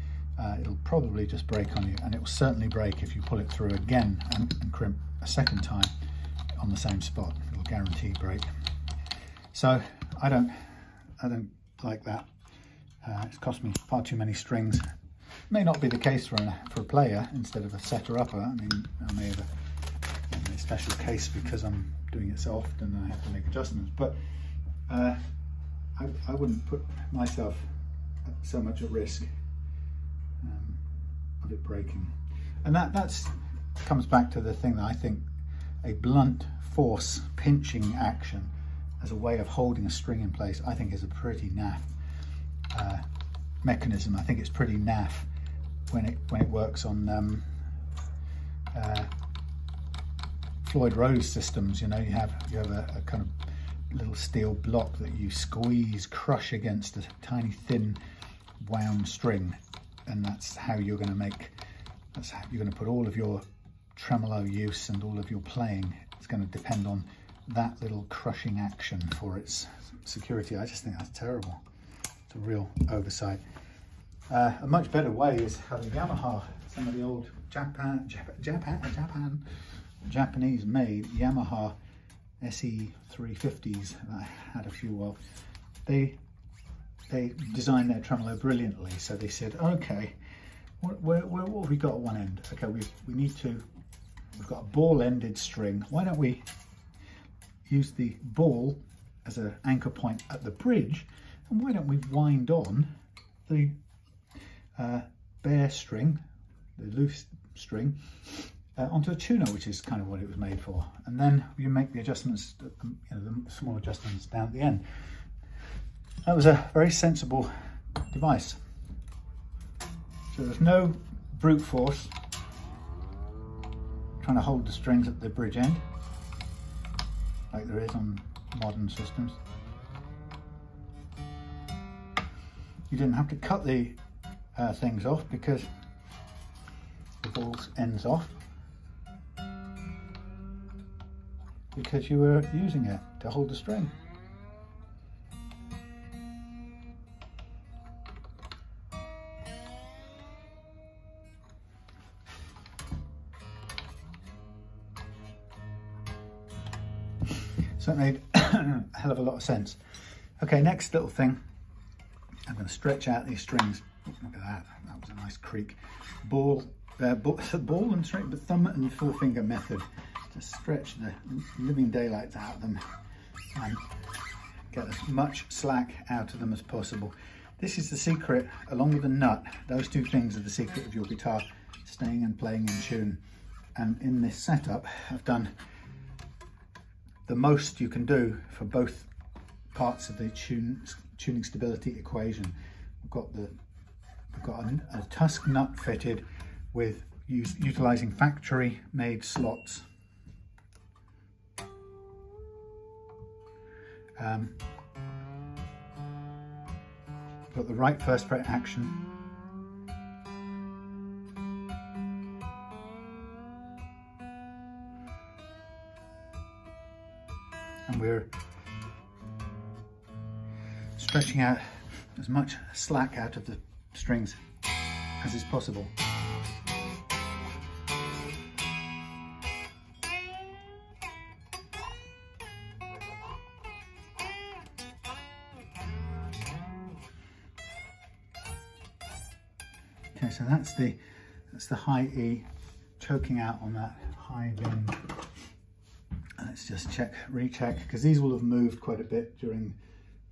it'll probably just break on you, and it will certainly break if you pull it through again and crimp a second time on the same spot. It'll guarantee break. So I don't like that. It's cost me far too many strings. May not be the case for a player instead of a setter upper. I mean, I may have a special case because I'm doing it so often and I have to make adjustments, but I wouldn't put myself so much at risk of it breaking. And that comes back to the thing that I think a blunt force pinching action as a way of holding a string in place, I think is a pretty naff mechanism. I think it's pretty naff when it works on Floyd Rose systems. You know, you have a kind of little steel block that you crush against a tiny thin wound string, and that's how you're going to put all of your tremolo use and all of your playing. It's going to depend on that little crushing action for its security. I just think that's terrible. It's a real oversight. A much better way is having Yamaha, some of the old Japanese made Yamaha SE 350s that I had a few of. They designed their tremolo brilliantly. So they said, okay, what have we got at one end? Okay, we've got a ball-ended string. Why don't we use the ball as an anchor point at the bridge, And why don't we wind on the bare string, the loose string, onto a tuner, which is kind of what it was made for. And then you make the adjustments, you know, the small adjustments down at the end. That was a very sensible device. So there's no brute force trying to hold the strings at the bridge end, like there is on modern systems. You didn't have to cut the things off because the ball ends off, because you were using it to hold the string. So it made a hell of a lot of sense. Okay, next little thing, I'm going to stretch out these strings. Oh, look at that, that was a nice creak. Ball and string, the thumb and forefinger method to stretch the living daylights out of them and get as much slack out of them as possible. This is the secret, along with the nut. Those two things are the secret of your guitar staying and playing in tune. And in this setup, I've done the most you can do for both parts of the tuning stability equation. We've got a Tusq nut fitted with utilizing factory made slots. Got the right first fret action. And we're stretching out as much slack out of the strings as is possible. Okay, so that's the high E, choking out on that high bend. Let's just recheck, because these will have moved quite a bit during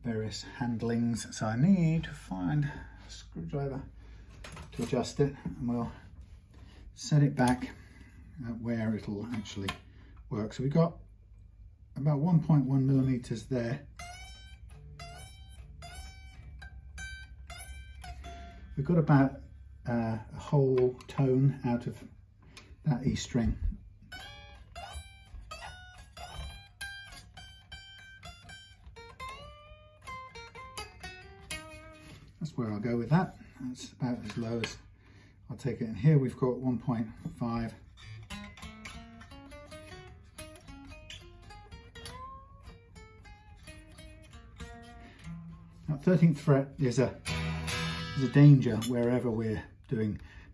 various handlings. So I need to find a screwdriver to adjust it, and we'll set it back where it'll actually work. So we've got about 1.1 millimeters there. We've got about a whole tone out of that E string. That's where I'll go with that. That's about as low as I'll take it. And here we've got 1.5. Now 13th fret is a danger wherever we're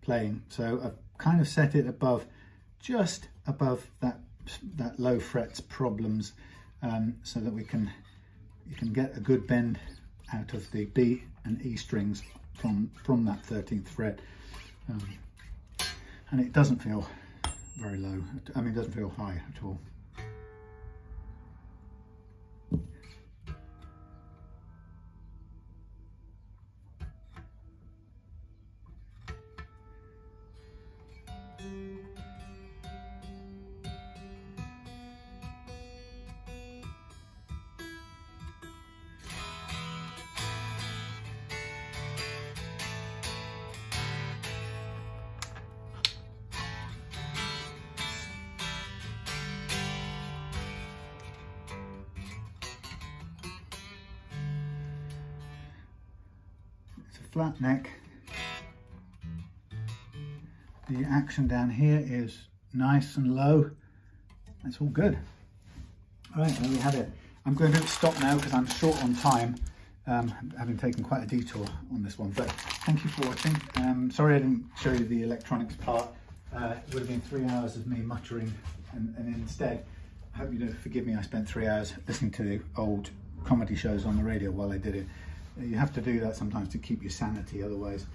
playing. So I've kind of set it above, just above that low frets problems, so that you can get a good bend out of the B and E strings from that 13th fret, and it doesn't feel very low. I mean, it doesn't feel high at all. Flat neck. The action down here is nice and low. That's all good. All right, there we have it. I'm going to stop now because I'm short on time, having taken quite a detour on this one. But thank you for watching. Sorry I didn't show you the electronics part. It would have been 3 hours of me muttering, and instead, I hope you don't forgive me, I spent 3 hours listening to the old comedy shows on the radio while I did it. You have to do that sometimes to keep your sanity, otherwise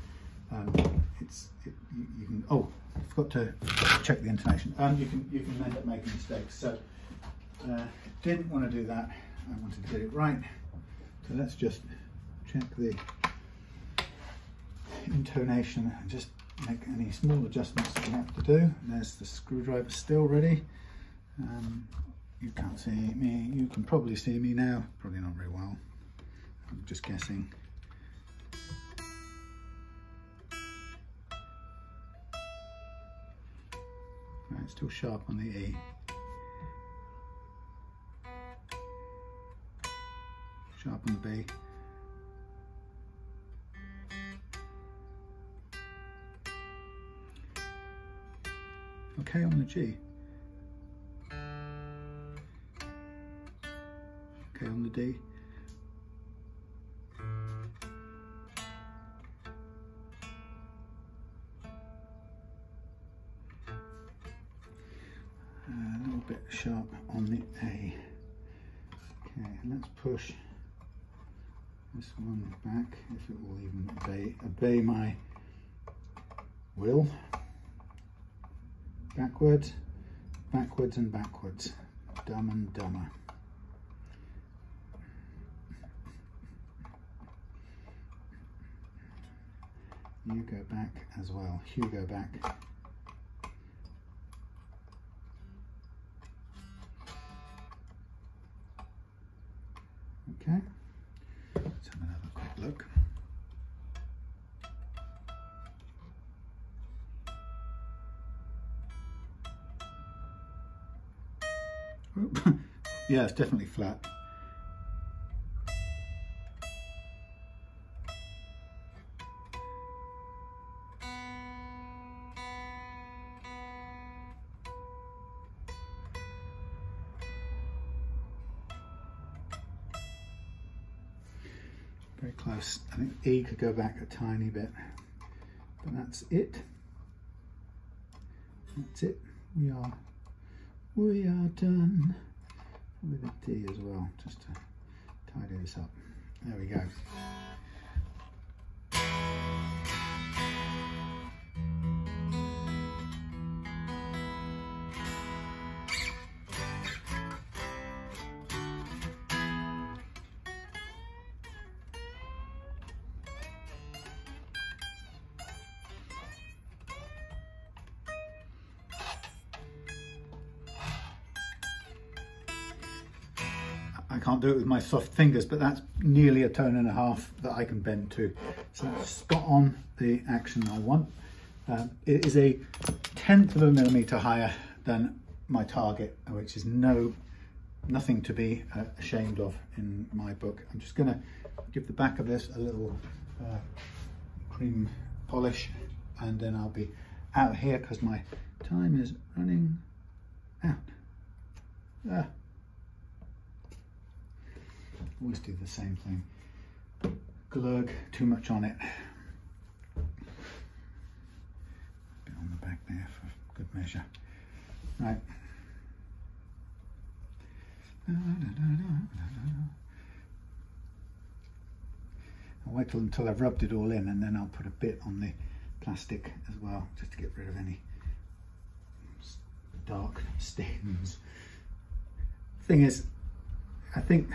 you can, oh, I forgot to check the intonation. You can end up making mistakes. So didn't want to do that. I wanted to get it right. So let's just check the intonation and just make any small adjustments that you have to do. And there's the screwdriver still ready. You can't see me, you can probably see me now, probably not very well, I'm just guessing. Right, it's still sharp on the E. Sharp on the B. Okay on the G. Okay on the D. A little bit sharp on the A. Okay, let's push this one back, if it will even obey my will. Backwards, backwards and backwards. Dumb and dumber. You go back as well. You go back. Okay. Let's have another quick look. Yeah, it's definitely flat. Very close. I think E could go back a tiny bit, but that's it. That's it. We are done with a D as well, just to tidy this up. There we go. I can't do it with my soft fingers, but that's nearly a tone and a half that I can bend to. So that's spot on the action I want. It is a 1/10 of a millimetre higher than my target, which is nothing to be ashamed of in my book. I'm just going to give the back of this a little cream polish, and then I'll be out here because my time is running out. Always do the same thing. Glurg too much on it. A bit on the back there for good measure. Right. I'll wait until I've rubbed it all in, and then I'll put a bit on the plastic as well, just to get rid of any dark stains. Thing is, I think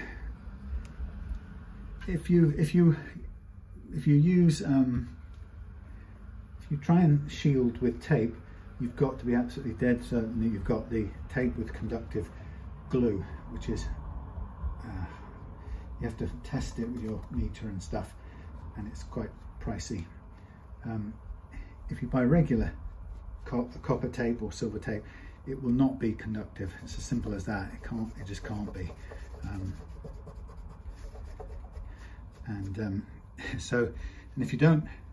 if you try and shield with tape, you've got to be absolutely dead certain that you've got the tape with conductive glue, which is you have to test it with your meter and stuff, and it's quite pricey. If you buy regular copper tape or silver tape, it will not be conductive. It's as simple as that. It just can't be.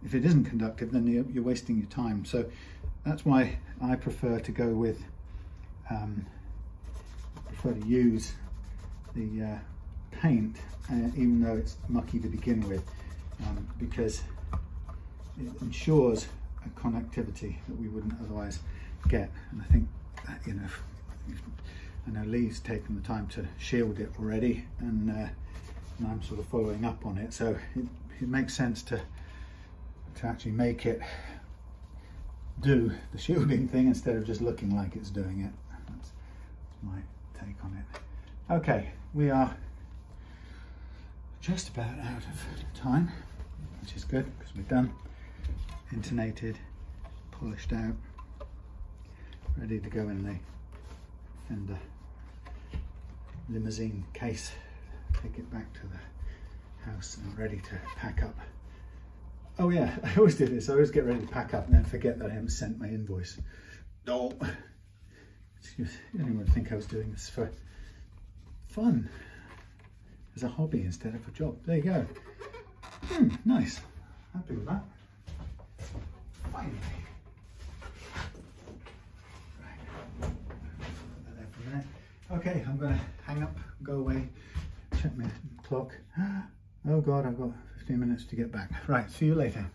If it isn't conductive, then you're wasting your time. So that's why I prefer to go with, use the paint, even though it's mucky to begin with, because it ensures a connectivity that we wouldn't otherwise get. And I think that, I know Lee's taken the time to shield it already, and I'm sort of following up on it, so it makes sense to actually make it do the shielding thing instead of just looking like it's doing it. That's my take on it. Okay, we are just about out of time, which is good because we're done. Intonated, polished out, ready to go in the Fender limousine case, take it back to the house and ready to pack up. Oh yeah, I always do this. I always get ready to pack up and then forget that I haven't sent my invoice. No! Anyone would think I was doing this for fun, as a hobby instead of a job. There you go. Nice. Happy with that. Finally. Right. Put that there for a minute. Okay, I'm going to hang up, go away, check my clock. Oh God, I've got 15 minutes to get back. Right, see you later.